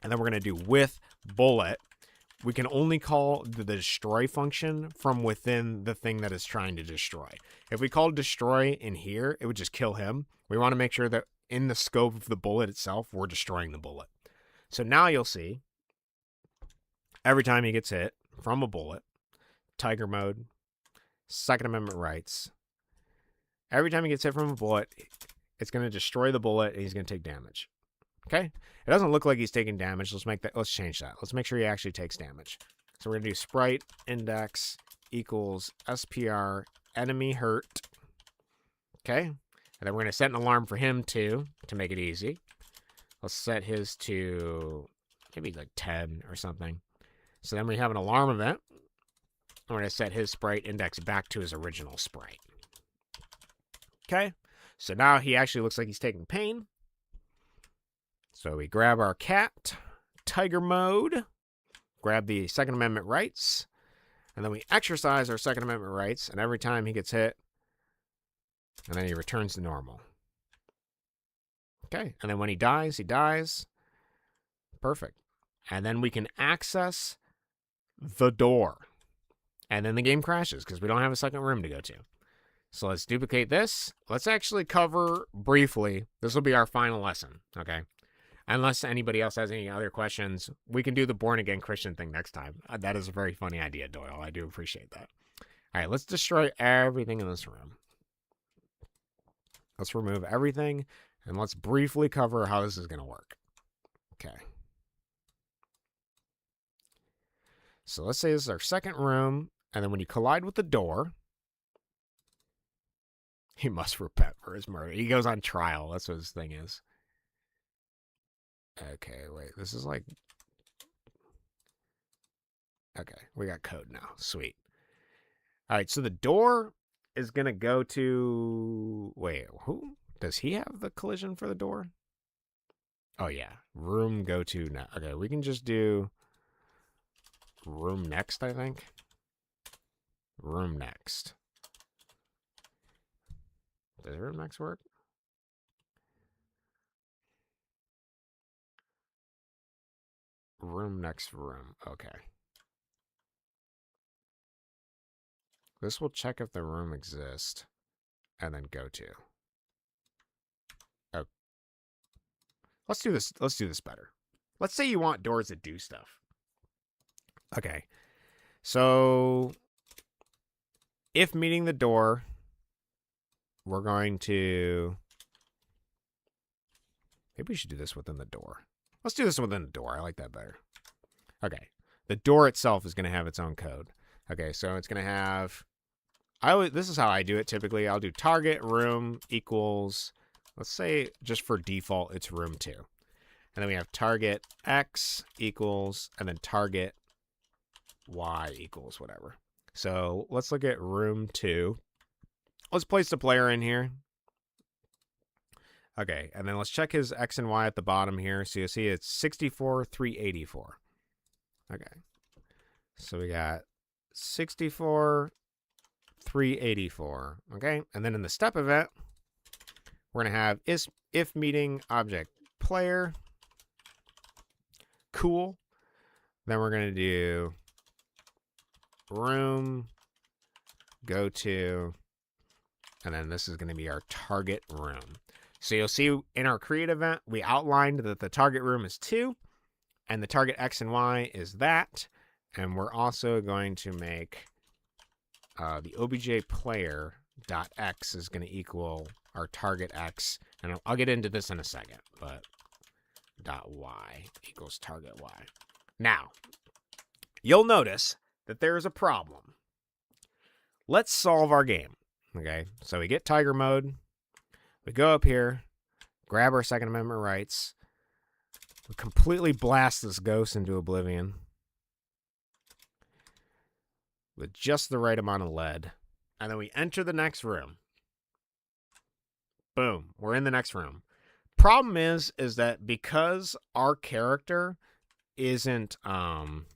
And then we're going to do with bullet. We can only call the destroy function from within the thing that is trying to destroy. If we call destroy in here, it would just kill him. We want to make sure that in the scope of the bullet itself, we're destroying the bullet. So now you'll see every time he gets hit from a bullet, tiger mode, Second Amendment rights. Every time he gets hit from a bullet, it's going to destroy the bullet and he's going to take damage. Okay? It doesn't look like he's taking damage. Let's change that. Let's make sure he actually takes damage. So we're going to do sprite index equals SPR enemy hurt. Okay? And then we're going to set an alarm for him too, to make it easy. Let's set his to maybe like 10 or something. So then we have an alarm event. I'm going to set his sprite index back to his original sprite. Okay? So now he actually looks like he's taking pain. So we grab our cat, tiger mode, grab the Second Amendment rights, and then we exercise our Second Amendment rights, and every time he gets hit, and then he returns to normal. Okay, and then when he dies, he dies. Perfect. And then we can access the door. And then the game crashes because we don't have a second room to go to. So let's duplicate this. Let's actually cover briefly. This will be our final lesson, okay? Unless anybody else has any other questions, we can do the born-again Christian thing next time. That is a very funny idea, Doyle. I do appreciate that. All right, let's destroy everything in this room. Let's remove everything, and let's briefly cover how this is going to work. Okay. So let's say this is our second room, and then when you collide with the door, he must repent for his murder. He goes on trial. That's what his thing is. Okay, wait. This is like... Okay, we got code now. Sweet. All right, so the door is going to go to... Wait, who? Does he have the collision for the door? Oh, yeah. Room go to now. Okay, we can just do room next, I think. Room next. Does room next work? Room next room. Okay. This will check if the room exists and then go to. Oh. Let's do this. Let's do this better. Let's say you want doors that do stuff. Okay. So if meeting the door, we're going to... Maybe we should do this within the door. Let's do this within the door. I like that better. Okay. The door itself is going to have its own code. Okay, so it's going to have... this is how I do it typically. I'll do target room equals... Let's say just for default, it's room 2. And then we have target X equals... And then target Y equals whatever. So let's look at room 2. Let's place the player in here. Okay, and then let's check his X and Y at the bottom here. So you'll see it's 64, 384. Okay. So we got 64, 384. Okay, and then in the step event, we're going to have if meeting object player. Cool. Then we're going to do room go to, and then this is going to be our target room. So you'll see in our create event, we outlined that the target room is 2, and the target X and Y is that. And we're also going to make the obj player dot X is going to equal our target X. And I'll get into this in a second, but dot Y equals target Y. Now, you'll notice that there is a problem. Let's solve our game. Okay, so we get tiger mode. We go up here, grab our Second Amendment rights. We completely blast this ghost into oblivion with just the right amount of lead. And then we enter the next room. Boom, we're in the next room. Problem is that because our character isn't I'm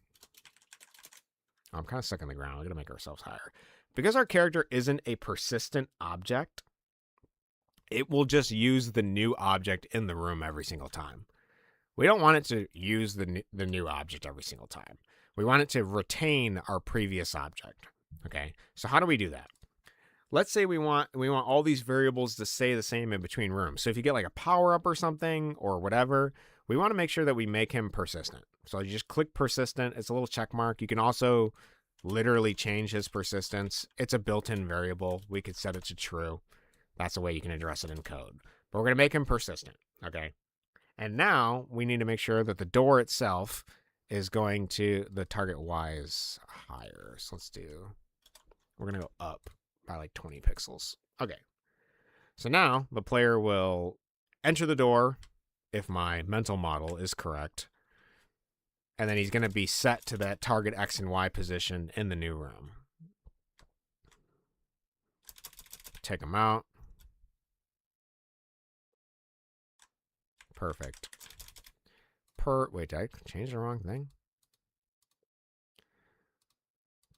kind of stuck on the ground. We're gonna make ourselves higher. Because our character isn't a persistent object, it will just use the new object in the room every single time. We don't want it to use the new object every single time. We want it to retain our previous object. Okay, so how do we do that? Let's say we want all these variables to stay the same in between rooms. So if you get like a power up or something or whatever, we want to make sure that we make him persistent. So you just click persistent. It's a little check mark. You can also literally change his persistence. It's a built-in variable. We could set it to true. That's the way you can address it in code. But we're going to make him persistent. Okay. And now we need to make sure that the door itself is going to, the target Y is higher. So we're going to go up by like 20 pixels. Okay. So now the player will enter the door if my mental model is correct. And then he's going to be set to that target X and Y position in the new room. Take him out. Perfect. Wait, did I change the wrong thing?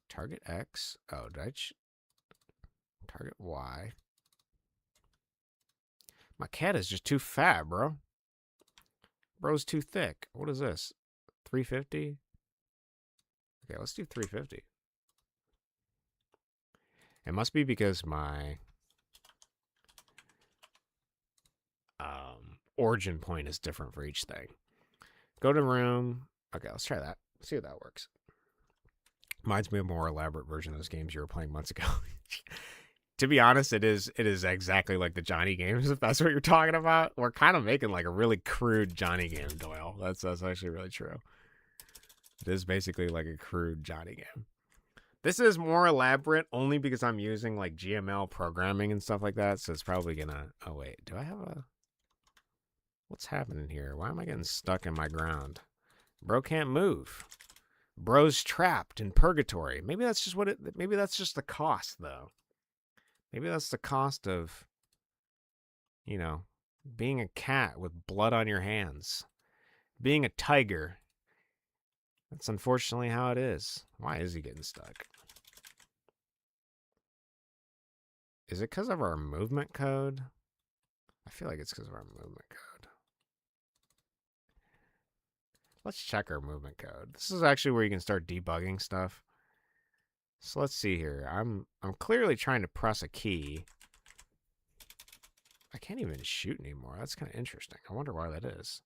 Target X. Oh, did I target Y? My cat is just too fat, bro. Bro's too thick. What is this? 350? Okay, let's do 350. It must be because my origin point is different for each thing. Go to room. Okay, let's try that. See if that works. Reminds me of a more elaborate version of those games you were playing months ago. To be honest, it is exactly like the Johnny games, if that's what you're talking about. We're kind of making like a really crude Johnny game, Doyle. That's actually really true. It is basically like a crude Johnny game. This is more elaborate only because I'm using like GML programming and stuff like that, so it's probably gonna... Oh, wait. Do I have a... What's happening here? Why am I getting stuck in my ground? Bro can't move. Bro's trapped in purgatory. Maybe that's just maybe that's just the cost, though. Maybe that's the cost of, you know, being a cat with blood on your hands. Being a tiger. That's unfortunately how it is. Why is he getting stuck? Is it because of our movement code? I feel like it's because of our movement code. Let's check our movement code. This is actually where you can start debugging stuff. So let's see here. I'm clearly trying to press a key. I can't even shoot anymore. That's kind of interesting. I wonder why that is.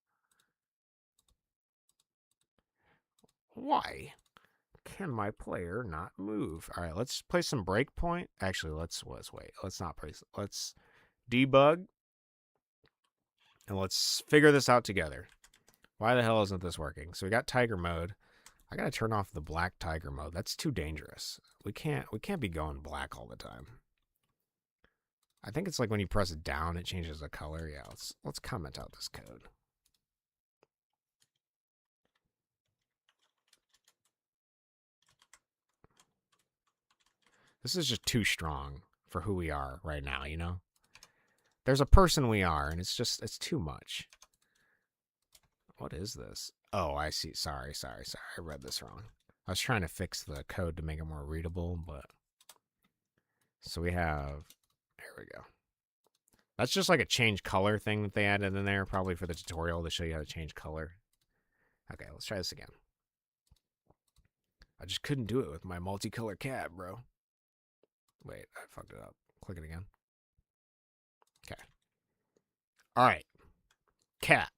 Why can my player not move? All right, let's play some breakpoint. Actually, let's wait. Let's not play. Let's debug. And let's figure this out together. Why the hell isn't this working? So we got tiger mode. I gotta turn off the black tiger mode. That's too dangerous. We can't be going black all the time. I think it's like when you press it down, it changes the color. Yeah, let's comment out this code. This is just too strong for who we are right now, you know? There's a person we are, and it's too much. What is this? Oh, I see. Sorry. I read this wrong. I was trying to fix the code to make it more readable, but... So we have... There we go. That's just like a change color thing that they added in there, probably for the tutorial to show you how to change color. Okay, let's try this again. I just couldn't do it with my multicolor cat, bro. Wait, I fucked it up. Click it again. Okay. All right. Cat.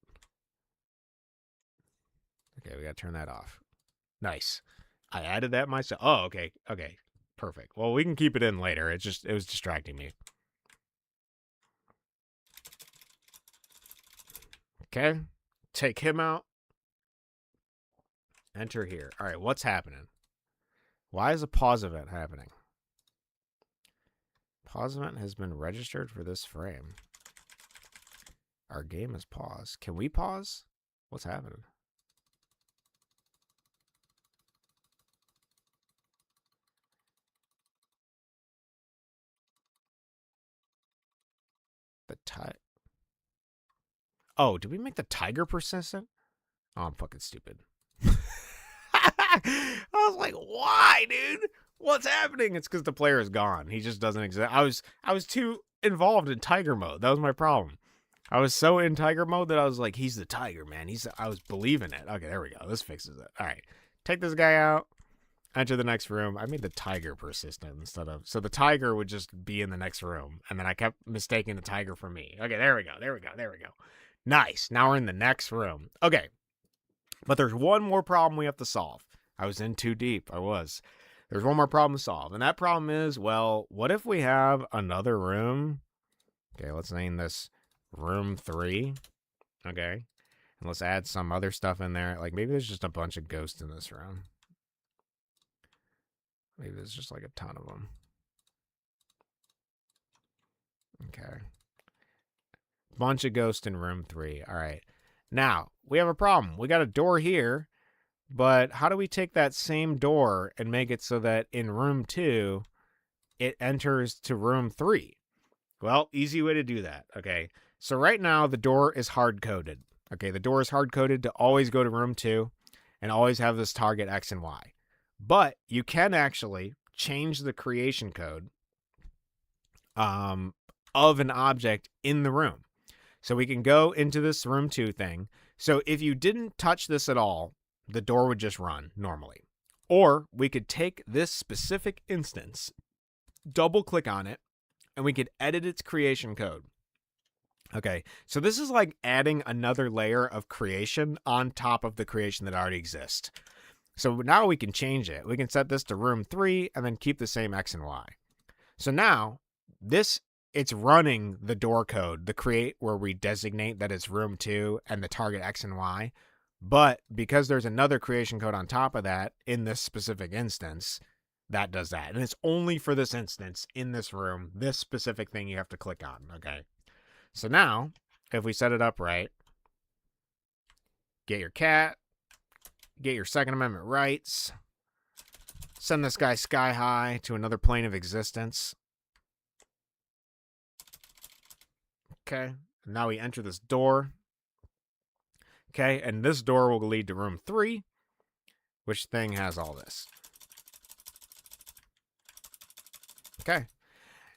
Okay, we gotta turn that off. Nice. I added that myself. Oh, okay. Okay. Perfect. Well, we can keep it in later. It was distracting me. Okay. Take him out. Enter here. All right, what's happening? Why is a pause event happening? Pause event has been registered for this frame. Our game is paused. Can we pause? What's happening? The Oh, did we make the tiger persistent? Oh, I'm fucking stupid. I was like, why, dude? What's happening? It's because the player is gone. He just doesn't exist. I was too involved in tiger mode. That was my problem. I was so in tiger mode that I was like, he's the tiger, man. I was believing it. Okay, there we go. This fixes it. All right. Take this guy out. Enter the next room. I made the tiger persistent instead of... So the tiger would just be in the next room. And then I kept mistaking the tiger for me. Okay, there we go. There we go. There we go. Nice. Now we're in the next room. Okay. But there's one more problem we have to solve. I was in too deep. I was. There's one more problem to solve. And that problem is, well, what if we have another room? Okay, let's name this room 3. Okay. And let's add some other stuff in there. Like maybe there's just a bunch of ghosts in this room. Maybe there's just like a ton of them. Okay. Bunch of ghosts in room 3. All right. Now, we have a problem. We got a door here, but how do we take that same door and make it so that in room 2, it enters to room 3? Well, easy way to do that, okay? So right now, the door is hard-coded. Okay, the door is hard-coded to always go to room 2 and always have this target X and Y. But you can actually change the creation code of an object in the room. So we can go into this room 2 thing. So if you didn't touch this at all, the door would just run normally. Or we could take this specific instance, double click on it, and we could edit its creation code. Okay, so this is like adding another layer of creation on top of the creation that already exists. So now we can change it. We can set this to room 3 and then keep the same X and Y. So now it's running the door code, the create where we designate that it's room 2 and the target X and Y. But because there's another creation code on top of that in this specific instance, that does that. And it's only for this instance in this room, this specific thing you have to click on. Okay. So now, if we set it up right, get your cat, get your Second Amendment rights, send this guy sky high to another plane of existence. Okay, now we enter this door. Okay, and this door will lead to room 3, which thing has all this. Okay.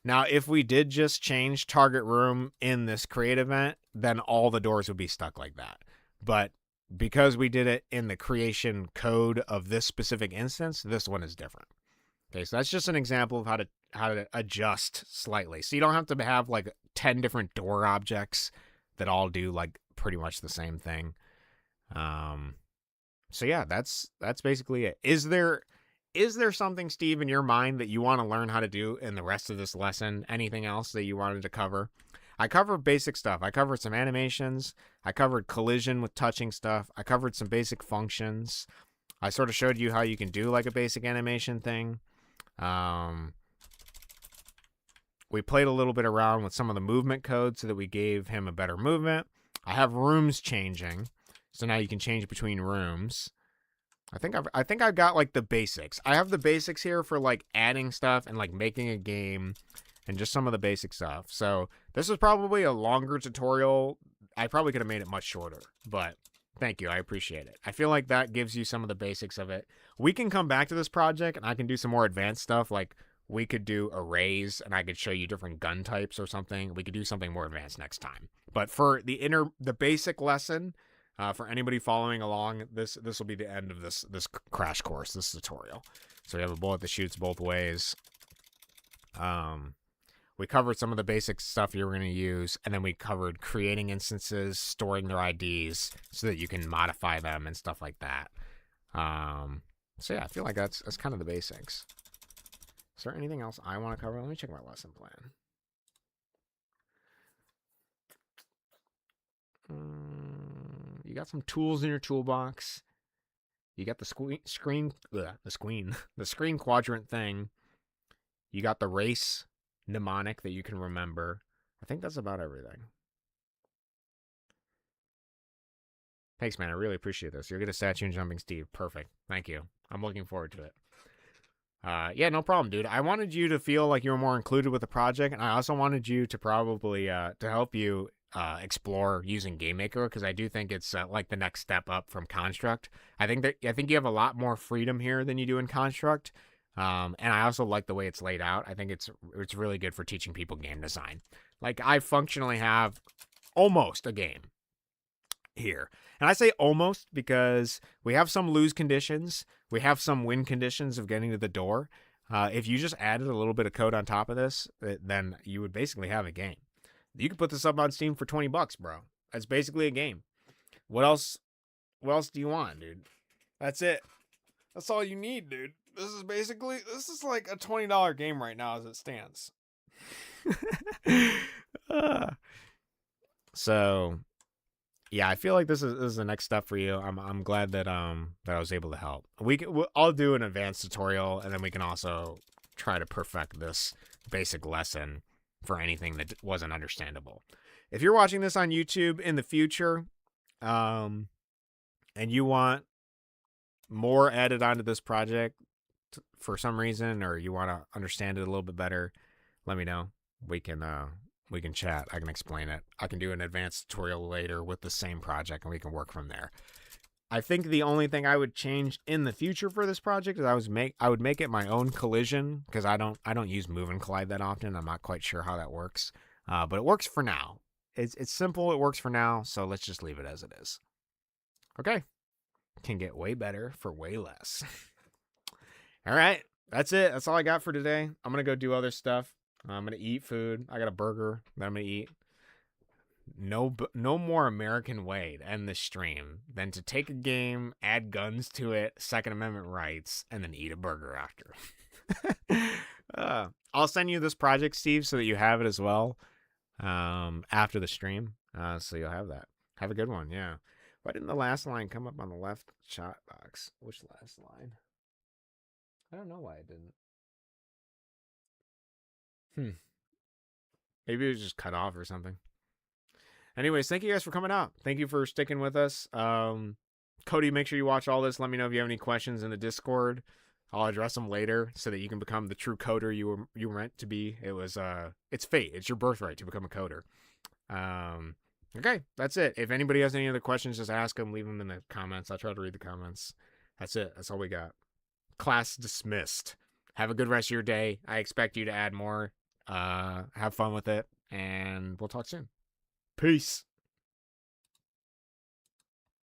Now, if we did just change target room in this create event, then all the doors would be stuck like that. But because we did it in the creation code of this specific instance, this one is different. Okay, so that's just an example of how to adjust slightly. So you don't have to have like 10 different door objects that all do like pretty much the same thing. So yeah, that's basically it. Is there something, Steve, in your mind that you want to learn how to do in the rest of this lesson? Anything else that you wanted to cover? I covered basic stuff. I covered some animations. I covered collision with touching stuff. I covered some basic functions. I sort of showed you how you can do like a basic animation thing. We played a little bit around with some of the movement codes so that we gave him a better movement. I have rooms changing, so now you can change between rooms. I think I've got like the basics. I have the basics here for like adding stuff and like making a game and just some of the basic stuff. So this is probably a longer tutorial. I probably could have made it much shorter, but thank you. I appreciate it. I feel like that gives you some of the basics of it. We can come back to this project and I can do some more advanced stuff. Like we could do arrays and I could show you different gun types or something. We could do something more advanced next time. But for the basic lesson, for anybody following along, this will be the end of this crash course, this tutorial. So we have a bullet that shoots both ways. We covered some of the basic stuff you're going to use, and then we covered creating instances, storing their IDs so that you can modify them and stuff like that. So yeah, I feel like that's kind of the basics. Is there anything else I want to cover? Let me check my lesson plan. You got some tools in your toolbox. You got the screen quadrant thing. You got the race mnemonic that you can remember. I think that's about everything. Thanks, man. I really appreciate this. You'll get a statue in Jumping Steve. Perfect. Thank you. I'm looking forward to it. Yeah, no problem, dude. I wanted you to feel like you were more included with the project, and I also wanted you to probably to help you explore using GameMaker, because I do think it's like the next step up from Construct. I think you have a lot more freedom here than you do in Construct, and I also like the way it's laid out. I think it's really good for teaching people game design. Like, I functionally have almost a game here. And I say almost because we have some lose conditions. We have some win conditions of getting to the door. If you just added a little bit of code on top of this, then you would basically have a game. You could put this up on Steam for $20, bro. That's basically a game. What else do you want, dude? That's it. That's all you need, dude. This is like a $20 game right now as it stands. So yeah, I feel like this is the next step for you. I'm glad that that I was able to help. I'll do an advanced tutorial, and then we can also try to perfect this basic lesson for anything that wasn't understandable. If you're watching this on YouTube in the future, and you want more added onto this project for some reason, or you want to understand it a little bit better, let me know. We can chat. I can explain it. I can do an advanced tutorial later with the same project, and we can work from there. I think the only thing I would change in the future for this project is I would make it my own collision, because I don't use move and collide that often. I'm not quite sure how that works, but it works for now. It's simple. It works for now. So let's just leave it as it is. Okay, can get way better for way less. All right, that's it. That's all I got for today. I'm gonna go do other stuff. I'm gonna eat food. I got a burger that I'm gonna eat. No more American way to end this stream than to take a game, add guns to it, Second Amendment rights, and then eat a burger after. I'll send you this project, Steve, so that you have it as well after the stream. So you'll have that. Have a good one. Yeah. Why didn't the last line come up on the left chat box? Which last line? I don't know why it didn't. Maybe it was just cut off or something. Anyways, thank you guys for coming out. Thank you for sticking with us. Cody, make sure you watch all this. Let me know if you have any questions in the Discord. I'll address them later so that you can become the true coder you were meant to be. It's fate. It's your birthright to become a coder. Okay, that's it. If anybody has any other questions, just ask them. Leave them in the comments. I'll try to read the comments. That's it. That's all we got. Class dismissed. Have a good rest of your day. I expect you to add more. Have fun with it, and we'll talk soon. Peace.